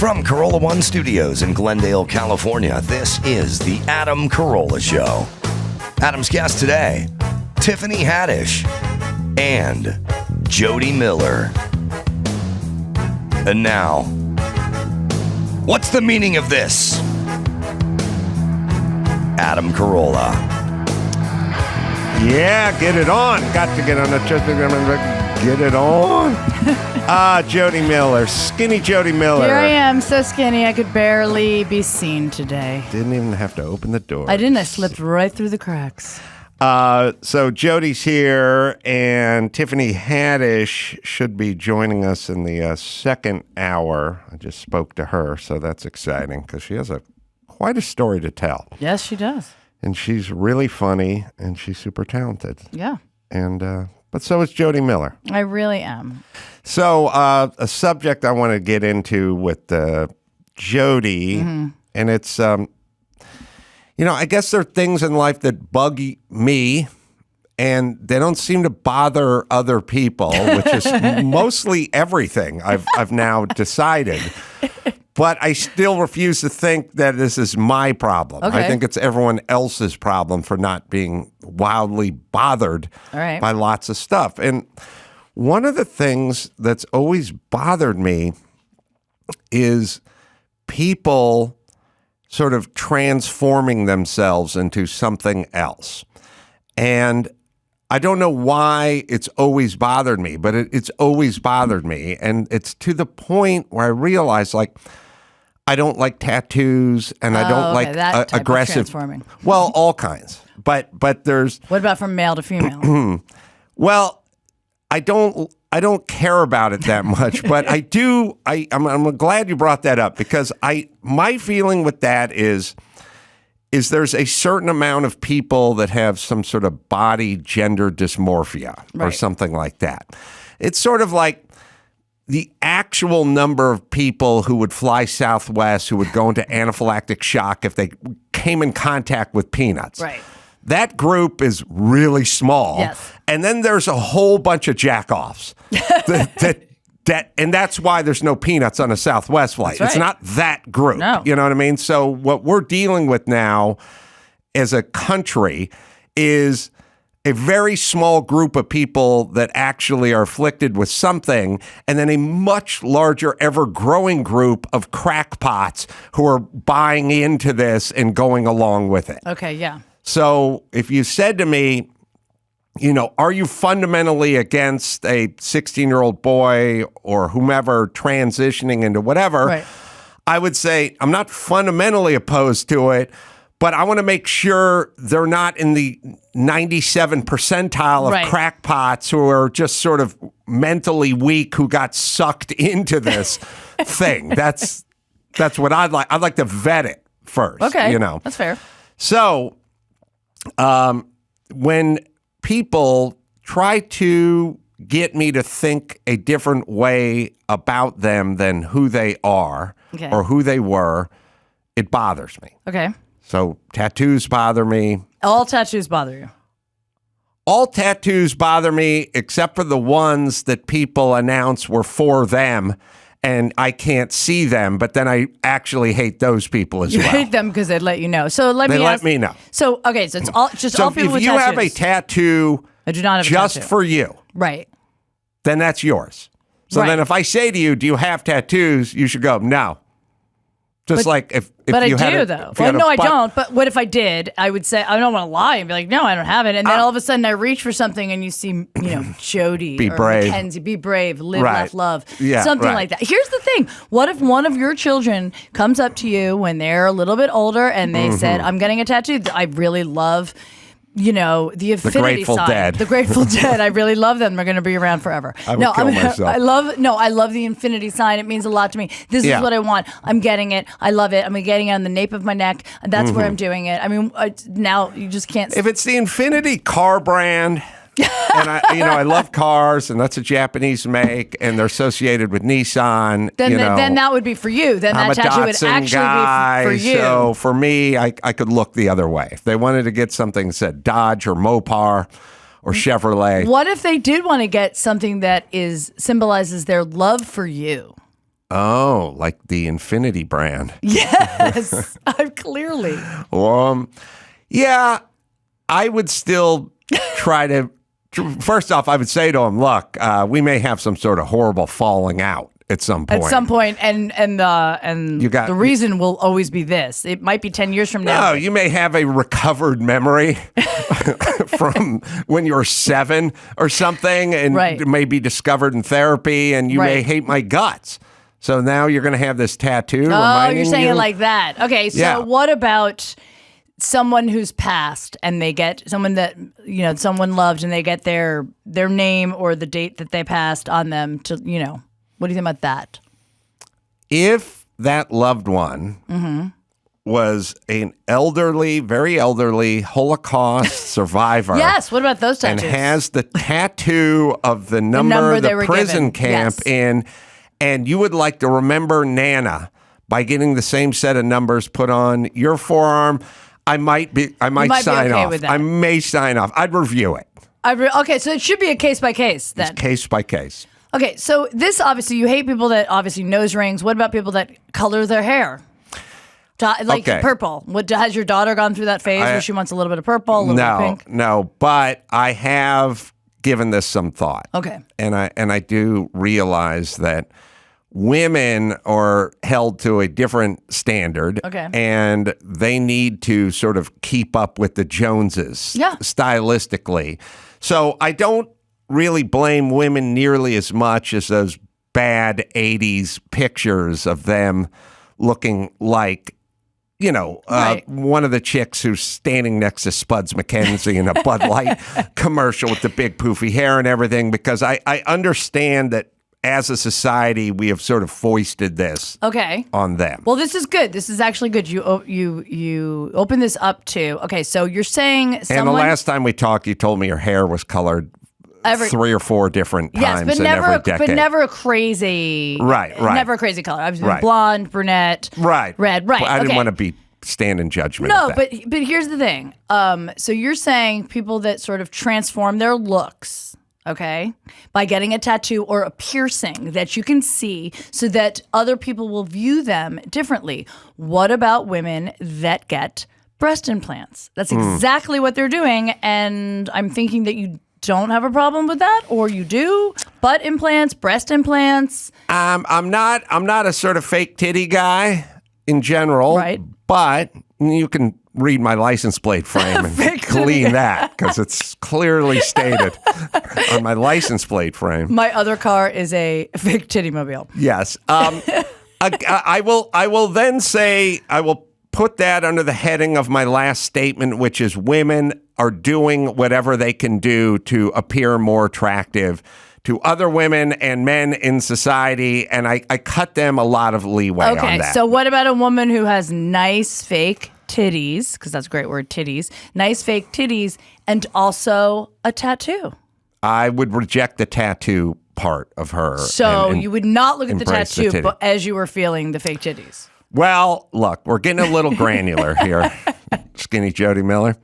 From Carolla One Studios in Glendale, California, this is the Adam Carolla Show. Adam's guest today, Tiffany Haddish and Jodi Miller. And now, what's the meaning of this? Adam Carolla. Yeah, get it on. Got to get on the get it on. Jodi Miller, skinny Jodi Miller. Here I am, so skinny I could barely be seen today. Didn't even have to open the door. I didn't. I slipped right through the cracks. So Jodi's here, and Tiffany Haddish should be joining us in the second hour. I just spoke to her, so that's exciting because she has quite a story to tell. Yes, she does. And she's really funny, and she's super talented. Yeah. And but so is Jodi Miller. I really am. So a subject I want to get into with Jodi, and it's, I guess there are things in life that bug me, and they don't seem to bother other people, which is mostly everything I've now decided. But I still refuse to think that this is my problem. Okay. I think it's everyone else's problem for not being wildly bothered by lots of stuff. And one of the things that's always bothered me is people sort of transforming themselves into something else. And I don't know why it's always bothered me, but it's always bothered me. And it's to the point where I realize, like, I don't like tattoos, and I don't like that type aggressive. of transforming. Well, all kinds, but there's. What about from male to female? Well, I don't care about it that much, but I do. I'm glad you brought that up because my feeling with that is there's a certain amount of people that have some sort of body gender dysmorphia or something like that. It's sort of like the actual number of people who would fly Southwest, who would go into anaphylactic shock if they came in contact with peanuts. Right. That group is really small. Yes. And then there's a whole bunch of jack-offs. And that's why there's no peanuts on a Southwest flight. Right. It's not that group. No. You know what I mean? So what we're dealing with now as a country is a very small group of people that actually are afflicted with something, and then a much larger, ever-growing group of crackpots who are buying into this and going along with it. Okay, yeah. So if you said to me, are you fundamentally against a 16-year-old boy or whomever transitioning into whatever, Right. I would say I'm not fundamentally opposed to it, but I want to make sure they're not in the 97 percentile of crackpots who are just sort of mentally weak who got sucked into this thing. That's what I'd like. I'd like to vet it first. Okay, that's fair. So when people try to get me to think a different way about them than who they are or who they were, it bothers me. Okay. So tattoos bother me. All tattoos bother you? All tattoos bother me except for the ones that people announce were for them and I can't see them, but then I actually hate those people as well. You hate them because they'd let you know. So let me know. So, okay, so it's all just all people with tattoos. So if you have a tattoo I do not have just a tattoo. for you, right, then that's yours. So then if I say to you, do you have tattoos? You should go, no. Just like if but you I had do, though. Well, no, I don't. But what if I did? I would say, I don't want to lie and be like, no, I don't have it. And then all of a sudden I reach for something and you see, Jodi be or brave. Mackenzie, be brave, live, Right. laugh, love. Yeah, something right. like that. Here's the thing. What if one of your children comes up to you when they're a little bit older and they said, I'm getting a tattoo. I really love the Infinity Grateful sign. Dead. The Grateful Dead. I really love them. They're going to be around forever. I would kill myself. I love the Infinity sign. It means a lot to me. This is what I want. I'm getting it. I love it. I'm getting it on the nape of my neck. That's where I'm doing it. I mean, now you just can't. If it's the Infinity car brand, and I love cars, and that's a Japanese make, and they're associated with Nissan. Then that would be for you. Then I'm that tattoo would Dawson actually guy, be for you. So for me, I could look the other way. If they wanted to get something that said Dodge or Mopar or Chevrolet. What if they did want to get something that symbolizes their love for you? Oh, like the Infinity brand. Yes, clearly. Yeah, I would still try to. First off, I would say to him, look, we may have some sort of horrible falling out at some point. And the reason will always be this. It might be 10 years from now. No, you may have a recovered memory from when you were 7 or something, and it may be discovered in therapy, and you may hate my guts. So now you're going to have this tattoo. Oh, you're saying it like that. Okay, so what about someone who's passed and they get someone that, someone loved, and they get their name or the date that they passed on them to, what do you think about that? If that loved one was an elderly, very elderly Holocaust survivor. Yes, what about those tattoos? And has the tattoo of the number the prison camp in, and you would like to remember Nana by getting the same set of numbers put on your forearm, I might sign off. With that. I may sign off. I'd review it. Okay, so it should be a case by case then. It's case by case. Okay, so this obviously, you hate people that obviously nose rings. What about people that color their hair? Purple. Has your daughter gone through that phase where she wants a little bit of purple, a little bit of pink? No, but I have given this some thought. Okay. And I do realize that women are held to a different standard, and they need to sort of keep up with the Joneses stylistically. So I don't really blame women nearly as much as those bad 80s pictures of them looking like, one of the chicks who's standing next to Spuds McKenzie in a Bud Light commercial with the big poofy hair and everything, because I understand that as a society, we have sort of foisted this on them. Well, this is good. This is actually good. You open this up to, so you're saying someone... And the last time we talked, you told me your hair was colored 3 or 4 different times in every decade. But never a crazy... Right. Never a crazy color. I was blonde, brunette, red, right. I didn't want to be standing judgment. No, but here's the thing. So you're saying people that sort of transform their looks... by getting a tattoo or a piercing that you can see so that other people will view them differently. What about women that get breast implants? That's exactly what they're doing, and I'm thinking that you don't have a problem with that, or you do. Butt implants, breast implants. I'm not a sort of fake titty guy in general, but you can read my license plate frame and glean that, because it's clearly stated on my license plate frame. My other car is a fake titty mobile. Yes. I will then say, I will put that under the heading of my last statement, which is women are doing whatever they can do to appear more attractive to other women and men in society, and I cut them a lot of leeway on that. So what about a woman who has nice fake titties, because that's a great word, titties, nice fake titties, and also a tattoo? I would reject the tattoo part of her. So you would not look at the tattoo but as you were feeling the fake titties? Well, look, we're getting a little granular here, skinny Jodi Miller.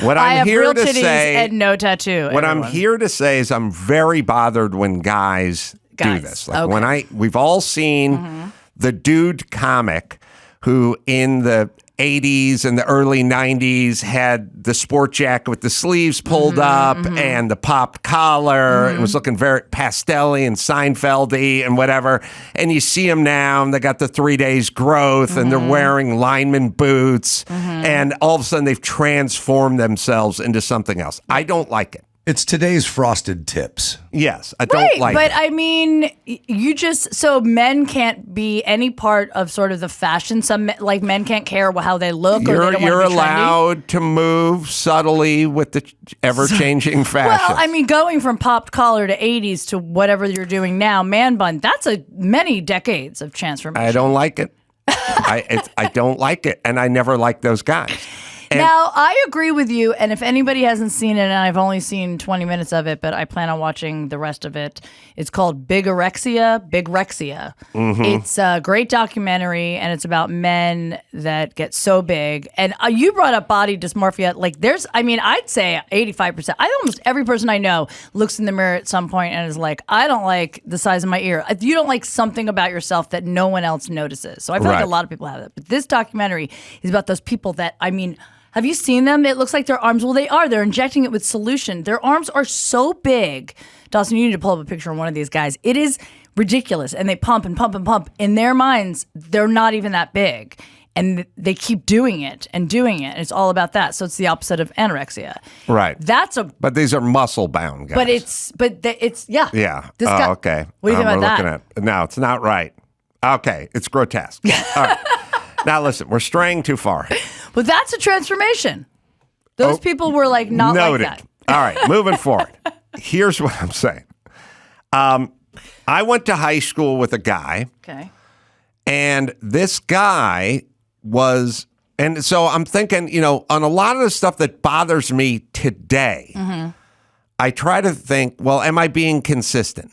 What I'm here to say, and no tattoo. What I'm here to say is I'm very bothered when guys do this. Like we've all seen the dude comic who in the 80s and the early 90s had the sport jacket with the sleeves pulled up and the popped collar. It was looking very pastel-y and Seinfeld-y and whatever. And you see them now, and they got the 3 days growth, and they're wearing lineman boots, and all of a sudden they've transformed themselves into something else. I don't like it. It's today's frosted tips. Yes, I don't like it. But I mean, so men can't be any part of sort of the fashion. Some men can't care how they look, or they don't want to be You're trendy. allowed to move subtly with the ever-changing fashion. Well, I mean, going from popped collar to 80s to whatever you're doing now, man bun, that's many decades of transformation. I don't like it. I don't like it, and I never liked those guys. Now, I agree with you, and if anybody hasn't seen it, and I've only seen 20 minutes of it, but I plan on watching the rest of it, it's called Bigorexia. Mm-hmm. It's a great documentary, and it's about men that get so big. And you brought up body dysmorphia. Like, I'd say 85%. Almost every person I know looks in the mirror at some point and is like, I don't like the size of my ear. You don't like something about yourself that no one else notices. So I feel like a lot of people have that. But this documentary is about those people that, have you seen them? It looks like their arms, well, they are. They're injecting it with solution. Their arms are so big. Dawson, you need to pull up a picture of one of these guys. It is ridiculous. And they pump and pump and pump. In their minds, they're not even that big. And they keep doing it and doing it. And it's all about that. So it's the opposite of anorexia. Right. But these are muscle-bound guys. Yeah. Yeah. This guy, okay. What do you think about that? No, it's not right. Okay. It's grotesque. All right. Now, listen, we're straying too far. But that's a transformation. Those people were like not noted. like that. All right, moving forward. Here's what I'm saying. I went to high school with a guy. Okay. And this guy was, and so I'm thinking, on a lot of the stuff that bothers me today, I try to think, well, am I being consistent?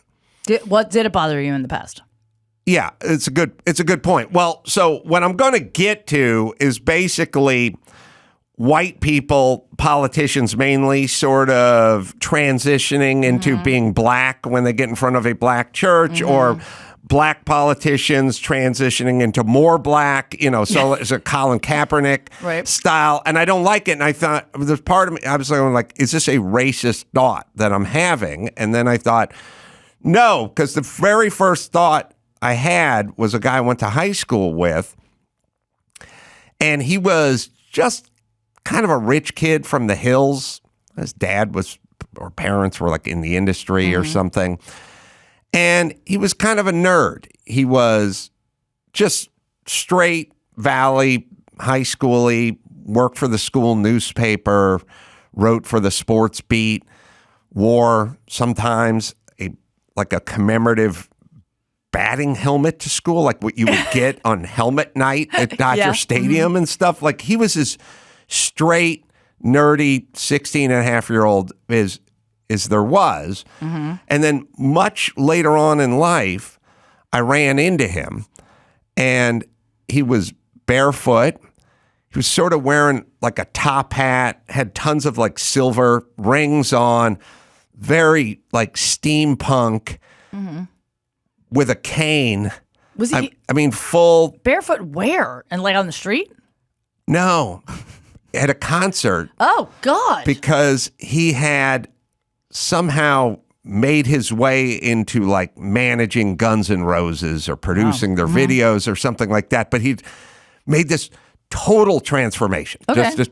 What did it bother you in the past? Yeah, it's a good point. Well, so what I'm going to get to is basically white people, politicians mainly, sort of transitioning into being black when they get in front of a black church, or black politicians transitioning into more black, so it's a Colin Kaepernick style. And I don't like it. And I thought, there's part of me, I was like, is this a racist thought that I'm having? And then I thought, no, because the very first thought I had was a guy I went to high school with, and he was just kind of a rich kid from the hills. His dad or parents were like in the industry or something. And he was kind of a nerd. He was just straight Valley, high schooly, worked for the school newspaper, wrote for the sports beat, wore sometimes a commemorative batting helmet to school, like what you would get on helmet night at Dodger Stadium and stuff. Like, he was as straight, nerdy 16-and-a-half-year-old as there was. And then much later on in life, I ran into him, and he was barefoot. He was sort of wearing like a top hat, had tons of like silver rings on, very like steampunk, with a cane. Was he? Full barefoot where? And like on the street? No, at a concert. Oh God! Because he had somehow made his way into like managing Guns N' Roses or producing their videos or something like that. But he made this total transformation, just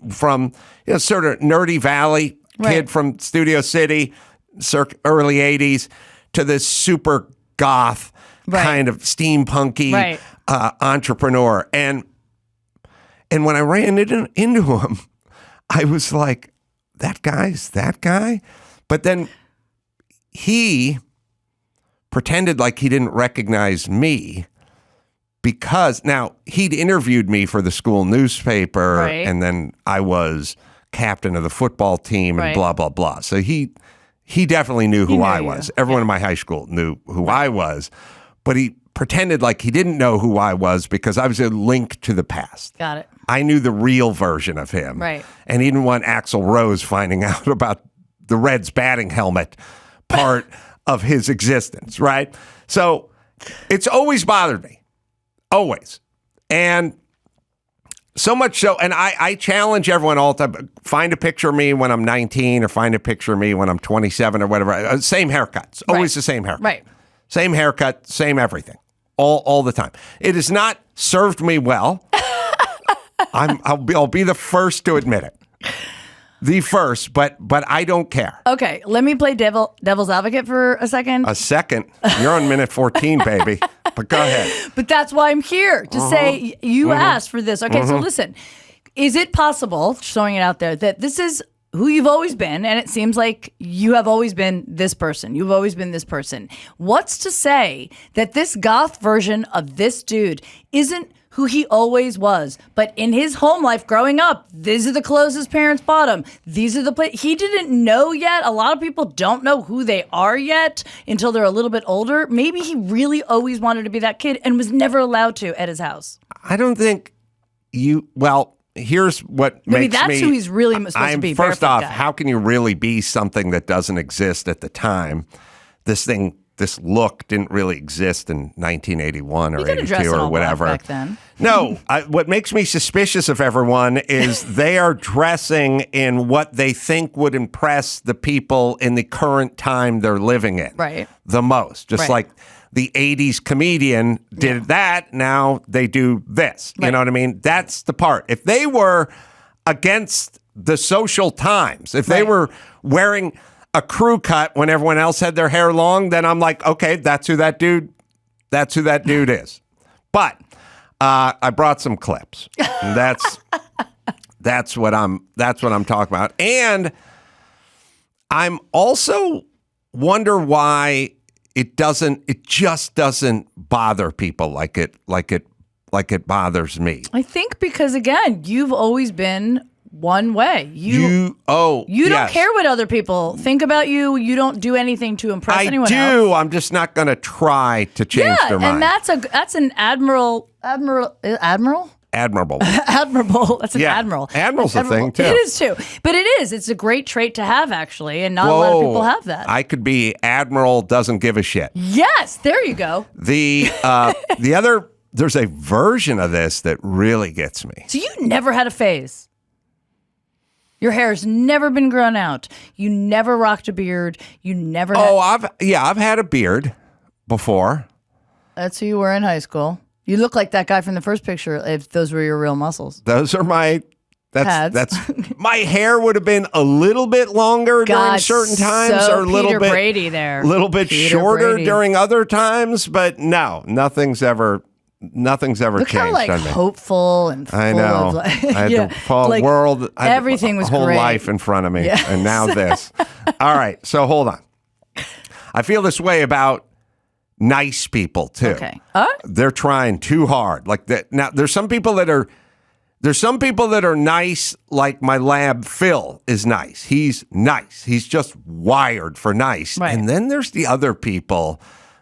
from sort of nerdy Valley kid from Studio City, early '80s, to this super goth kind of steampunky entrepreneur. And when I ran into him, I was like, that guy's that guy? But then he pretended like he didn't recognize me, because now he'd interviewed me for the school newspaper, and then I was captain of the football team and blah, blah, blah. So he definitely knew who I was. Everyone in my high school knew who I was, but he pretended like he didn't know who I was because I was a link to the past. Got it. I knew the real version of him. Right. And he didn't want Axl Rose finding out about the Reds batting helmet part of his existence, right? So it's always bothered me. Always. And so much so, and I challenge everyone all the time, find a picture of me when I'm 19 or find a picture of me when I'm 27 or whatever. Same haircuts. Always the same haircut. Right. Same haircut, same everything. All the time. It has not served me well. I'll be the first to admit it. The first, but I don't care. Okay, let me play devil's advocate for a second. A second? You're on minute 14, baby. But go ahead. But that's why I'm here, to say you asked for this. Okay, so listen. Is it possible, just throwing it out there, that this is who you've always been, and it seems like you have always been this person. You've always been this person. What's to say that this goth version of this dude isn't who he always was, but in his home life growing up, these are the clothes his parents bought him. These are the he didn't know yet. A lot of people don't know who they are yet until they're a little bit older. Maybe he really always wanted to be that kid and was never allowed to at his house. I don't think here's what maybe makes that's me, who he's really supposed to be. First off, guy. How can you really be something that doesn't exist at the time? This look didn't really exist in 1981 or 82 or whatever. Back then. No, what makes me suspicious of everyone is they are dressing in what they think would impress the people in the current time they're living in. Right. The most. Just like the 80s comedian did that, now they do this. You know what I mean? That's the part. If they were against the social times, if they were wearing a crew cut when everyone else had their hair long, then I'm like, okay, that's who that dude is. But I brought some clips. That's what I'm talking about. And I'm also wonder why it just doesn't bother people like it bothers me. I think because again, you've always been one way. You don't care what other people think about you. You don't do anything to impress anyone else. I'm just not going to try to change their mind. And that's an admirable. Admirable. That's an admiral. Admiral's a thing too. It is too. But it is. It's a great trait to have actually, and not a lot of people have that. I could be Admiral doesn't give a shit. Yes, there you go. The other there's a version of this that really gets me. So you never had a phase. Your hair's never been grown out. You never rocked a beard. You never. I've had a beard before. That's who you were in high school. You look like that guy from the first picture. If those were your real muscles. Those are my. Pads. That's my hair would have been a little bit longer during certain times, or a little bit Brady there, a little bit shorter during other times. But no, nothing's ever Look changed how, on me. Hopeful and full I know. Of, I had the whole world. Everything was a whole great. life in front of me, Yes. and now this. All right, so hold on. I feel this way about nice people too. Okay, they're trying too hard. Like that. Now, there's some people that are nice. Like my lab Phil is nice. He's nice. He's just wired for nice. Right. And then there's the other people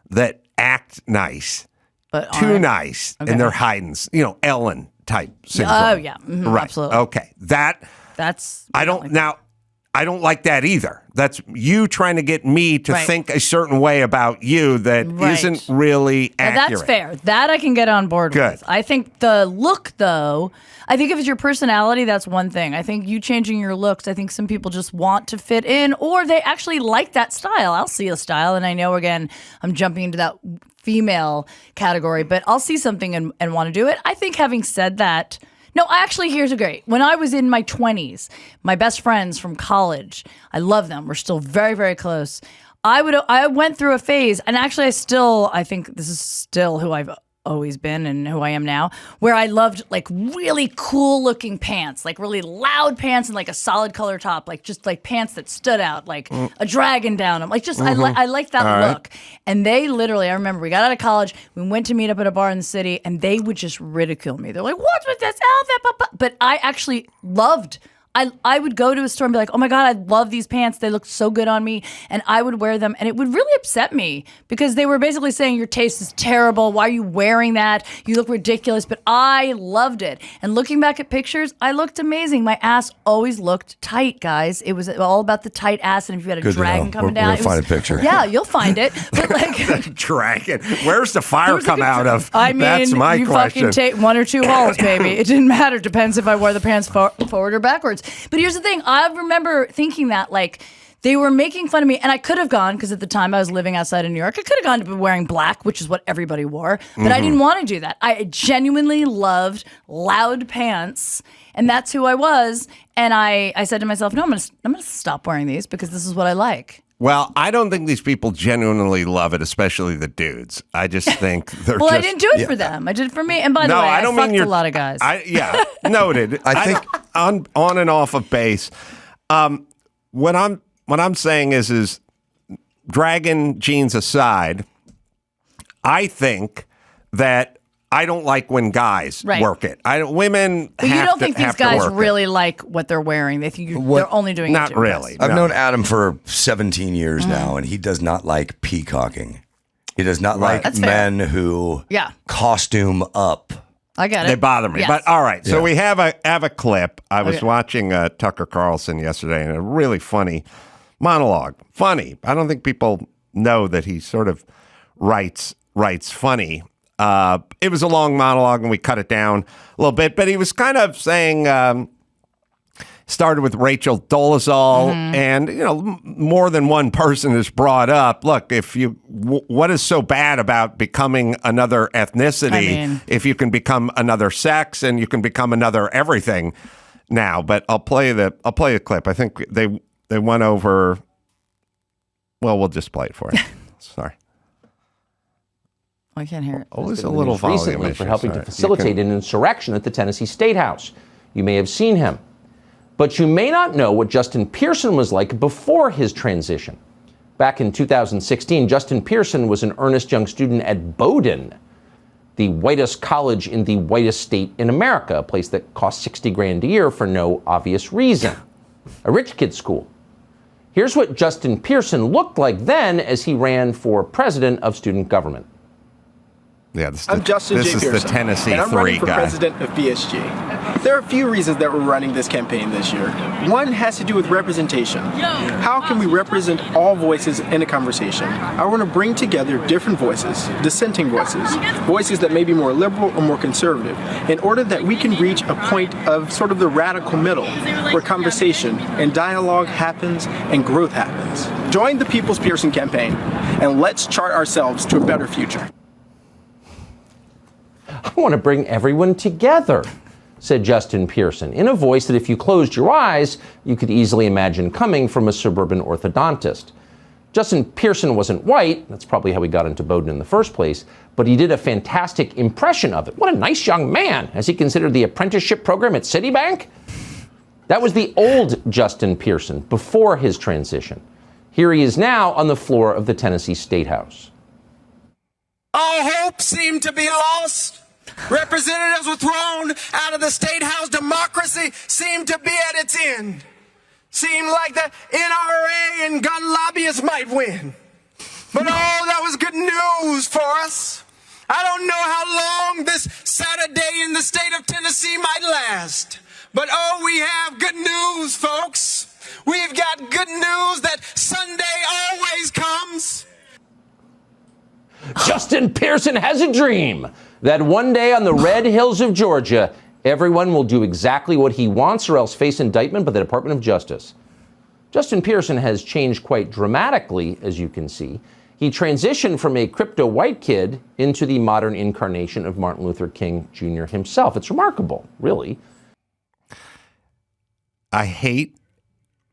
that act nice. but too nice, and they're hiding, Ellen type syndrome. Oh yeah, right. Absolutely. Okay, that's I don't like that either. That's you trying to get me to think a certain way about you that isn't really accurate. That's fair. That I can get on board with. I think the look, though, I think if it's your personality, that's one thing. I think you changing your looks, I think some people just want to fit in, or they actually like that style. I'll see a style, and I know, again, I'm jumping into that female category, but I'll see something and want to do it. I think having said that, no, actually, here's a great. When I was in my 20s, my best friends from college, I love them. We're still very, very close. I went through a phase, and actually I think this is still who I've always been and who I am now, where I loved like really cool looking pants, like really loud pants and like a solid color top, like just like pants that stood out, like a dragon down them. Like just, I like that look. And they literally, I remember we got out of college, we went to meet up at a bar in the city, and they would just ridicule me. They're like, what's with this outfit? But I actually loved I would go to a store and be like, oh my God, I love these pants. They look so good on me. And I would wear them. And it would really upset me because they were basically saying your taste is terrible. Why are you wearing that? You look ridiculous. But I loved it. And looking back at pictures, I looked amazing. My ass always looked tight, guys. It was all about the tight ass. And if you had a dragon coming down. We'll find a picture. Yeah, you'll find it. But like, dragon. Where's the fire come out of? I mean, that's my you question. Fucking take one or two holes, baby. It didn't matter. Depends if I wore the pants forward or backwards. But here's the thing. I remember thinking that, like, they were making fun of me, and I could have gone, because at the time I was living outside of New York, I could have gone to be wearing black, which is what everybody wore, but I didn't want to do that. I genuinely loved loud pants, and that's who I was. And I said to myself, no, I'm gonna stop wearing these because this is what I like. Well, I don't think these people genuinely love it, especially the dudes. I just think they're well, I didn't do it for them. I did it for me. And by the way, I fucked a lot of guys. Noted. I think on and off of base. what I'm saying is dragging jeans aside, I think that I don't like when guys work it. Women but have you don't to, think these guys really like what they're wearing? They think they're only doing not it to really. impress. I've known Adam for 17 years now, and he does not like peacocking. He does not like men who costume up. I get it. They bother me. Yes. But all right, so we have a clip. I was watching Tucker Carlson yesterday, and a really funny monologue. Funny. I don't think people know that he sort of writes funny. It was a long monologue, and we cut it down a little bit. But he was kind of saying, started with Rachel Dolezal, and more than one person is brought up. Look, what is so bad about becoming another ethnicity? If you can become another sex, and you can become another everything now. But I'll play the clip. I think they went over. Well, we'll just play it for you. Sorry. I can't hear it. Oh, there's a little volume recently issue. for helping to facilitate an insurrection at the Tennessee State House. You may have seen him. But you may not know what Justin Pearson was like before his transition. Back in 2016, Justin Pearson was an earnest young student at Bowdoin, the whitest college in the whitest state in America, a place that costs $60,000 a year for no obvious reason. A rich kid's school. Here's what Justin Pearson looked like then as he ran for president of student government. Yeah, I'm Justin J. Pearson, is the Tennessee and I'm running for guy. president of BSG. There are a few reasons that we're running this campaign this year. One has to do with representation. How can we represent all voices in a conversation? I want to bring together different voices, dissenting voices, voices that may be more liberal or more conservative, in order that we can reach a point of sort of the radical middle, where conversation and dialogue happens and growth happens. Join the People's Pearson campaign, and let's chart ourselves to a better future. I want to bring everyone together, said Justin Pearson, in a voice that if you closed your eyes, you could easily imagine coming from a suburban orthodontist. Justin Pearson wasn't white, that's probably how he got into Bowdoin in the first place, but he did a fantastic impression of it. What a nice young man. Has he considered the apprenticeship program at Citibank? That was the old Justin Pearson before his transition. Here he is now on the floor of the Tennessee State House. All hope seemed to be lost. Representatives were thrown out of the State House. Democracy seemed to be at its end. Seemed like the NRA and gun lobbyists might win. But that was good news for us. I don't know how long this Saturday in the state of Tennessee might last. But we have good news, folks. We've got good news that Sunday always comes. Justin Pearson has a dream that one day on the red hills of Georgia, everyone will do exactly what he wants or else face indictment by the Department of Justice. Justin Pearson has changed quite dramatically, as you can see. He transitioned from a crypto white kid into the modern incarnation of Martin Luther King Jr. himself. It's remarkable, really. I hate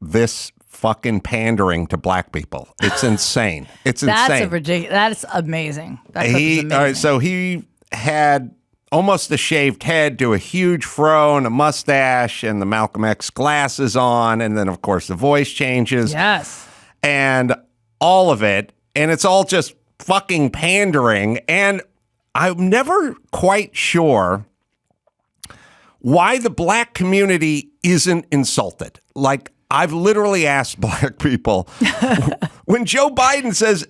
this fucking pandering to black people. It's insane. It's insane. That's amazing. That clip is amazing. All right, so he had almost a shaved head to a huge fro and a mustache and the Malcolm X glasses on, and then of course the voice changes. Yes. And all of it, and it's all just fucking pandering. And I'm never quite sure why the black community isn't insulted. Like, I've literally asked black people, when Joe Biden says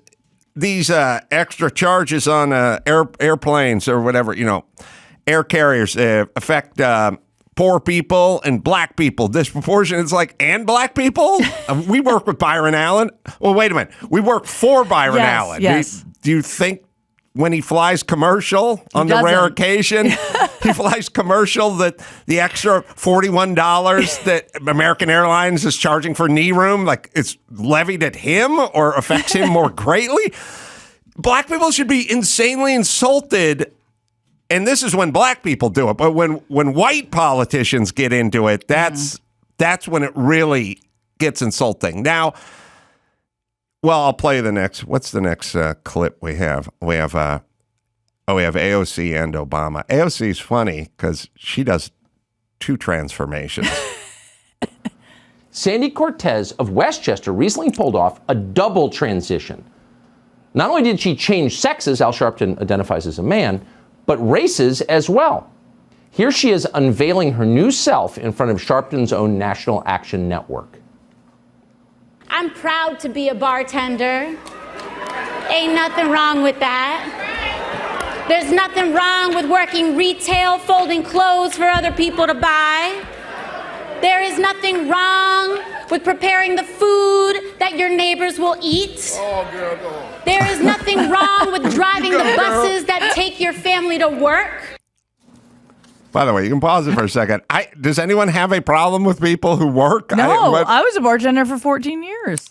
these extra charges on airplanes or whatever, air carriers affect poor people and black people disproportionate. It's like, and black people? We work with Byron Allen. Well, wait a minute. We work for Byron Allen. Yes. Do you think when he flies commercial on the rare occasion, he flies commercial that the extra $41 that American Airlines is charging for knee room, like it's levied at him or affects him more greatly? Black people should be insanely insulted. And this is when black people do it. But when white politicians get into it, that's when it really gets insulting. Now, well, I'll play the next. What's the next clip we have? We have AOC and Obama. AOC is funny because she does two transformations. Sandy Cortez of Westchester recently pulled off a double transition. Not only did she change sexes, Al Sharpton identifies as a man, but races as well. Here she is unveiling her new self in front of Sharpton's own National Action Network. I'm proud to be a bartender. Ain't nothing wrong with that. There's nothing wrong with working retail, folding clothes for other people to buy. There is nothing wrong with preparing the food that your neighbors will eat. Oh, girl, go. There is nothing wrong with driving the buses that take your family to work. By the way, you can pause it for a second. Does anyone have a problem with people who work? No, I was a bartender for 14 years.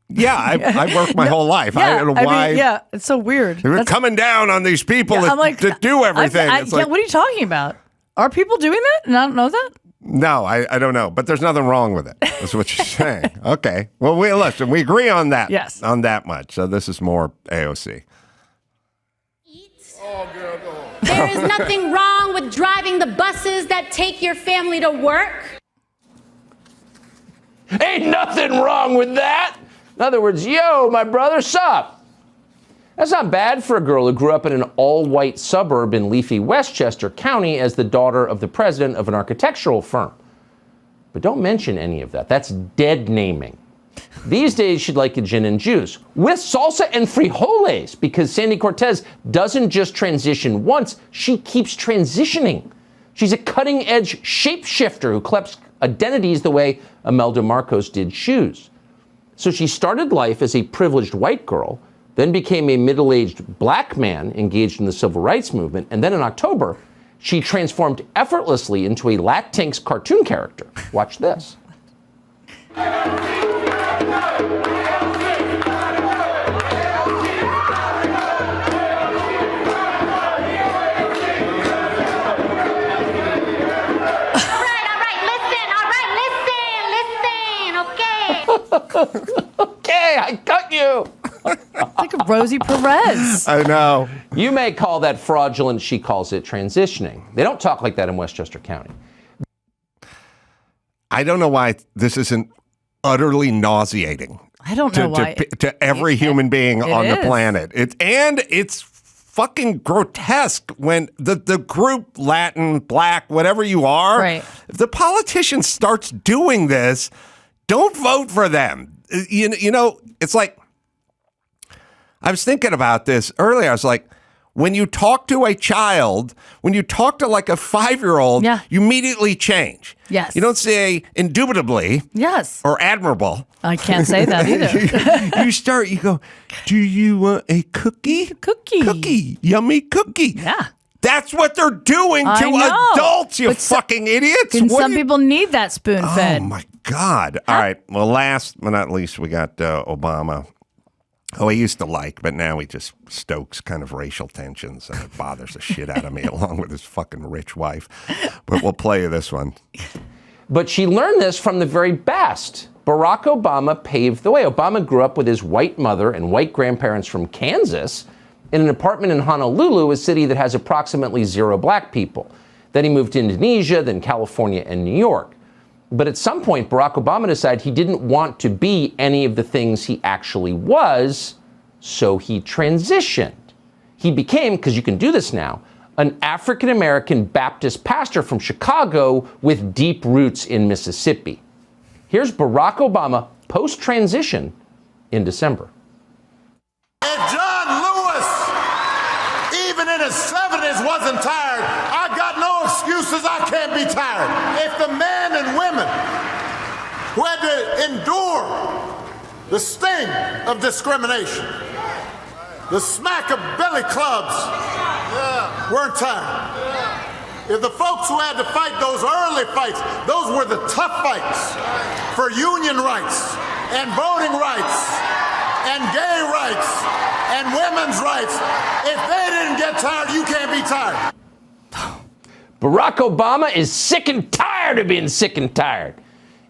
Yeah, I worked my whole life. Yeah, I don't know why. Yeah, it's so weird. We're coming down on these people that do everything. What are you talking about? Are people doing that? And I don't know that? No, I don't know. But there's nothing wrong with it. That's what you're saying. Okay. Well, listen, we agree on that. Yes. On that much. So this is more AOC. Oh, girl, go home. There is nothing wrong with driving the buses that take your family to work. Ain't nothing wrong with that. In other words, yo, my brother, sup? That's not bad for a girl who grew up in an all-white suburb in leafy Westchester County as the daughter of the president of an architectural firm. But don't mention any of that. That's dead naming. These days, she'd like a gin and juice with salsa and frijoles because Sandy Cortez doesn't just transition once, she keeps transitioning. She's a cutting-edge shapeshifter who collects identities the way Imelda Marcos did shoes. So she started life as a privileged white girl, then became a middle-aged black man engaged in the civil rights movement, and then in October, she transformed effortlessly into a Latinx cartoon character. Watch this. Okay, I cut you. It's like a Rosie Perez. I know. You may call that fraudulent. She calls it transitioning. They don't talk like that in Westchester County. I don't know why this isn't utterly nauseating. I don't know why. To every human being on the planet. It's fucking grotesque when the group, Latin, black, whatever you are, right. If the politician starts doing this, don't vote for them. You know, it's like, I was thinking about this earlier. I was like, when you talk to a child, when you talk to like a 5-year-old, yeah. You immediately change. Yes. You don't say indubitably. Yes. Or admirable. I can't say that either. You go, do you want a cookie? Cookie. Yummy cookie. Yeah. That's what they're doing to adults, you fucking idiots. And some people need that spoon fed. Oh, my God. All right. Well, last but not least, we got Obama. Oh, he used to like, but now he just stokes kind of racial tensions, and it bothers the shit out of me, along with his fucking rich wife. But we'll play you this one. But she learned this from the very best. Barack Obama paved the way. Obama grew up with his white mother and white grandparents from Kansas in an apartment in Honolulu, a city that has approximately 0 black people. Then he moved to Indonesia, then California and New York. But at some point, Barack Obama decided he didn't want to be any of the things he actually was, so he transitioned. He became, because you can do this now, an African-American Baptist pastor from Chicago with deep roots in Mississippi. Here's Barack Obama post-transition in December. If John Lewis, even in his 70s, wasn't tired, I got no excuses. I can't be tired. If the men and women who had to endure the sting of discrimination, the smack of billy clubs, weren't tired. If the folks who had to fight those early fights, those were the tough fights for union rights and voting rights and gay rights and women's rights. If they didn't get tired, you can't be tired. Barack Obama is sick and tired of being sick and tired.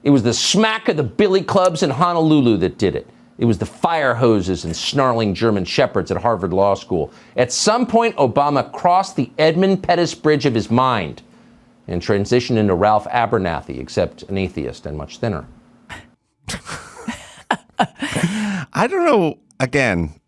It was the smack of the billy clubs in Honolulu that did it. It was the fire hoses and snarling German shepherds at Harvard Law School. At some point, Obama crossed the Edmund Pettus Bridge of his mind and transitioned into Ralph Abernathy, except an atheist and much thinner. I don't know. Again,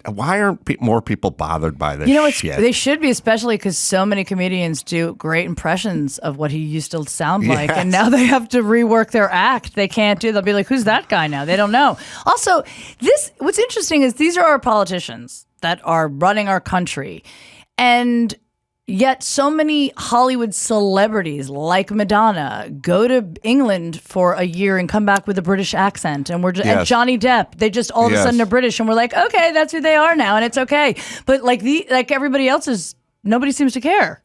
why aren't more people bothered by this shit? They should be, especially because so many comedians do great impressions of what he used to sound like, and now they have to rework their act. They can't do. They'll be like, "Who's that guy now?" They don't know. Also, what's interesting is these are our politicians that are running our country, and yet so many Hollywood celebrities like Madonna go to England for a year and come back with a British accent. And and Johnny Depp, they just all of a sudden are British, and we're like, okay, that's who they are now, and it's okay. But like everybody else nobody seems to care.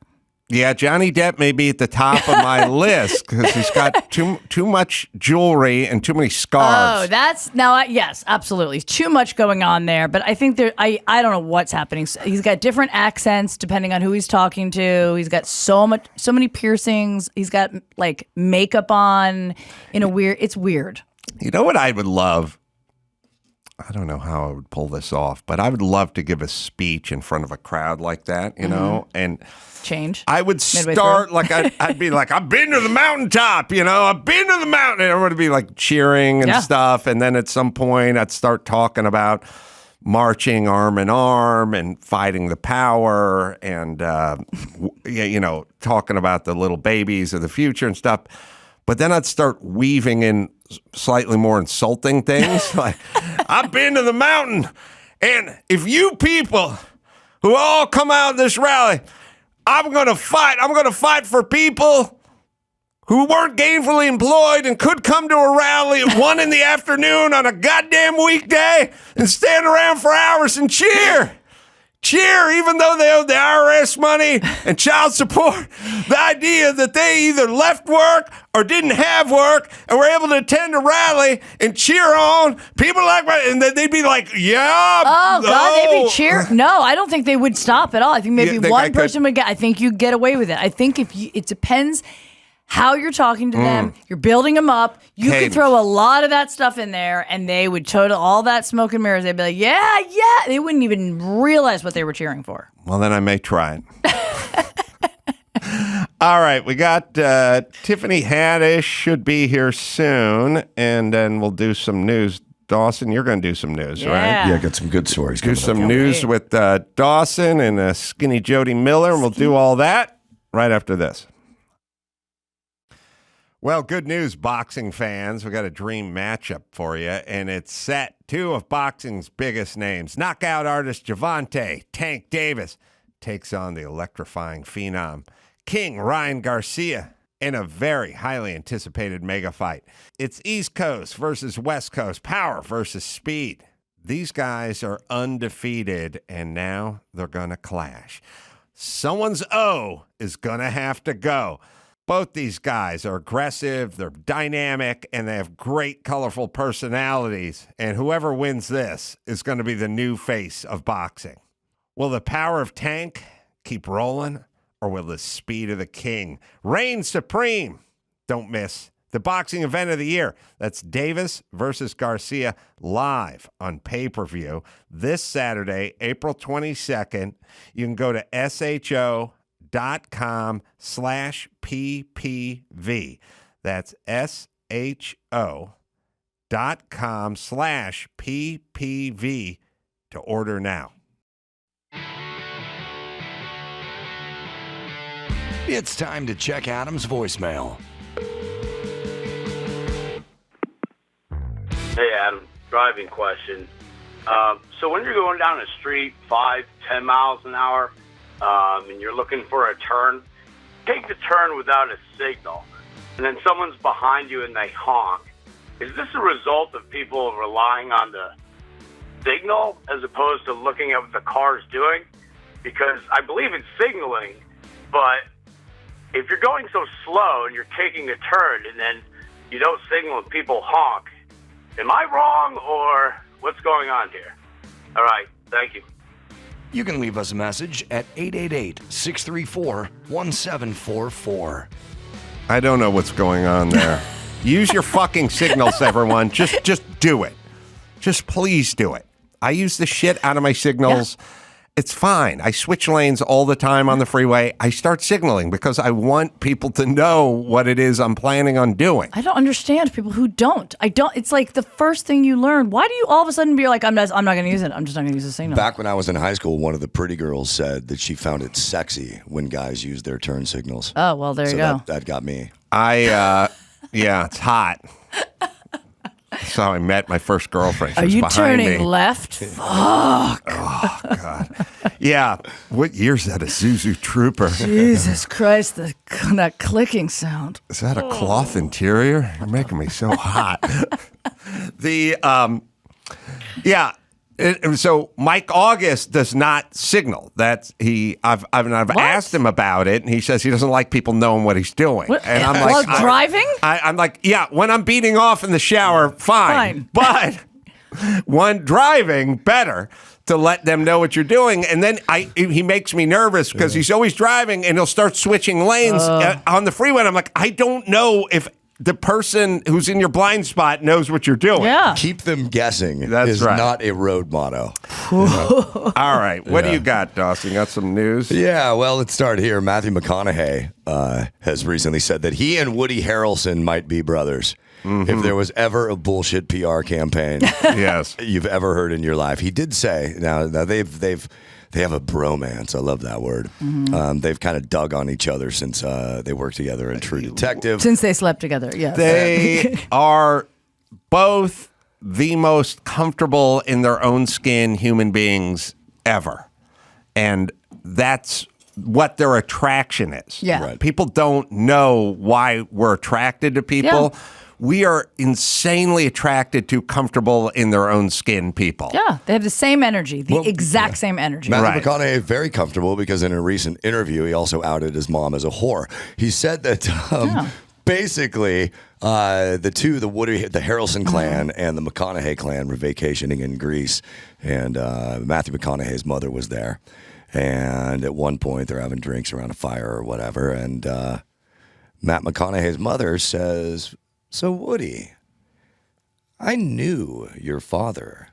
Yeah, Johnny Depp may be at the top of my list because he's got too much jewelry and too many scarves. Oh, yes, absolutely. Too much going on there. But I think I don't know what's happening. He's got different accents depending on who he's talking to. He's got so many piercings. He's got like makeup on it's weird. You know what I would love? I don't know how I would pull this off, but I would love to give a speech in front of a crowd like that, know, and change. I would start like I'd be like, I've been to the mountaintop, I've been to the mountain. And everyone would be like cheering and stuff. And then at some point I'd start talking about marching arm in arm and fighting the power and, talking about the little babies of the future and stuff. But then I'd start weaving in slightly more insulting things. Like, I've been to the mountain, and if you people who all come out this rally, I'm going to fight. I'm going to fight for people who weren't gainfully employed and could come to a rally at 1 p.m. on a goddamn weekday and stand around for hours and cheer. Cheer, even though they owed the IRS money and child support. The idea that they either left work or didn't have work and were able to attend a rally and cheer on people like, and they'd be like, yeah. Oh, God, they'd be cheering. No, I don't think they would stop at all. I think maybe one person would get, I think you'd get away with it. I think it depends how you're talking to them. You're building them up. You could throw a lot of that stuff in there, and they would total all that smoke and mirrors. They'd be like, yeah. They wouldn't even realize what they were cheering for. Well, then I may try it. All right, we got Tiffany Haddish should be here soon, and then we'll do some news. Dawson, you're going to do some news, right? Yeah, got some good stories. Do some news with Dawson and skinny Jodi Miller, and we'll do all that right after this. Well, good news, boxing fans. We got a dream matchup for you, and it's set. 2 of boxing's biggest names. Knockout artist Gervonta Tank Davis takes on the electrifying phenom King Ryan Garcia in a very highly anticipated mega fight. It's East Coast versus West Coast, power versus speed. These guys are undefeated, and now they're going to clash. Someone's O is going to have to go. Both these guys are aggressive, they're dynamic, and they have great, colorful personalities. And whoever wins this is going to be the new face of boxing. Will the power of Tank keep rolling, or will the speed of the King reign supreme? Don't miss the boxing event of the year. That's Davis versus Garcia live on pay-per-view this Saturday, April 22nd. You can go to SHO.com/PPV. That's SHO.com/PPV to order now. It's time to check Adam's voicemail. Hey, Adam, driving question. So when you're going down a street 5-10 miles an hour, and you're looking for a turn, take the turn without a signal, and then someone's behind you and they honk. Is this a result of people relying on the signal as opposed to looking at what the car's doing? Because I believe in signaling, but if you're going so slow and you're taking a turn and then you don't signal and people honk, am I wrong or what's going on here? All right, thank you. You can leave us a message at 888-634-1744. I don't know what's going on there. Use your fucking signals, everyone. Just do it. Just please do it. I use the shit out of my signals, It's fine. I switch lanes all the time on the freeway. I start signaling because I want people to know what it is I'm planning on doing. I don't understand people who don't. It's like the first thing you learn. Why do you all of a sudden be like, I'm not going to use it. I'm just not going to use the signal. Back when I was in high school, one of the pretty girls said that she found it sexy when guys use their turn signals. Oh, well, there you go. That got me. Yeah, it's hot. That's how I met my first girlfriend. She was behind turning me. left? Fuck. Oh, God. Yeah. What year's that? A Zuzu Trooper? Jesus Christ, that clicking sound. Is that a cloth interior? You're making me so hot. So Mike August does not signal. I've asked him about it, and he says he doesn't like people knowing what he's doing. What? And I'm While like, driving? I'm like, yeah, when I'm beating off in the shower, fine. But when driving, better to let them know what you're doing. And then he makes me nervous because he's always driving, and he'll start switching lanes on the freeway. And I'm like, I don't know if the person who's in your blind spot knows what you're doing. Yeah. Keep them guessing. That's is right. Not a road motto. All right. What do you got, Dawson? Got some news? Yeah, well, let's start here. Matthew McConaughey has recently said that he and Woody Harrelson might be brothers. If there was ever a bullshit PR campaign yes, you've ever heard in your life. He did say, now they have a bromance. I love that word. They've kind of dug on each other since they worked together in True Detective. Since they slept together, yes. They are both the most comfortable in their own skin human beings ever. And that's what their attraction is. Yeah. Right. People don't know why we're attracted to people. Yeah. We are insanely attracted to comfortable in their own skin people. Yeah, they have the same energy, exact same energy. Matthew McConaughey is very comfortable because in a recent interview, he also outed his mom as a whore. He said that basically the Harrelson clan and the McConaughey clan were vacationing in Greece, and Matthew McConaughey's mother was there. And at one point, they're having drinks around a fire or whatever, and Matt McConaughey's mother says, "So, Woody, I knew your father."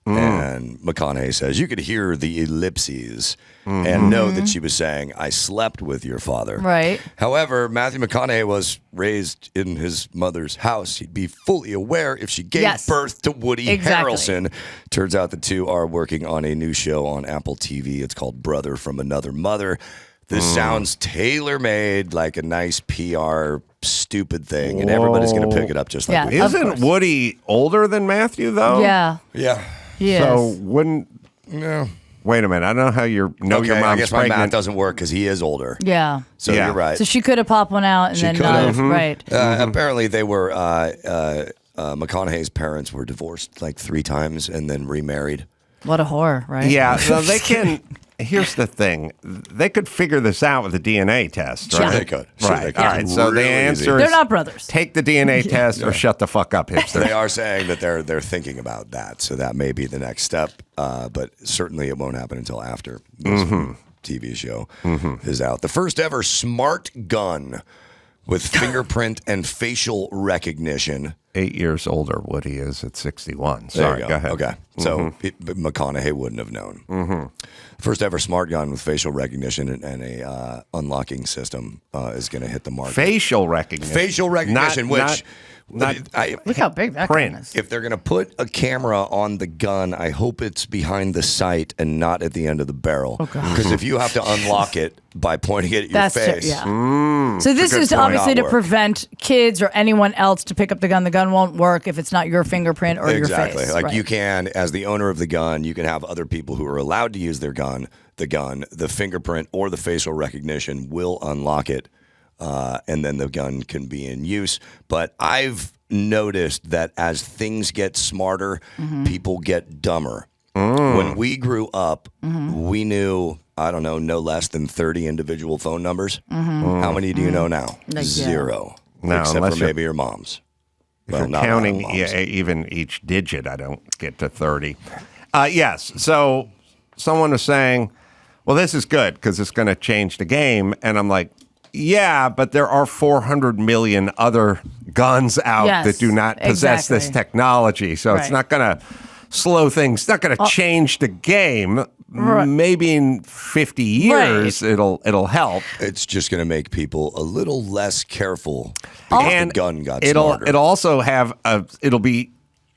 And McConaughey says, you could hear the ellipses and know that she was saying, I slept with your father. Right. However, Matthew McConaughey was raised in his mother's house. He'd be fully aware if she gave birth to Woody Harrelson. Turns out the two are working on a new show on Apple TV. It's called Brother from Another Mother. This sounds tailor-made, like a nice PR stupid thing, and everybody's going to pick it up just like that. Isn't Woody older than Matthew, though? Yeah. Yeah. So wouldn't... No. Wait a minute. I don't know how your mom's I guess pregnant. my math doesn't work because he is older. Yeah. So you're right. So she could have popped one out and then not. Right. Apparently they were... McConaughey's parents were divorced like 3 times and then remarried. What a whore, right? Yeah, so they can... Here's the thing. They could figure this out with a DNA test, right? Sure they could. Right. All right, so the answer is... They're not brothers. Take the DNA test or shut the fuck up, hipster. They are saying that they're thinking about that, so that may be the next step, but certainly it won't happen until after this TV show is out. The first ever smart gun with fingerprint and facial recognition. 8 years older Woody is at 61. Sorry, go ahead. Okay, so McConaughey wouldn't have known. First ever smart gun with facial recognition and a unlocking system is going to hit the market. Facial recognition. Facial recognition, Look how big that gun is. If they're going to put a camera on the gun, I hope it's behind the sight and not at the end of the barrel. Because if you have to unlock it by pointing it at your face. So this is obviously to prevent kids or anyone else to pick up the gun. The gun won't work if it's not your fingerprint or your face. Exactly. Like you can, as the owner of the gun, you can have other people who are allowed to use their gun, the fingerprint or the facial recognition will unlock it. And then the gun can be in use. But I've noticed that as things get smarter, people get dumber. When we grew up, we knew, I don't know, no less than 30 individual phone numbers. How many do you know now? Like, 0. No, except for maybe your mom's. If you're counting even each digit, I don't get to 30. Yes. So someone was saying, well, this is good because it's going to change the game. And I'm like, yeah, but there are 400 million other guns out that do not possess this technology. So it's not going to slow things. It's not going to change the game. Right. Maybe in 50 years it'll help. It's just going to make people a little less careful And the gun got it'll smarter. also have it'll be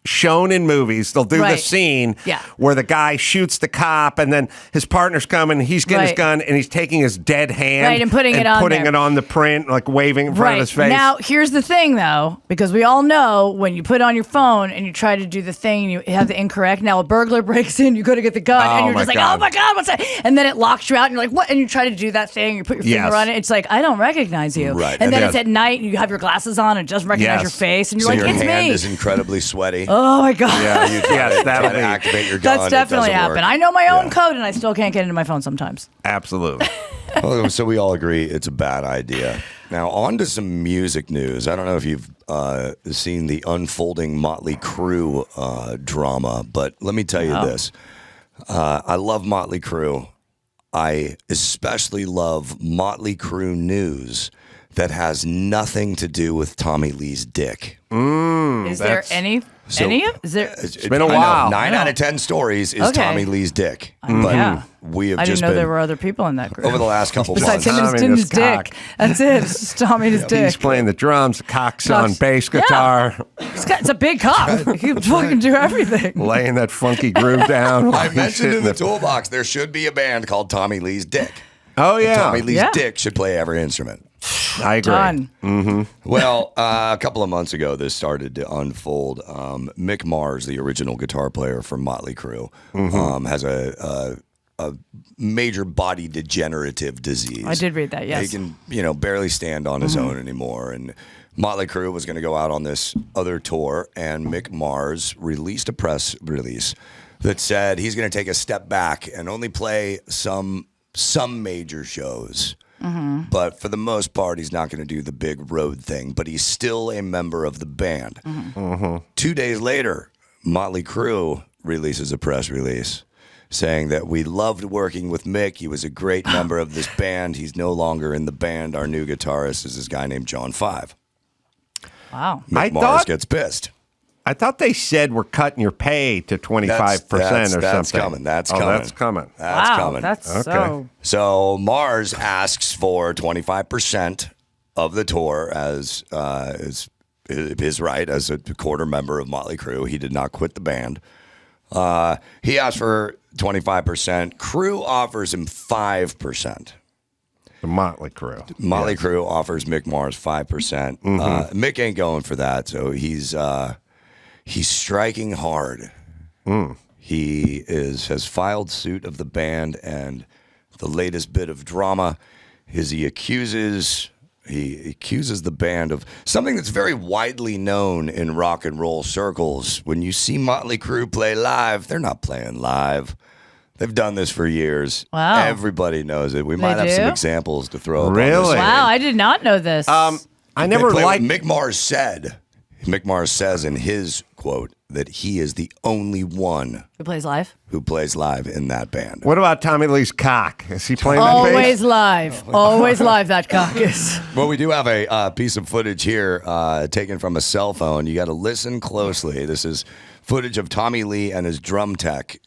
shown in movies. They'll do the scene where the guy shoots the cop and then his partner's coming, he's getting his gun and he's taking his dead hand and putting it on the print, like waving in front of his face. Now, here's the thing though, because we all know when you put it on your phone and you try to do the thing and you have the incorrect, now a burglar breaks in, you go to get the gun and you're just like, oh my God, what's that? And then it locks you out and you're like, what? And you try to do that thing, you put your finger on it, it's like, I don't recognize you. Right. And then it's at night and you have your glasses on and it doesn't recognize your face and you're like, your it's hand me. is incredibly sweaty. Oh my God. Yeah, you try to activate your gun. That's definitely happened. I know my own code and I still can't get into my phone sometimes. Absolutely. Well, so we all agree it's a bad idea. Now, on to some music news. I don't know if you've seen the unfolding Mötley Crüe drama, but let me tell you this. I love Mötley Crüe. I especially love Mötley Crüe news that has nothing to do with Tommy Lee's dick. Is there any? Is there? It's been a while. 9 out of 10 stories is Tommy Lee's dick. But we have I just didn't know been, there were other people in that group. over the last couple Besides months. him and his dick. That's it. It's just Tommy and his dick. He's playing the drums, Cox on bass guitar. It's a big cock. He can fucking do everything. Laying that funky groove down. I mentioned in the toolbox there should be a band called Tommy Lee's Dick. Oh, yeah. Tommy Lee's dick should play every instrument. I agree. Done. Mm-hmm. Well, a couple of months ago, this started to unfold. Mick Mars, the original guitar player for Mötley Crüe, has a major body degenerative disease. I did read that, yes. He can, barely stand on his own anymore. And Mötley Crüe was going to go out on this other tour, and Mick Mars released a press release that said he's going to take a step back and only play some major shows. But for the most part, he's not going to do the big road thing. But he's still a member of the band. 2 days later, Mötley Crüe releases a press release saying that we loved working with Mick. He was a great member of this band. He's no longer in the band. Our new guitarist is this guy named John Five. Wow. Mick Mars gets pissed. I thought they said we're cutting your pay to 25% or something. That's coming. That's coming. That's coming. That's coming. That's okay. So Mars asks for 25% of the tour as his right as a quarter member of Mötley Crüe. He did not quit the band. He asked for 25%. Crüe offers him 5%. The Mötley Crüe. Mötley Crüe offers Mick Mars 5%. Mick ain't going for that, so he's striking hard. He has filed suit of the band, and the latest bit of drama is he accuses the band of something that's very widely known in rock and roll circles. When you see Mötley Crüe play live, they're not playing live. They've done this for years. Wow. Everybody knows it. We might have some examples to throw up. Really? Wow, I did not know this. I never liked... Mick Mars said. Mick Mars says in his quote that he is the only one who plays live in that band. What about Tommy Lee's cock? Is he playing that Always bass? live. Always live, that cock is. Well, we do have a piece of footage here taken from a cell phone. You got to listen closely. This is footage of Tommy Lee and his drum tech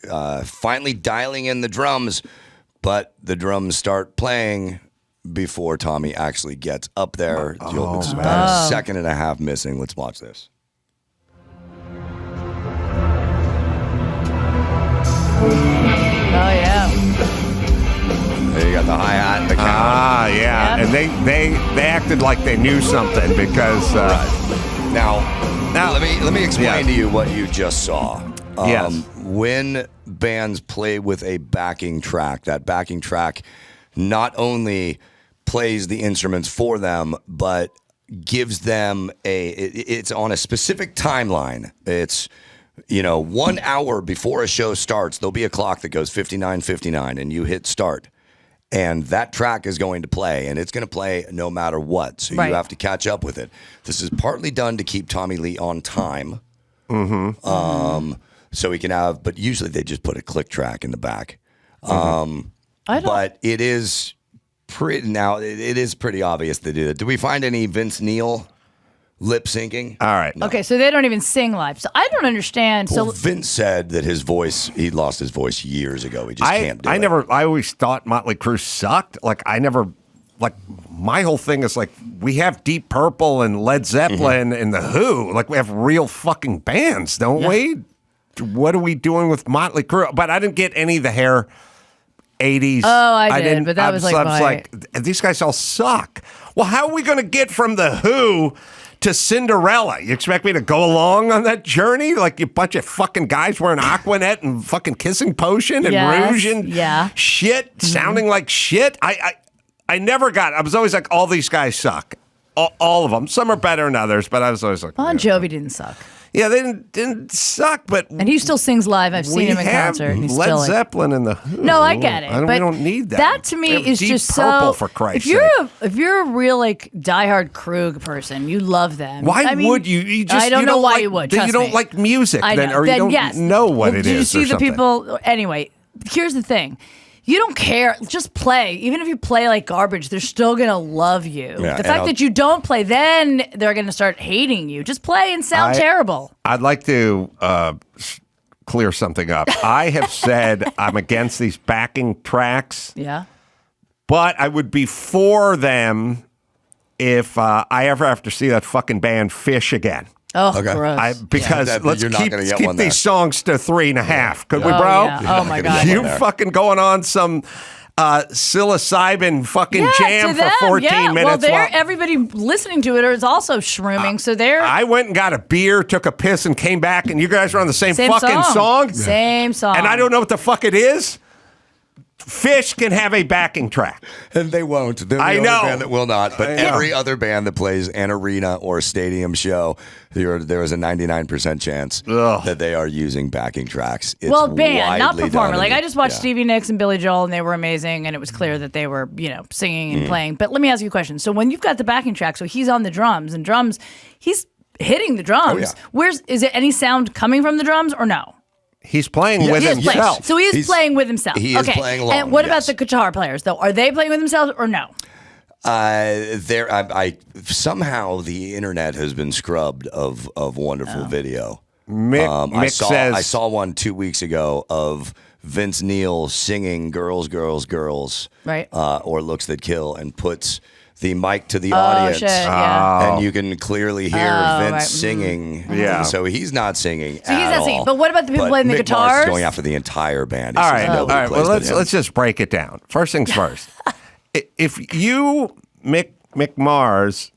finally dialing in the drums, but the drums start playing before Tommy actually gets up there. It's about a second and a half missing. Let's watch this. Oh, yeah. There you got the hi-hat and the count. Ah, yeah. Yep. And they acted like they knew something because... Now, let me explain to you what you just saw. Yes. When bands play with a backing track, that backing track not only plays the instruments for them, but gives them it's on a specific timeline. It's 1 hour before a show starts, there'll be a clock that goes 59:59, and you hit start. And that track is going to play, and it's going to play no matter what. So you have to catch up with it. This is partly done to keep Tommy Lee on time. So he can have, but usually they just put a click track in the back. But it is pretty obvious to do that. Do we find any Vince Neil lip syncing. All right. Okay, so they don't even sing live. So I don't understand. Well, So Vince said that his voice, he lost his voice years ago. He just can't do it. I always thought Mötley Crüe sucked. My whole thing is like, we have Deep Purple and Led Zeppelin and The Who. Like, we have real fucking bands, don't we? What are we doing with Mötley Crüe? But I didn't get any of the hair 80s. Oh, I did, but that was like these guys all suck. Well, how are we going to get from The Who to Cinderella? You expect me to go along on that journey? Like, you bunch of fucking guys wearing Aquanet and fucking kissing potion and rouge and shit, sounding like shit? I never got it. I was always like, all these guys suck. All of them. Some are better than others, but I was always like, Bon Jovi didn't suck. Yeah, they didn't suck, but and he still sings live. I've seen him in concert. And he's Led still Zeppelin and The Who. No, I get it. We don't need that. That to me is Deep just Purple, so. for Christ's if you're a real like diehard Krug person, you love them. Why would you? You just, I don't you know why like, you would. Then Trust you don't me. like music, I then, know. or you don't yes. know what it is. Did you see or the something. people? Anyway, here's the thing. You don't care. Just play. Even if you play like garbage, they're still going to love you. Yeah, the fact that you don't play, then they're going to start hating you. Just play and sound terrible. I'd like to clear something up. I have said I'm against these backing tracks. Yeah. But I would be for them if I ever have to see that fucking band Fish again. Oh, gross. Because let's keep these songs to 3.5. Could we, bro? Yeah. Oh, my God. You fucking going on some psilocybin fucking jam to them, for 14 minutes. Well, everybody listening to it is also shrooming, so they're... I went and got a beer, took a piss, and came back, and you guys are on the same fucking song? Same song. And I don't know what the fuck it is? Fish can have a backing track. And they won't. They're the only band that will not. But every other band that plays an arena or a stadium show, there is a 99% chance that they are using backing tracks. It's band, not performer. Like, I just watched Yeah. Stevie Nicks and Billy Joel, and they were amazing, and it was clear that they were, singing and playing. But let me ask you a question. So when you've got the backing track, so he's on the drums, and he's hitting the drums. Oh, yeah. Is it any sound coming from the drums or no? He's playing with himself. So he's playing with himself. He is playing along. And what about the guitar players, though? Are they playing with themselves or no? Somehow the internet has been scrubbed of wonderful video. Mick I saw one 2 weeks ago of Vince Neil singing "Girls, Girls, Girls," right? Or "Looks That Kill," and puts the mic to the audience, and you can clearly hear Vince singing. Yeah, so he's not singing. So he's not singing. But what about the people playing the Mick guitars? Mars is going after the entire band. All right. Well, let's just break it down. First things first. If you, Mick Mars,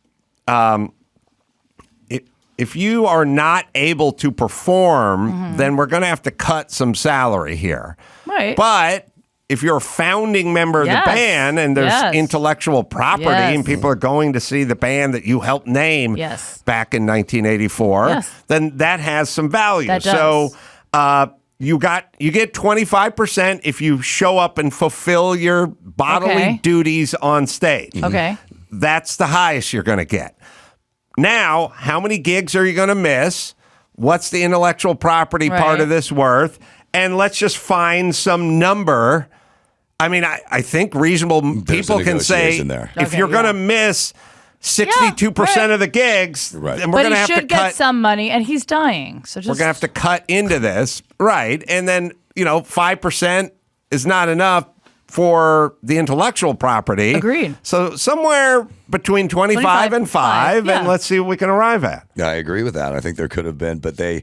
if you are not able to perform, then we're going to have to cut some salary here. Right. But if you're a founding member of the band and there's intellectual property and people are going to see the band that you helped name back in 1984, then that has some value. That does. So you get 25% if you show up and fulfill your bodily duties on stage. Okay. That's the highest you're going to get. Now, how many gigs are you going to miss? What's the intellectual property part of this worth? And let's just find some number. I mean, I think reasonable people can say if you're going to miss 62% of the gigs, then we're going to have to cut. But he should get some money, and he's dying. So we're going to have to cut into this, right? And then 5% is not enough for the intellectual property. Agreed. So somewhere between 25 and 5, and let's see what we can arrive at. I agree with that. I think there could have been, but they're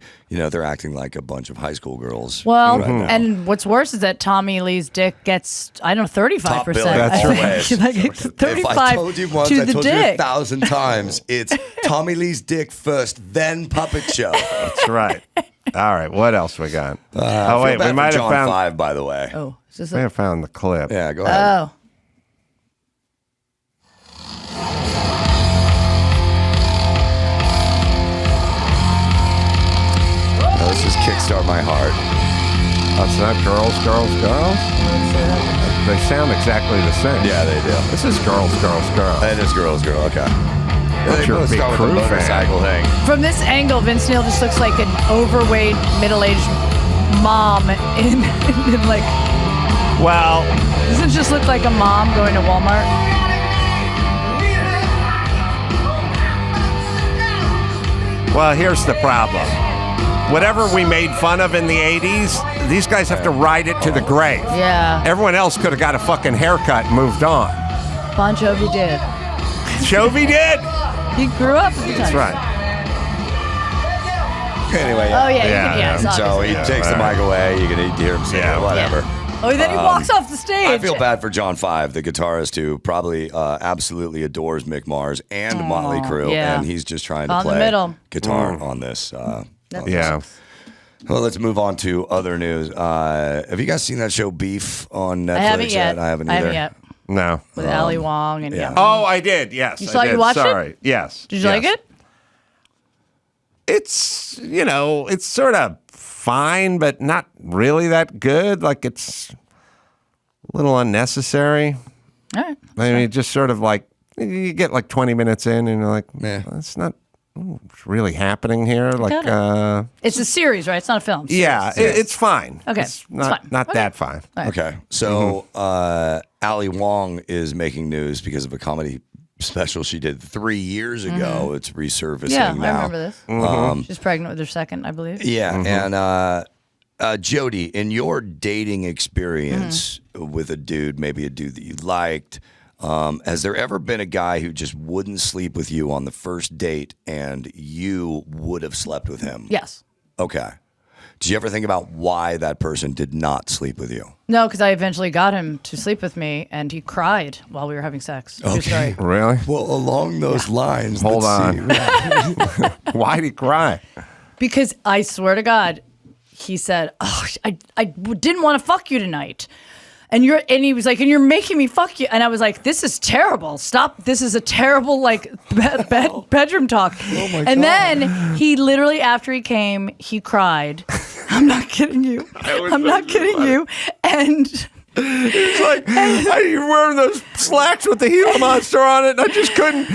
acting like a bunch of high school girls. Well, and what's worse is that Tommy Lee's dick gets, 35%. Top billing That's always. Like it's 35 if I told you once, to I the told you dick. 1,000 times. It's Tommy Lee's dick first, then puppet show. That's right. All right, what else we got? We might have John found 5, by the way. Oh, is this We have found the clip. Yeah, go ahead. Oh. Let's just kickstart my heart. That's not Girls, Girls, Girls? They sound exactly the same. Yeah, they do. This is Girls, Girls, Girls. It is Girls, Girl. Okay. But They you're a both big start with the Crüe fan. motorcycle thing. From this angle, Vince Neil just looks like an overweight, middle-aged mom in like. Well, Doesn't it just look like a mom going to Walmart? Well, here's the problem. Whatever we made fun of in the 80s, these guys have to ride it to the grave. Yeah. Everyone else could have got a fucking haircut and moved on. Bon Jovi did. Jovi did? He grew up at the time. That's right. Anyway. Oh, yeah. So he takes the mic away. You can hear him say whatever. Yeah. Oh, then he walks off the stage. I feel bad for John Five, the guitarist, who probably absolutely adores Mick Mars and Mötley Crüe, and he's just trying to play guitar on this. Yeah. Well, let's move on to other news. Have you guys seen that show Beef on Netflix? I haven't yet. I haven't either. No. With Ali Wong and Oh, I did. Yes. You watched it? Yes. Did you like it? It's, it's sort of fine, but not really that good. Like, it's a little unnecessary. All right. I mean, just sort of like, you get like 20 minutes in and you're like, it's not really happening here. Like, it's a series, right? It's not a film. It's fine. Okay. It's not that fine. Right. Okay. So Ali Wong is making news because of a comedy special she did 3 years ago. It's resurfacing now. I remember this. She's pregnant with her second, I believe. Yeah. And Jodi, in your dating experience with a dude, maybe a dude that you liked, has there ever been a guy who just wouldn't sleep with you on the first date and you would have slept with him? Yes. Okay. Did you ever think about why that person did not sleep with you? No, because I eventually got him to sleep with me, and he cried while we were having sex. True story. Really? Well, along those lines, hold on. Why'd he cry? Because I swear to God, he said, I didn't want to fuck you tonight. And he was like, and you're making me fuck you. And I was like, this is terrible. Stop. This is a terrible, bedroom talk. Oh my God. And then he literally, after he came, he cried. I'm not kidding you. I'm not kidding you. And he's like, you're wearing those slacks with the Gila monster on it. And I just couldn't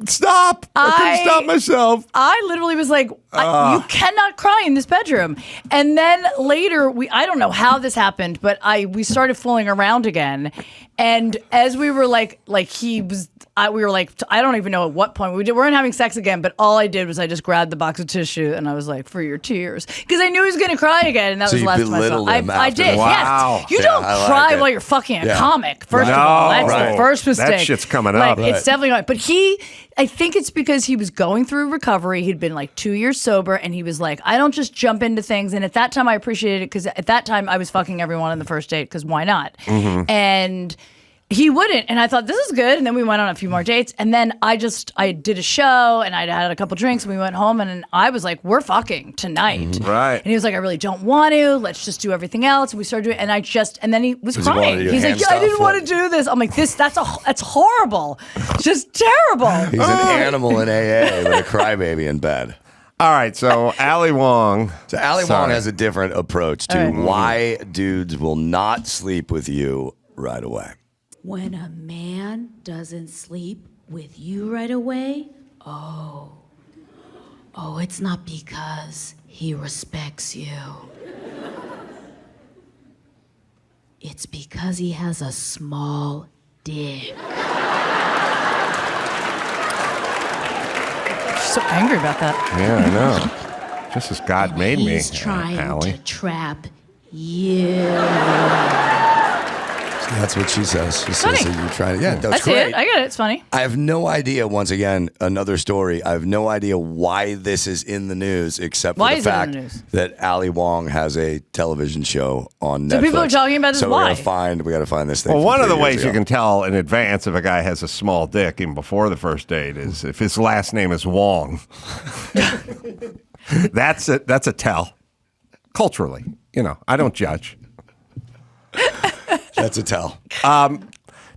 stop. I couldn't stop myself. I literally was like, you cannot cry in this bedroom. And then later, I don't know how this happened, but we started fooling around again. And as we were we were like, I don't even know at what point we weren't having sex again, but all I did was I just grabbed the box of tissue and I was like, for your tears. Because I knew he was going to cry again. And that was last time I did. Wow. Yes. You don't cry while you're fucking a comic. First of all, that's the first mistake. That shit's coming up. It's definitely not. But I think it's because he was going through recovery. He'd been 2 years sober, and he was like, I don't just jump into things. And at that time, I appreciated it because at that time, I was fucking everyone on the first date because why not? And he wouldn't. And I thought, this is good. And then we went on a few more dates. And then I did a show and I had a couple drinks and we went home and I was like, we're fucking tonight. Right. And he was like, I really don't want to. Let's just do everything else. And we started doing it. And then he was crying. He's like, I didn't want to do this. I'm like, that's horrible. It's just terrible. He's an animal in AA with a crybaby in bed. All right, so Ali Wong. So Ali Wong has a different approach to why dudes will not sleep with you right away. When a man doesn't sleep with you right away, it's not because he respects you. It's because he has a small dick. She's so angry about that. Yeah, I know. Just as God made me, He's trying Ali. to trap you. That's what she says. She says that you're trying to. Yeah, that's great. It. I get it. It's funny. I have no idea. Once again, another story. I have no idea why this is in the news, except for the fact that Ali Wong has a television show on Netflix. So people are talking about this. So why? we got to find this thing. Well, one of the ways you can tell in advance if a guy has a small dick even before the first date is if his last name is Wong. That's a tell. Culturally, I don't judge. That's a tell.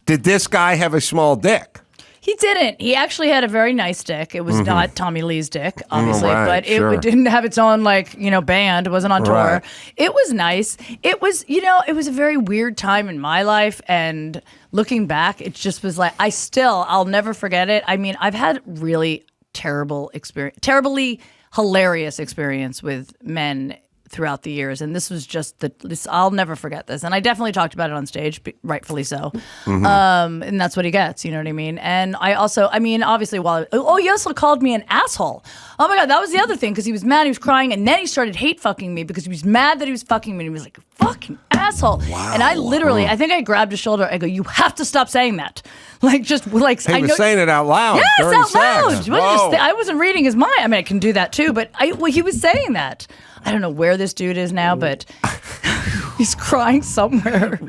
Did this guy have a small dick? He didn't. He actually had a very nice dick. It was not Tommy Lee's dick, obviously, but it didn't have its own band. It wasn't on tour. Right. It was nice. It was, it was a very weird time in my life, and looking back, it just was like I'll never forget it. I mean, I've had really terribly hilarious experience with men throughout the years, and this was just this. I'll never forget this, and I definitely talked about it on stage, rightfully so. And that's what he gets, you know what I mean? And obviously, he also called me an asshole. Oh my God, that was the other thing, because he was mad, he was crying, and then he started hate fucking me because he was mad that he was fucking me, and he was like, fucking asshole. Wow. And I literally, I think I grabbed his shoulder, I go, you have to stop saying that. He was saying it out loud. Yes, during out loud. sex. I wasn't reading his mind. I mean, I can do that too, but he was saying that. I don't know where this dude is now, but he's crying somewhere.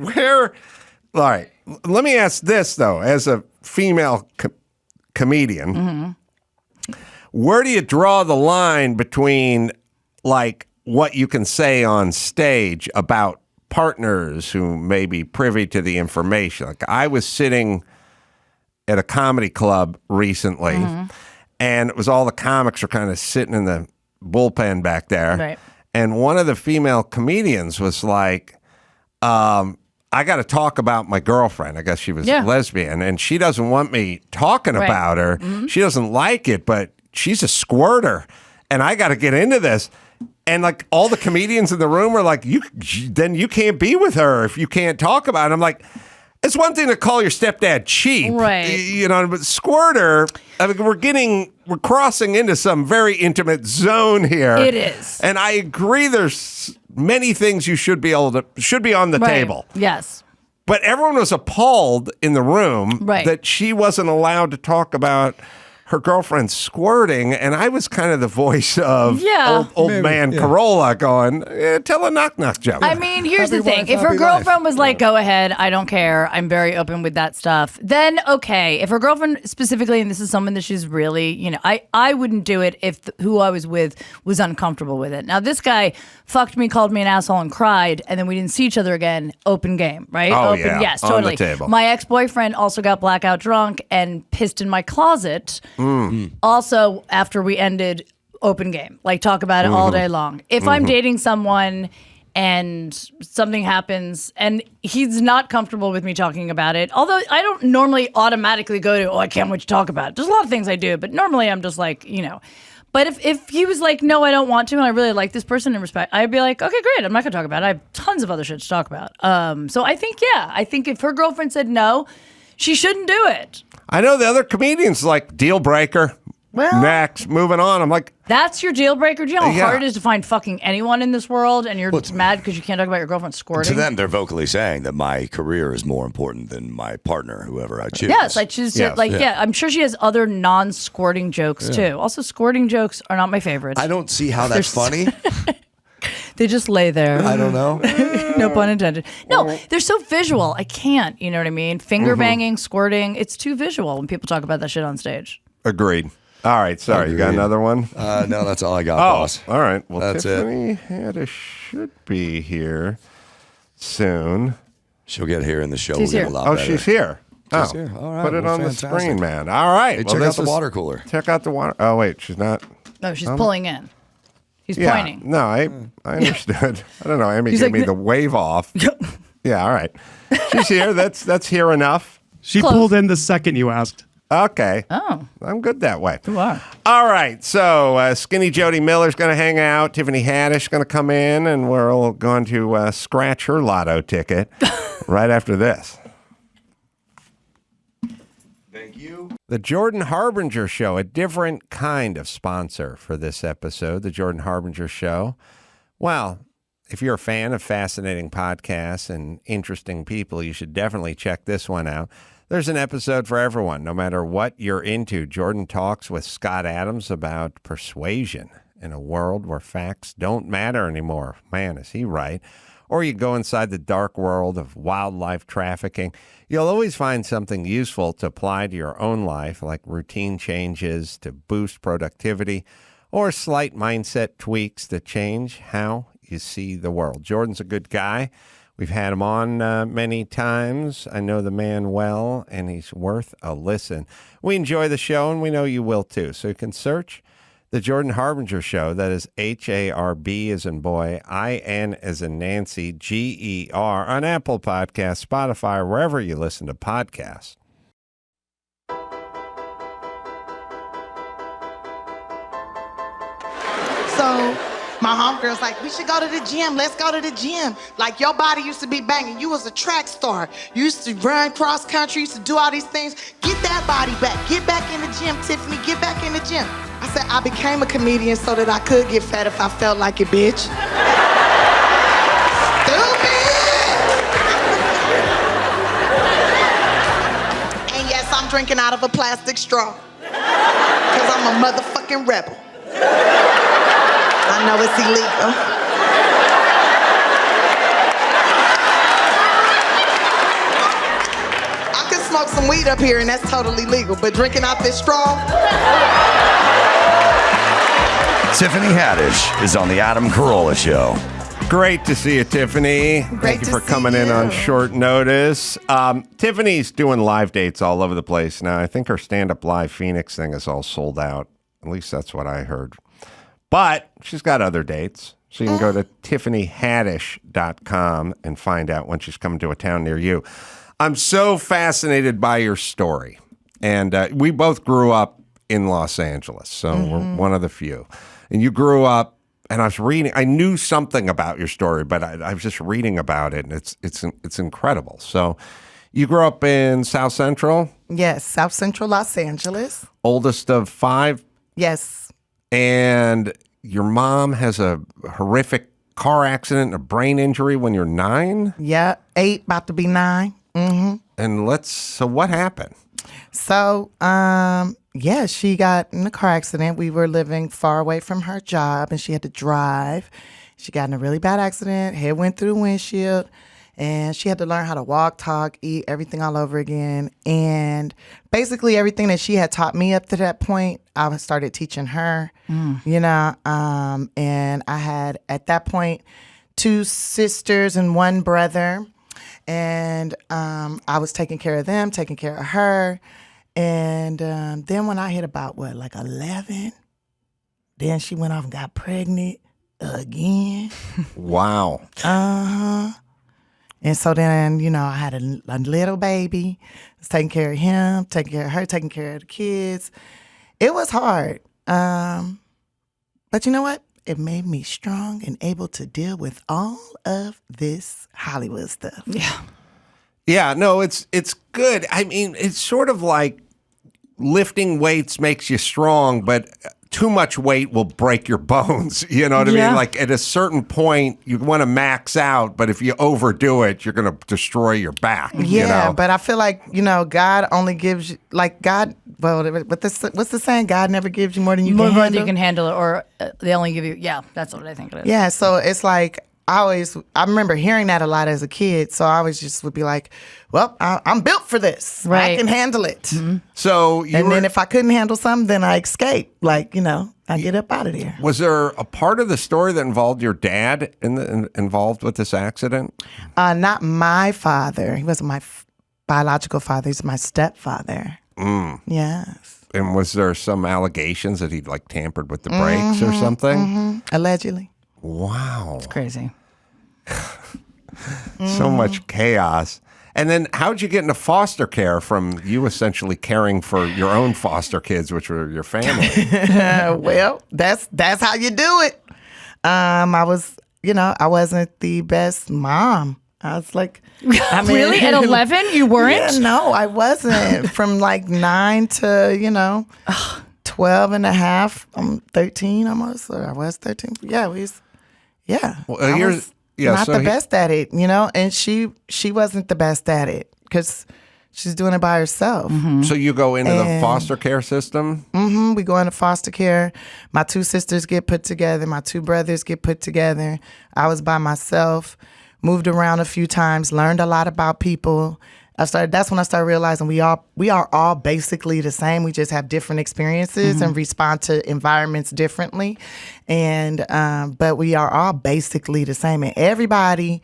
All right. Let me ask this, though, as a female comedian, where do you draw the line between, like, what you can say on stage about partners who may be privy to the information? Like, I was sitting at a comedy club recently, and it was all the comics are kind of sitting in the bullpen back there. Right. And one of the female comedians was like, I got to talk about my girlfriend. I guess she was lesbian, and she doesn't want me talking about her. She doesn't like it, but she's a squirter, and I got to get into this. And like all the comedians in the room were like, then you can't be with her if you can't talk about it. I'm like, it's one thing to call your stepdad cheap, right? You know, but squirter. I mean, we're crossing into some very intimate zone here. It is, and I agree. There's many things you should be on the table. Yes, but everyone was appalled in the room that she wasn't allowed to talk about her girlfriend squirting, and I was kind of the voice of old man Carolla going, tell a knock-knock joke. I mean, here's the thing. If her girlfriend was like, go ahead, I don't care, I'm very open with that stuff, then okay. If her girlfriend specifically, and this is someone that she's really, you know, I wouldn't do it if who I was with was uncomfortable with it. Now, this guy fucked me, called me an asshole, and cried, and then we didn't see each other again. Open game, right? Oh, open, yeah. Yes, On totally. the table. My ex-boyfriend also got blackout drunk and pissed in my closet. Also, after we ended, open game, like talk about it all day long. If I'm dating someone and something happens and he's not comfortable with me talking about it, although I don't normally automatically go to, I can't wait to talk about it. There's a lot of things I do, but normally I'm just like, you know. But if he was like, no, I don't want to, and I really like this person and respect, I'd be like, okay, great, I'm not going to talk about it. I have tons of other shit to talk about. So I think if her girlfriend said no, she shouldn't do it. I know the other comedians like deal breaker. Well, next, moving on. I'm like, that's your deal breaker. Do you know how hard it is to find fucking anyone in this world, and you're mad because you can't talk about your girlfriend squirting? To them, they're vocally saying that my career is more important than my partner, whoever I choose. Yes, I choose to. I'm sure she has other non-squirting jokes too. Also, squirting jokes are not my favorite. I don't see how that's funny. They just lay there. I don't know. No pun intended. No, they're so visual. I can't. You know what I mean? Finger banging, squirting. It's too visual when people talk about that shit on stage. Agreed. All right, sorry. You got another one? No, that's all I got, boss. All right. Well, that's Tiffany Haddish should be here soon. She'll get here in the show. She's here. A lot better. She's here. She's here. All right. Put it on the screen, man. All right. Hey, check out the water cooler. Check out the water. Oh, wait, she's not. No, she's pulling in. He's pointing. No, I understood. I don't know. Amy gave me the wave off. Yeah, all right. She's here. That's here enough. She pulled in the second you asked. Okay. Oh. I'm good that way. You are. All right. So skinny Jodi Miller's going to hang out. Tiffany Haddish going to come in, and we're all going to scratch her lotto ticket right after this. Thank you. The Jordan Harbinger Show, a different kind of sponsor for this episode. The Jordan Harbinger Show. Well, if you're a fan of fascinating podcasts and interesting people, you should definitely check this one out. There's an episode for everyone, no matter what you're into. Jordan talks with Scott Adams about persuasion in a world where facts don't matter anymore. Man, is he right. Or you go inside the dark world of wildlife trafficking. You'll always find something useful to apply to your own life, like routine changes to boost productivity or slight mindset tweaks that change how you see the world. Jordan's a good guy. We've had him on many times. I know the man well, and he's worth a listen. We enjoy the show, and we know you will too. So you can search The Jordan Harbinger Show. That is HARB as in boy, IN as in Nancy, GER on Apple Podcasts, Spotify, or wherever you listen to podcasts. So My homegirl's like, we should go to the gym. Let's go to the gym. Like, your body used to be banging. You was a track star. You used to run cross country. You used to do all these things. Get that body back. Get back in the gym, Tiffany. Get back in the gym. I said, I became a comedian so that I could get fat if I felt like it, bitch. Stupid! And yes, I'm drinking out of a plastic straw. Because I'm a motherfucking rebel. I know it's illegal. I can smoke some weed up here and that's totally legal, but drinking out this straw? Tiffany Haddish is on the Adam Carolla Show. Great to see you, Tiffany. Thank you for coming in on short notice. Tiffany's doing live dates all over the place now. I think her stand-up live Phoenix thing is all sold out. At least that's what I heard. But she's got other dates. So you can go to tiffanyhaddish.com and find out when she's coming to a town near you. I'm so fascinated by your story. And we both grew up in Los Angeles, so we're one of the few. And you grew up, and I was reading, I knew something about your story, but I was just reading about it, and it's incredible. So you grew up in South Central? Yes, South Central Los Angeles. Oldest of 5? Yes. And your mom has a horrific car accident, a brain injury when you're 9? Yeah, 8, about to be 9. Mm-hmm. And so what happened? So, yeah, she got in a car accident. We were living far away from her job, and she had to drive. She got in a really bad accident. Head went through the windshield, and she had to learn how to walk, talk, eat, everything all over again. And basically everything that she had taught me up to that point, I started teaching her, you know. And I had, at that point, 2 sisters and 1 brother. And I was taking care of them, taking care of her. And then when I hit about, 11, then she went off and got pregnant again. Wow. Uh-huh. And so then, you know, I had a little baby. I was taking care of him, taking care of her, taking care of the kids. It was hard. But you know what? It made me strong and able to deal with all of this Hollywood stuff. Yeah. Yeah, no, it's good. I mean, it's sort of like lifting weights makes you strong, but too much weight will break your bones. You know what I mean? Like at a certain point, you want to max out, but if you overdo it, you're going to destroy your back. Yeah, you know? But I feel like, you know, God only gives you, like God, well, what's the saying? God never gives you more than you can handle. More than you can handle, or they only give you, that's what I think it is. Yeah, so it's like, I remember hearing that a lot as a kid, so I always just would be like, well, I'm built for this. Right. I can handle it. Mm-hmm. So then if I couldn't handle something, then I escape. Like, you know, I get up out of there. Was there a part of the story that involved your dad involved with this accident? Not my father. He wasn't my biological father. He's my stepfather. Yes. And was there some allegations that he'd like tampered with the brakes or something? Allegedly. Wow. It's crazy. So much chaos. And then how'd you get into foster care from you essentially caring for your own foster kids, which were your family? Well, that's how you do it. I wasn't the best mom. I was like, really? At 11, you weren't? Yeah, no, I wasn't. From like 9 to, 12 and a half. I'm 13 almost. Or I was 13. Yeah, Well, I was not the best at it, and she wasn't the best at it because she's doing it by herself. Mm-hmm. So you go into the foster care system? Mm-hmm. We go into foster care. My 2 sisters get put together. My 2 brothers get put together. I was by myself, moved around a few times, learned a lot about people. That's when I started realizing we are all basically the same. We just have different experiences and respond to environments differently. And but we are all basically the same. And everybody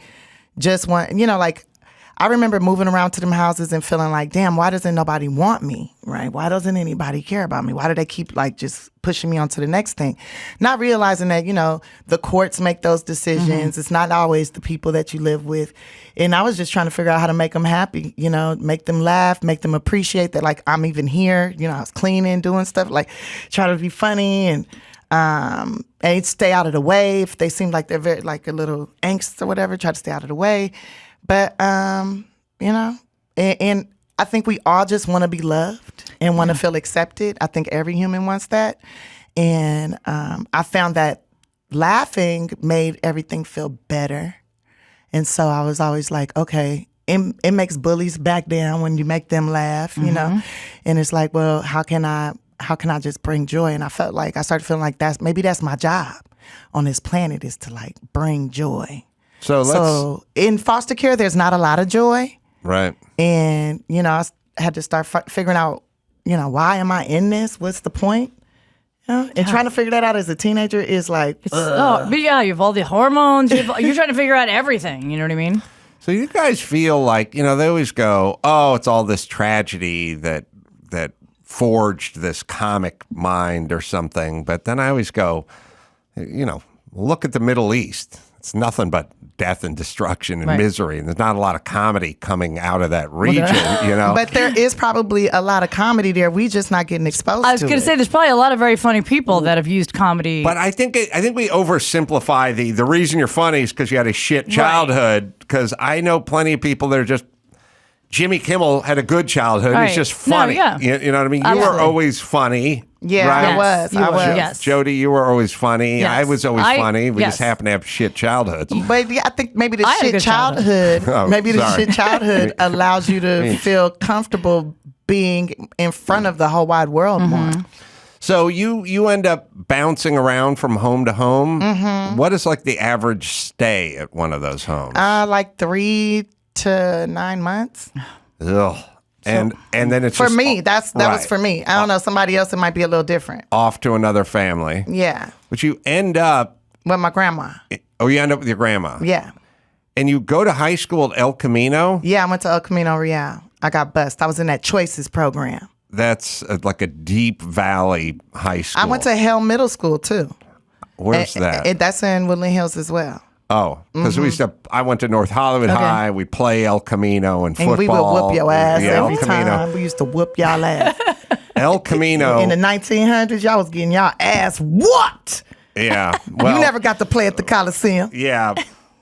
just I remember moving around to them houses and feeling like, damn, why doesn't nobody want me, right? Why doesn't anybody care about me? Why do they keep just pushing me on to the next thing? Not realizing that, the courts make those decisions. It's not always the people that you live with. And I was just trying to figure out how to make them happy, make them laugh, make them appreciate that, I'm even here. I was cleaning, doing stuff, try to be funny. And And he'd stay out of the way if they seemed like they're very like a little angst or whatever. Try to stay out of the way, but you know, and I think we all just want to be loved and want to feel accepted. I think every human wants that, and I found that laughing made everything feel better, and so I was always like, okay. It makes bullies back down when you make them laugh, you know, and it's like, well, how can I just bring joy? And I started feeling like maybe that's my job on this planet, is to like bring joy. So in foster care, there's not a lot of joy, right? And you know, I had to start figuring out, you know, why am I in this? What's the point? You know? And trying to figure that out as a teenager is like, but yeah, you have all the hormones. You're trying to figure out everything. You know what I mean? So you guys feel like, you know, they always go, oh, it's all this tragedy that forged this comic mind or something. But then I always go, you know, look at the Middle East. It's nothing but death and destruction and misery. And there's not a lot of comedy coming out of that region, you know. But there is probably a lot of comedy there. We just not getting exposed to it. I was going to say, there's probably a lot of very funny people that have used comedy. But I think we oversimplify the reason you're funny is because you had a shit childhood. Because I know plenty of people that are just, Jimmy Kimmel had a good childhood. He's just funny. No, yeah. You know what I mean? You were always funny. Yeah, right? I was. Yes. Jodi, you were always funny. Yes. I was always funny. We just happen to have shit childhoods. But yeah, I think maybe the shit childhood, allows you to feel comfortable being in front of the whole wide world more. So you end up bouncing around from home to home. What is like the average stay at one of those homes? Like 3 to 9 months. Ugh. And then it's for just, me. That was for me. I don't know. Somebody else, it might be a little different. Off to another family. Yeah. But you end up with my grandma. Oh, you end up with your grandma. Yeah. And you go to high school at El Camino. Yeah, I went to El Camino Real. I got bused. I was in that Choices program. That's like a deep valley high school. I went to Hale Middle School too. Where's that? That's in Woodland Hills as well. Oh, because I went to North Hollywood High. We play El Camino and football. And we would whoop your ass every El Camino. time. We used to whoop y'all ass. El Camino. In the 1900s, y'all was getting y'all ass whooped. Yeah. Well, you never got to play at the Coliseum. Yeah.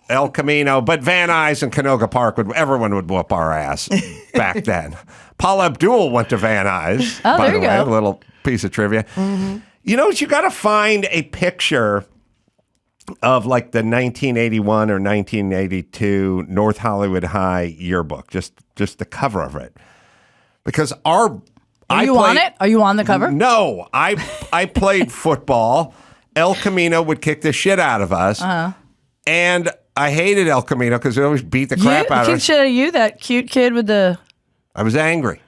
El Camino. But Van Nuys and Canoga Park, everyone would whoop our ass back then. Paul Abdul went to Van Nuys. Oh, by there the you way, go. A little piece of trivia. You know, you got to find a picture of like the 1981 or 1982 North Hollywood High yearbook, just the cover of it, because Are you on it? Are you on the cover? No, I played football. El Camino would kick the shit out of us, and I hated El Camino because it always beat the crap out of us. Shit out of you, that cute kid with the. I was angry.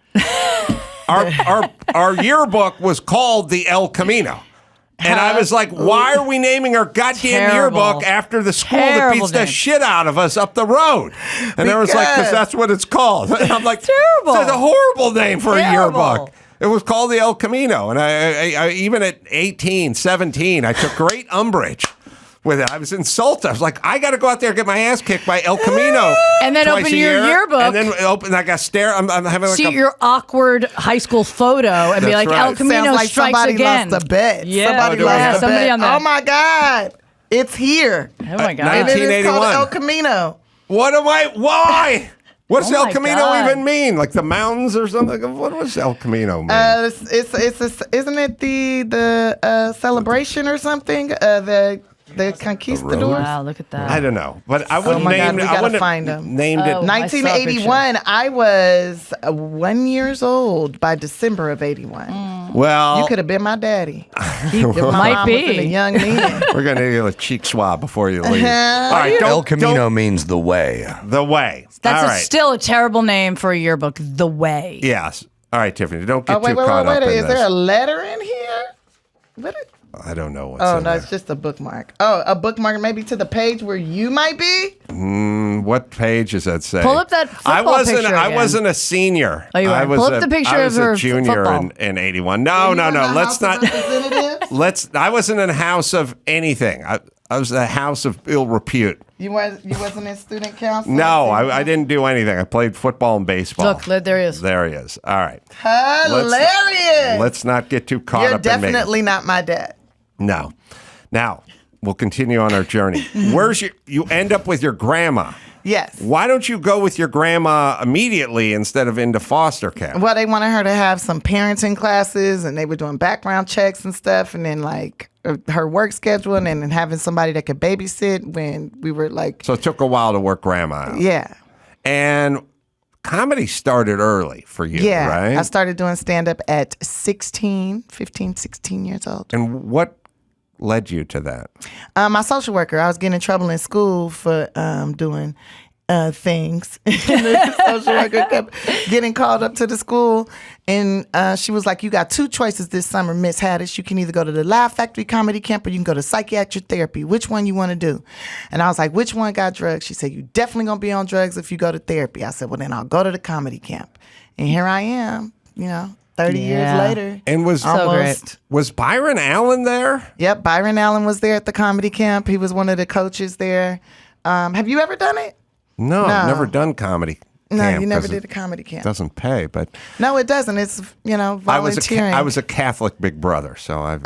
Our yearbook was called the El Camino. And I was like, why are we naming our goddamn yearbook after the school that beats the shit out of us up the road? And they was like, because that's what it's called. And I'm like, terrible. That's a horrible name for a yearbook. It was called the El Camino. And I even at 18, 17, I took great umbrage with it. I was insulted. I was like, I got to go out there and get my ass kicked by El Camino. And then open your yearbook. And then I got stare. I'm having like see your awkward high school photo and be like, El Camino sounds like strikes somebody again. Lost a bet. Yeah, somebody lost a bet. On that. Oh my God. It's here. Oh my God. 1981. And it is called El Camino. Why? What does Oh El my Camino God. even mean? Like the mountains or something? What does El Camino mean? Isn't it the celebration or something? The conquistadors. Wow, look at that. I don't know, but I wouldn't my God, name we it. I gotta wouldn't find them. named it. 1981. I was 1 year old by December of 81. Well, You could have been my daddy. Might be. A young man. we're going to do a cheek swab before you leave. All right, El Camino means the way. The way. That's All right. still a terrible name for a yearbook. The Way. Yes. All right, Tiffany. Don't get Wait, too caught up in Is this. there a letter in here? What? I don't know what's Oh, in no, there. it's just a bookmark. Oh, a bookmark maybe to the page where you might be? What page does that say? Pull up that football picture I again. wasn't a senior. Oh, you I weren't. was Pull up the picture I was of her a junior football. in 81. No. Let's not. I wasn't in a house of anything. I was a house of ill repute. You wasn't in student council? No, I didn't do anything. I played football and baseball. Look, there he is. There he is. All right. Hilarious. Let's not get too caught You're up in me. definitely not my dad. No. Now, we'll continue on our journey. You end up with your grandma. Yes. Why don't you go with your grandma immediately instead of into foster care? Well, they wanted her to have some parenting classes, and they were doing background checks and stuff, and then like her work schedule, and then having somebody that could babysit when we were like. So it took a while to work grandma out. Yeah. And comedy started early for you, right? I started doing stand-up at 15, 16 years old. And what led you to that? My social worker. I was getting in trouble in school for doing things. And the social worker kept getting called up to the school, and she was like, "You got two choices this summer, Miss Haddish. You can either go to the Laugh Factory Comedy Camp or you can go to psychiatric therapy. Which one you want to do?" And I was like, "Which one got drugs?" She said, "You definitely gonna be on drugs if you go to therapy." I said, "Well, then I'll go to the comedy camp." And here I am, 30 years later. And was Byron Allen there? Yep, Byron Allen was there at the comedy camp. He was one of the coaches there. Have you ever done it? No, I've never done comedy. No, you never did a comedy camp. It doesn't pay, but no, it doesn't. It's volunteering. I was a Catholic Big Brother, so I've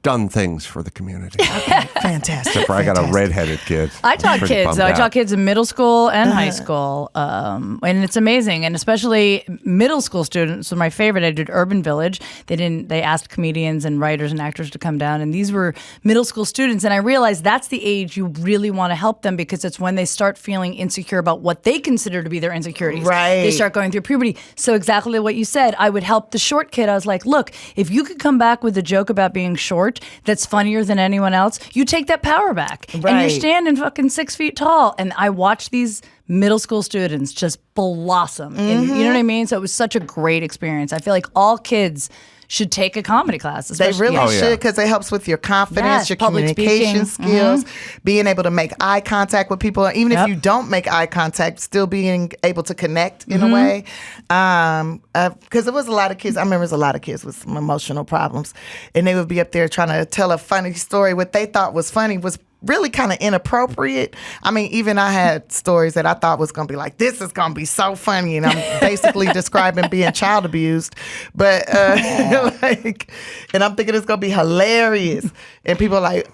done things for the community. Okay, fantastic. Except for I got a redheaded kid. I taught kids, though. I taught kids in middle school and high school, and it's amazing. And especially middle school students were my favorite. I did Urban Village. They asked comedians and writers and actors to come down, and these were middle school students. And I realized that's the age you really want to help them, because it's when they start feeling insecure about what they consider to be their insecurities. Right. They start going through puberty. So exactly what you said. I would help the short kid. I was like, look, if you could come back with a joke about being short that's funnier than anyone else, you take that power back. Right. And you're standing fucking 6 feet tall. And I watched these middle school students just blossom. And you know what I mean? So it was such a great experience. I feel like all kids should take a comedy class. They really should, because it helps with your confidence, your communication skills, being able to make eye contact with people. Even if you don't make eye contact, still being able to connect in a way. Because there was a lot of kids, I remember there was a lot of kids with some emotional problems, and they would be up there trying to tell a funny story. What they thought was funny was really kind of inappropriate. I mean, even I had stories that I thought was going to be like, this is going to be so funny. And I'm basically describing being child abused. But, and I'm thinking it's going to be hilarious. And people are like,